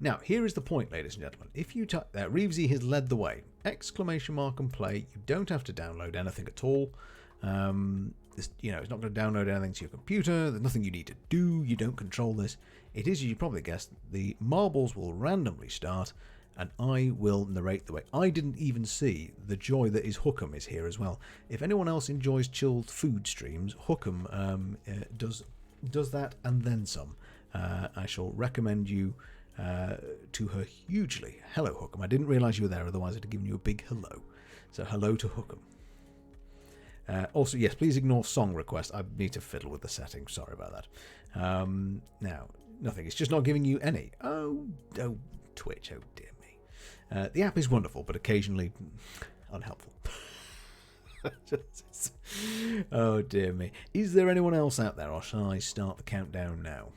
Now, here is the point, ladies and gentlemen. If you type there, Reevesy has led the way. ! And play. You don't have to download anything at all. It's not going to download anything to your computer. There's nothing you need to do. You don't control this. It is, you probably guessed, the marbles will randomly start, and I will narrate the way. I didn't even see the joy that is Hookem is here as well. If anyone else enjoys chilled food streams, Hookem does that and then some. I shall recommend you to her hugely. Hello, Hookem. I didn't realise you were there, otherwise I'd have given you a big hello. So hello to Hookem. Also, yes, please ignore song request. I need to fiddle with the settings. Sorry about that. Now, nothing. It's just not giving you any. Oh, Twitch. Oh, dear me. The app is wonderful, but occasionally unhelpful. Oh dear me. Is there anyone else out there, or shall I start the countdown now?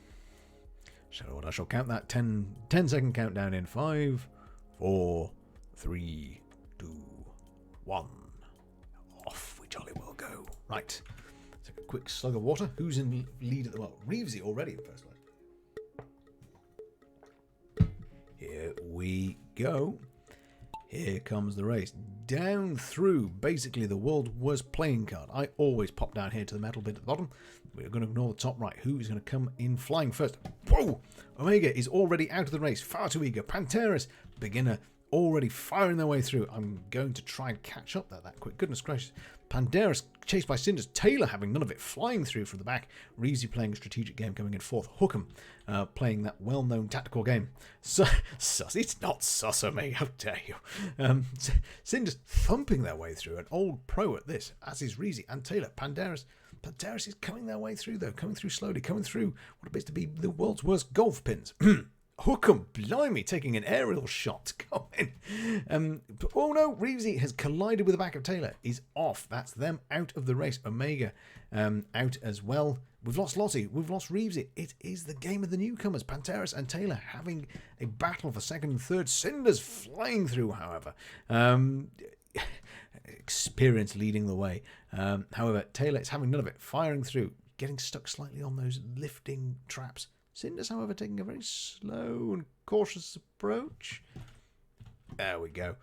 I shall count that 10-second countdown in 5, 4, 3, 2, 1. Off we jolly well go. Right. Take a quick slug of water. Who's in lead at the moment? Reevesy already in first line. Here we go. Here comes the race. Down through basically the world's worst playing card. I always pop down here to the metal bit at the bottom. We're going to ignore the top right. Who is going to come in flying first? Whoa! Omega is already out of the race. Far too eager. Panteris, beginner, already firing their way through. I'm going to try and catch up that quick. Goodness gracious. Panteris chased by Cinders. Taylor having none of it, flying through from the back. Reevesy playing a strategic game coming in fourth. Hookham playing that well-known tactical game. Sus. It's not sus, Omega. How dare you? Cinders thumping their way through. An old pro at this, as is Reevesy and Taylor. Panteris is coming their way through, though. Coming through slowly. Coming through what appears to be the world's worst golf pins. Hookham, blimey, taking an aerial shot. Go in. Oh no, Reevesy has collided with the back of Taylor. He's off. That's them out of the race. Omega out as well. We've lost Lottie. We've lost Reevesy. It is the game of the newcomers. Panteris and Taylor having a battle for second and third. Cinders flying through, however. Experience leading the way. However, Taylor is having none of it. Firing through. Getting stuck slightly on those lifting traps. Cinders, however, taking a very slow and cautious approach. There we go.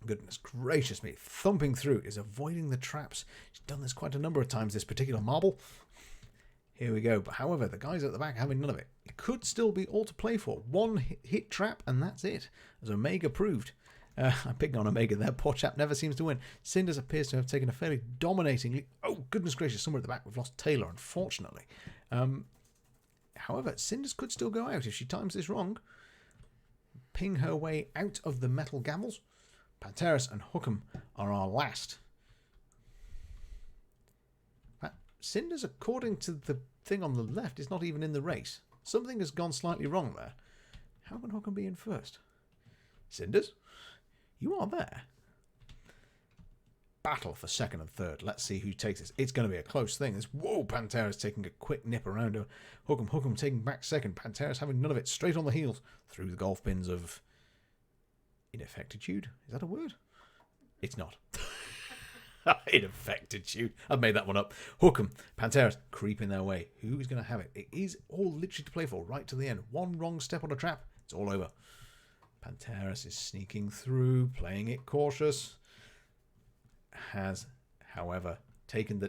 Goodness gracious me. Thumping through is avoiding the traps. She's done this quite a number of times, this particular marble. Here we go. But however, the guys at the back having none of it. It could still be all to play for. One hit trap and that's it. As Omega proved. I'm picking on Omega there. Poor chap never seems to win. Cinders appears to have taken a fairly dominating lead. Oh, goodness gracious. Somewhere at the back we've lost Taylor, unfortunately. However, Cinders could still go out if she times this wrong. Ping her way out of the metal gambles. Panteris and Hookham are our last. Cinders, according to the thing on the left, is not even in the race. Something has gone slightly wrong there. How can Hookham be in first? Cinders, you are there. Battle for second and third. Let's see who takes this. It's going to be a close thing. Whoa, Panteris taking a quick nip around her. Hookham taking back second. Panteris having none of it. Straight on the heels. Through the golf pins of ineffectitude. Is that a word? It's not. Ineffectitude. I've made that one up. Hookham, Panteris creeping their way. Who is going to have it? It is all literally to play for right to the end. One wrong step on a trap. It's all over. Panteris is sneaking through, playing it cautious. Has, however, taken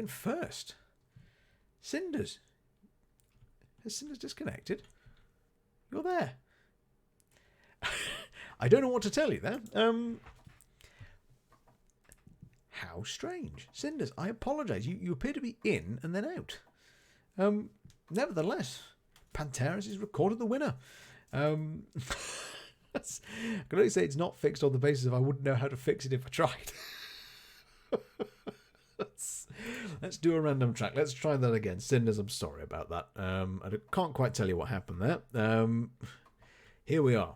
first. Cinders. Has Cinders disconnected? You're there. I don't know what to tell you there. How strange. Cinders, I apologise. You appear to be in and then out. Nevertheless, Panteris has recorded the winner. I can only say it's not fixed on the basis of I wouldn't know how to fix it if I tried. Let's do a random track. Let's try that again. Cinders, I'm sorry about that. I can't quite tell you what happened there. Here we are.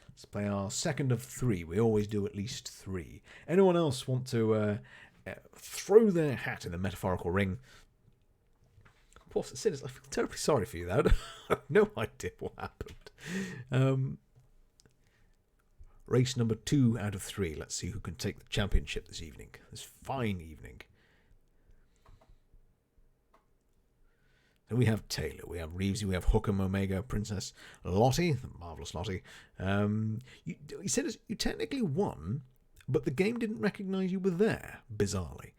Let's play our second of 3. We always do at least 3. Anyone else want to throw their hat in the metaphorical ring? Poor Cinders, I feel terribly sorry for you there. I have no idea what happened. Race number 2 out of 3. Let's see who can take the championship this evening. This fine evening. So we have Taylor, we have Reevesy, we have Hookham, Omega, Princess, Lottie, the marvellous Lottie. You said you technically won, but the game didn't recognise you were there, bizarrely.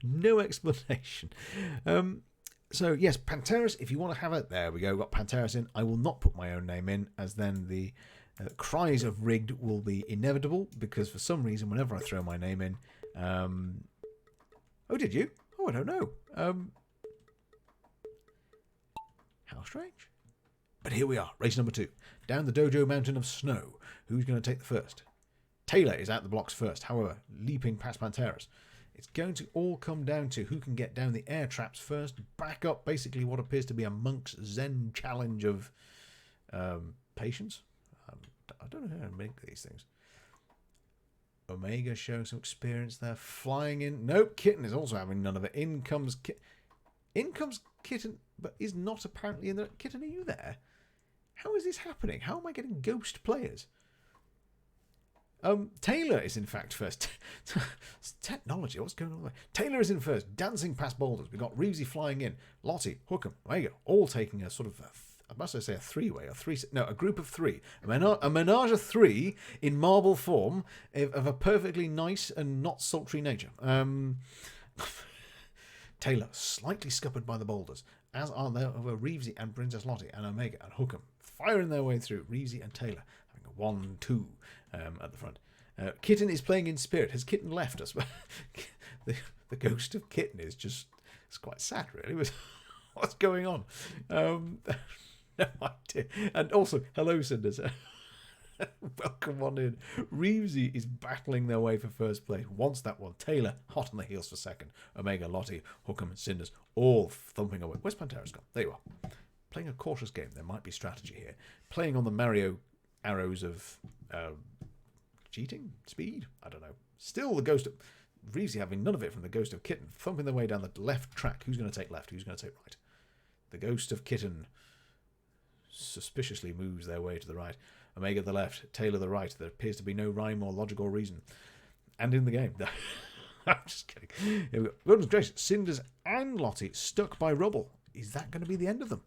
No explanation. So, yes, Panteris, if you want to have it, there we go, got Panteris in. I will not put my own name in, as then the cries of rigged will be inevitable, because for some reason, whenever I throw my name in... Oh, did you? Oh, I don't know. How strange. But here we are, race number 2. Down the Dojo Mountain of Snow. Who's going to take the first? Taylor is out the blocks first, however, leaping past Panteris. It's going to all come down to who can get down the air traps first, back up basically what appears to be a monk's Zen challenge of patience. I don't know how to make these things. Omega showing some experience there. Flying in. Nope, Kitten is also having none of it. In comes Kitten, but is not apparently in there. Kitten, are you there? How is this happening? How am I getting ghost players? Taylor is in fact first. Technology, what's going on there? Taylor is in first, dancing past boulders. We've got Reevesy flying in. Lottie, Hookham, Omega, all taking a sort of... I must say a three-way, a group of three. A menage of three in marble form of a perfectly nice and not sultry nature. Taylor, slightly scuppered by the boulders, as are there over Reevesy and Princess Lottie and Omega and Hookham, firing their way through. Reevesy and Taylor having a 1-2 at the front. Kitten is playing in spirit. Has Kitten left us? the ghost of Kitten is just... It's quite sad, really. What's going on? No idea. And also, hello, Cinders. Welcome on in. Reevesy is battling their way for first place. Wants that one. Taylor, hot on the heels for second. Omega, Lottie, Hookham, and Cinders, all thumping away. Where's Pantera's gone? There you are. Playing a cautious game. There might be strategy here. Playing on the Mario arrows of cheating? Speed? I don't know. Still the ghost of... Reevesy having none of it from the ghost of Kitten. Thumping their way down the left track. Who's going to take left? Who's going to take right? The ghost of Kitten suspiciously moves their way to the right. Omega the left, Taylor the right. There appears to be no rhyme or logic or reason. And in the game. I'm just kidding. Here we go. Goodness gracious. Cinders and Lottie stuck by rubble. Is that going to be the end of them?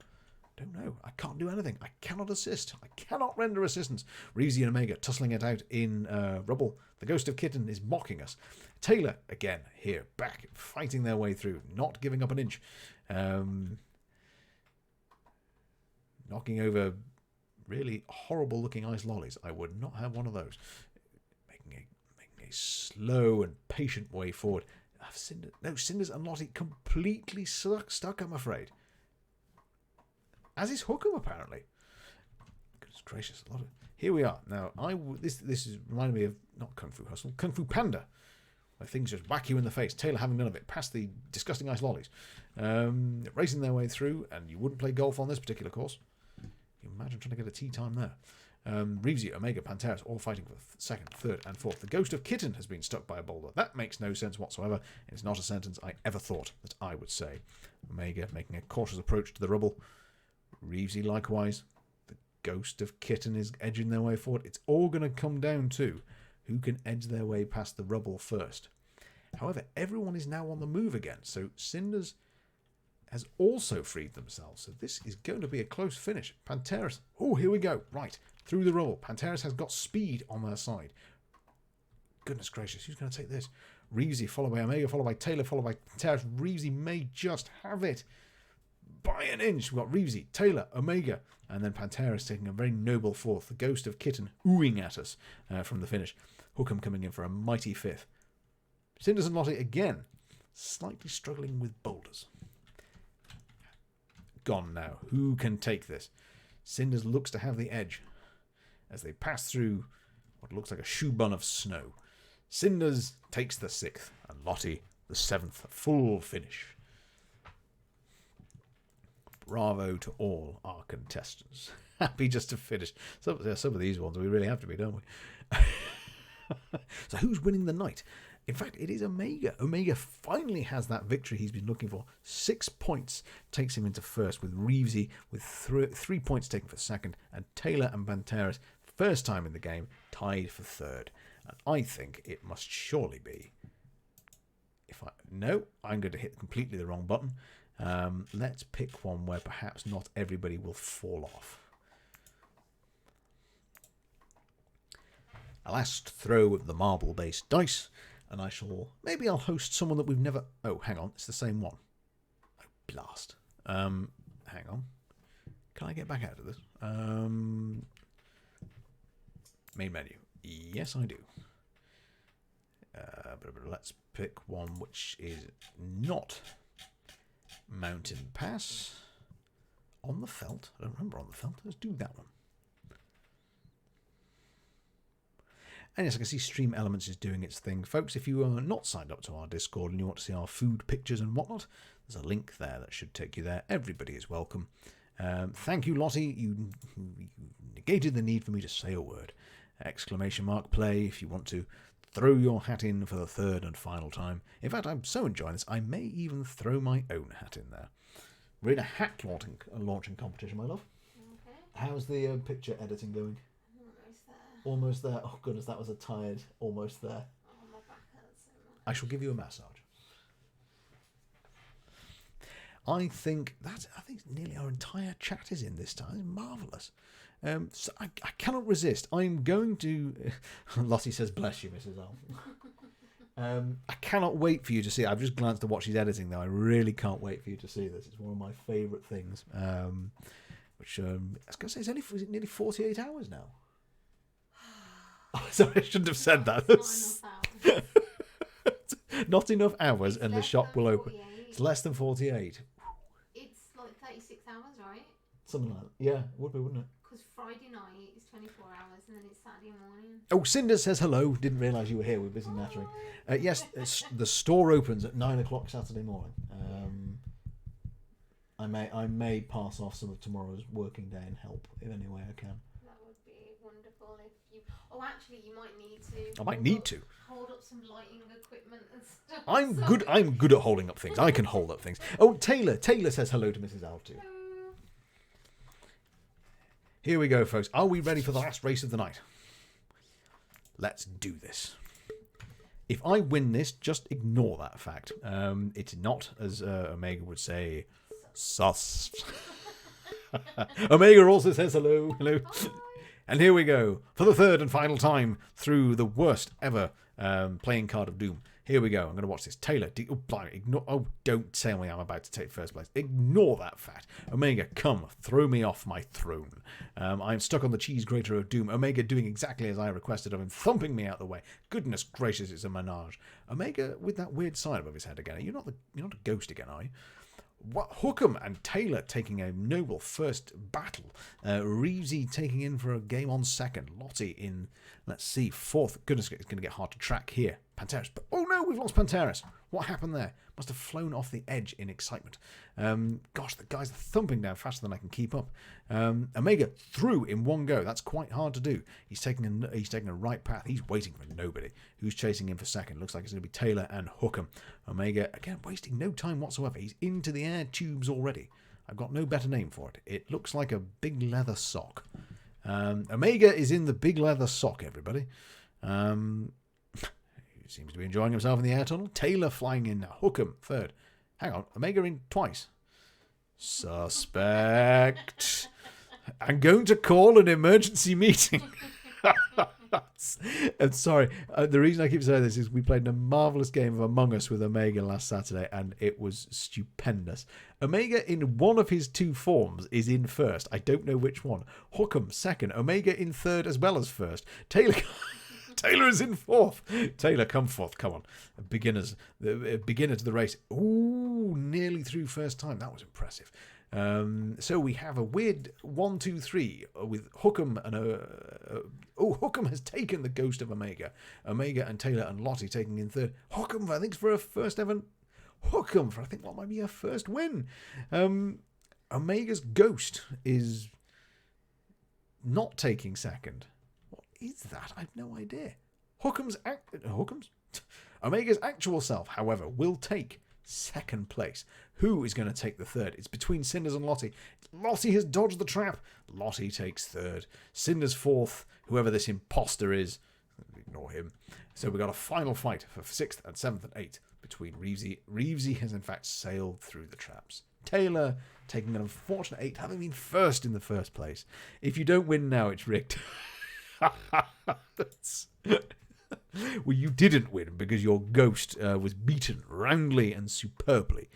Don't know. I can't do anything. I cannot assist. I cannot render assistance. Reevesy and Omega tussling it out in rubble. The ghost of Kitten is mocking us. Taylor, again, here, back, fighting their way through, not giving up an inch. Knocking over really horrible looking ice lollies. I would not have one of those. Making a slow and patient way forward. Cinders and Lottie completely stuck, I'm afraid. As is Hookham, apparently. Goodness gracious, a lot of... Here we are. Now, this is reminding me of, not Kung Fu Hustle, Kung Fu Panda, where things just whack you in the face. Taylor having none of it, past the disgusting ice lollies. Racing their way through, and you wouldn't play golf on this particular course. Can you imagine trying to get a tea time there? Reevesy, Omega, Panteras, all fighting for second, third, and fourth. The ghost of Kitten has been stuck by a boulder. That makes no sense whatsoever. It's not a sentence I ever thought that I would say. Omega making a cautious approach to the rubble. Reevesy likewise. The ghost of Kitten is edging their way forward. It's all going to come down to who can edge their way past the rubble first. However, everyone is now on the move again, so Cinders has also freed themselves. So this is going to be a close finish. Panteras. Oh, here we go. Right. Through the rubble. Panteras has got speed on their side. Goodness gracious. Who's going to take this? Reevesy followed by Omega, followed by Taylor, followed by Panteras. Reevesy may just have it by an inch. We've got Reevesy, Taylor, Omega, and then Panteras taking a very noble fourth. The ghost of Kitten oohing at us from the finish. Hookham coming in for a mighty fifth. Cinders and Lottie again, slightly struggling with boulders. Gone now. Who can take this? Cinders looks to have the edge as they pass through what looks like a shoe bun of snow. Cinders takes the sixth and Lottie the seventh. Full finish. Bravo to all our contestants. Happy just to finish. Some of these ones we really have to be, don't we? So who's winning the night? In fact, it is Omega. Omega finally has that victory he's been looking for. 6 points takes him into first, with Reevesy with 3 points taken for second, and Taylor and Panteras, first time in the game, tied for third. And I think it must surely be... No, I'm going to hit completely the wrong button. Let's pick one where perhaps not everybody will fall off. A last throw of the marble-based dice, and maybe I'll host someone that we've never... Oh, hang on, it's the same one. Oh, blast. Hang on. Can I get back out of this? Main menu. Yes, I do. But let's pick one which is not Mountain Pass. On the Felt. I don't remember On the Felt. Let's do that one. And yes, I can see Stream Elements is doing its thing. Folks, if you are not signed up to our Discord and you want to see our food pictures and whatnot, there's a link there that should take you there. Everybody is welcome. Thank you, Lottie. You negated the need for me to say a word. Exclamation mark play if you want to throw your hat in for the third and final time. In fact, I'm so enjoying this, I may even throw my own hat in there. We're in a hat launching competition, my love. Okay. How's the picture editing going? Almost there. Almost there. Oh, goodness, that was a tired almost there. Oh, my back hurts so much. I shall give you a massage. I think nearly our entire chat is in this time. It's marvellous. So I cannot resist. I'm going to... Lottie says, bless you, Mrs. Al. I cannot wait for you to see it. I've just glanced at what she's editing, though. I really can't wait for you to see this. It's one of my favourite things. Which, I was going to say, is it nearly 48 hours now? Oh, sorry, I shouldn't have said that. Not enough hours, and the shop will open. It's less than 48. It's like 36 hours, right? Something like that. Yeah, would be, wouldn't it? Because Friday night is 24 hours and then it's Saturday morning. Oh, Cinder says hello. Didn't realise you were here. We're busy nattering. Yes, the store opens at 9 o'clock Saturday morning. I may pass off some of tomorrow's working day and help in any way I can. That would be wonderful if you... Oh, actually, you might need to. I might need to. Hold up some lighting equipment and stuff. I'm good at holding up things. I can hold up things. Oh, Taylor says hello to Mrs. Al too. Hello. Here we go, folks. Are we ready for the last race of the night? Let's do this. If I win this, just ignore that fact. It's not, as Omega would say, sus. Omega also says hello. Hello. And here we go, for the third and final time through the worst ever playing card of Doom. Here we go. I'm going to watch this. Taylor, don't tell me I'm about to take first place. Ignore that fact. Omega, come, throw me off my throne. I'm stuck on the cheese grater of Doom. Omega doing exactly as I requested of him, thumping me out the way. Goodness gracious, it's a menage. Omega with that weird sign above his head again. You're not a ghost again, are you? What, Hookham and Taylor taking a noble first battle. Reevesy taking in for a game on second. Lottie in, let's see, fourth. Goodness, it's going to get hard to track here. Panteris. But, oh no, we've lost Panteris. What happened there? Must have flown off the edge in excitement. Gosh, the guys are thumping down faster than I can keep up. Omega through in one go. That's quite hard to do. He's taking a right path. He's waiting for nobody. Who's chasing him for second? Looks like it's going to be Taylor and Hookham. Omega, again, wasting no time whatsoever. He's into the air tubes already. I've got no better name for it. It looks like a big leather sock. Omega is in the big leather sock, everybody. He seems to be enjoying himself in the air tunnel. Taylor flying in. Hookham third. Hang on, Omega in twice. Suspect. I'm going to call an emergency meeting. I'm sorry. The reason I keep saying this is we played a marvellous game of Among Us with Omega last Saturday, and it was stupendous. Omega in one of his two forms is in first. I don't know which one. Hookham second. Omega in third as well as first. Taylor is in fourth. Taylor, come forth. Come on. Beginner to the race. Ooh, nearly through first time. That was impressive. So we have a weird 1, 2, 3 with Hookham and Hookham has taken the ghost of Omega. Omega and Taylor and Lottie taking in third. Hookham, I think, for a first ever. Hookham for I think what might be her first win. Omega's ghost is not taking second. What is that? I've no idea. Omega's actual self, however, will take second place. Who is going to take the third? It's between Cinders and Lottie. Lottie has dodged the trap. Lottie takes third. Cinders fourth. Whoever this imposter is, ignore him. So we've got a final fight for 6th and 7th and 8th between Reevesy. Reevesy has in fact sailed through the traps. Taylor taking an unfortunate 8th, having been first in the first place. If you don't win now, it's rigged. Well, you didn't win because your ghost was beaten roundly and superbly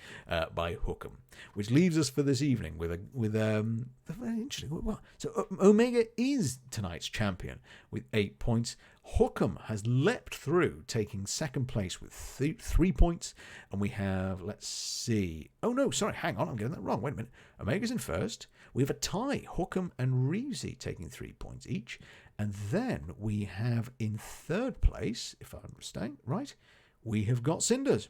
by Hookham, which leaves us for this evening with very interesting. So Omega is tonight's champion with 8 points. Hookham has leapt through, taking second place with 3 points, and we have, let's see. Oh no, sorry, hang on, I'm getting that wrong. Wait a minute. Omega's in first. We have a tie. Hookham and Reevesy taking 3 points each. And then we have in third place, if I'm staying right, we have got Cinders.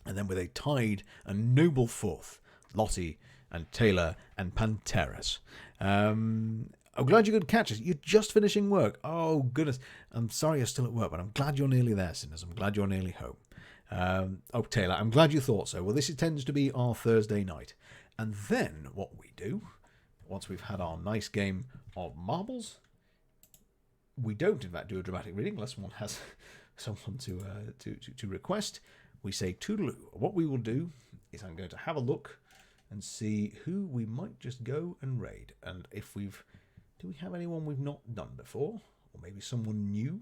And then with a tied and noble fourth, Lottie and Taylor and Panteras. I'm glad you could catch us. You're just finishing work. Oh, goodness. I'm sorry you're still at work, but I'm glad you're nearly there, Sinners. I'm glad you're nearly home. Taylor, I'm glad you thought so. Well, this tends to be our Thursday night. And then what we do, once we've had our nice game of marbles, we don't, in fact, do a dramatic reading unless someone has someone to request. We say toodaloo. What we will do is I'm going to have a look and see who we might just go and raid. And if do we have anyone we've not done before? Or maybe someone new?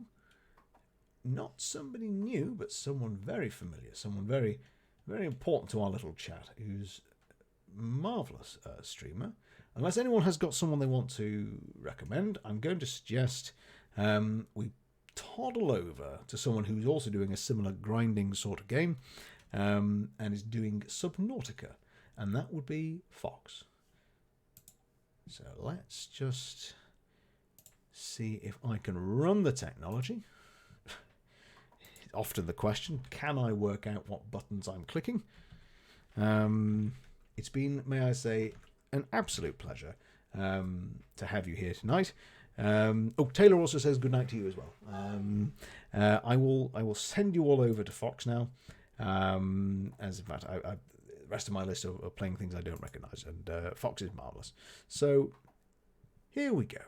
Not somebody new, but someone very familiar. Someone very, very important to our little chat, who's a marvellous streamer. Unless anyone has got someone they want to recommend, I'm going to suggest we toddle over to someone who's also doing a similar grinding sort of game and is doing Subnautica. And that would be Fox. So let's just see if I can run the technology. Often the question, can I work out what buttons I'm clicking? It's been, may I say, an absolute pleasure to have you here tonight. Taylor also says good night to you as well. I will send you all over to Fox now. As in fact, the rest of my list are playing things I don't recognise, and Fox is marvellous. So here we go.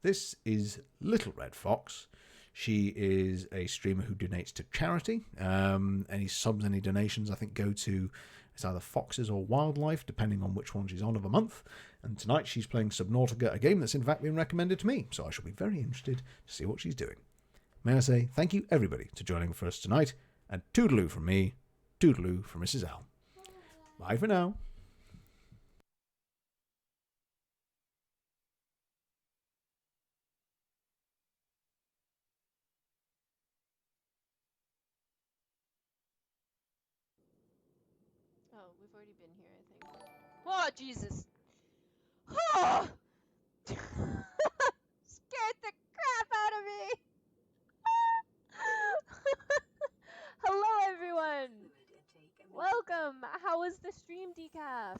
This is Little Red Fox. She is a streamer who donates to charity. Any subs, any donations, I think, go to it's either Foxes or Wildlife, depending on which one she's on of a month. And tonight she's playing Subnautica, a game that's in fact been recommended to me. So I shall be very interested to see what she's doing. May I say thank you, everybody, for joining for us tonight. And toodaloo from me, toodaloo from Mrs. L. Bye for now. Oh, we've already been here, I think. Oh, Jesus! Oh! Scared the crap out of me! Hello, everyone! Welcome! How was the stream, Decaf?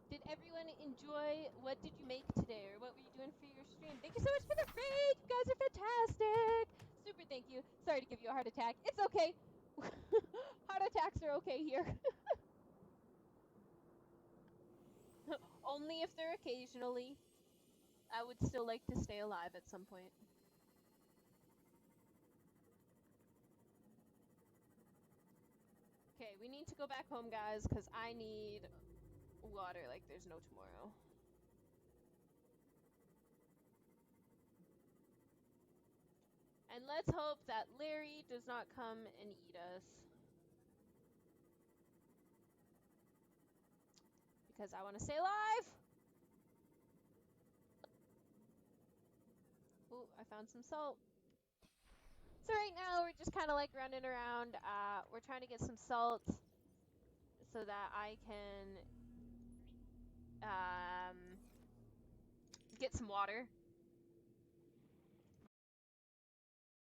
Did everyone enjoy? What did you make today, or what were you doing for your stream? Thank you so much for the raid! You guys are fantastic! Super thank you. Sorry to give you a heart attack. It's okay. Heart attacks are okay here. Only if they're occasionally. I would still like to stay alive at some point. Okay, we need to go back home, guys, because I need water like there's no tomorrow. And let's hope that Larry does not come and eat us. Because I want to stay alive! Ooh, I found some salt. So right now we're just kind of like running around. We're trying to get some salt so that I can get some water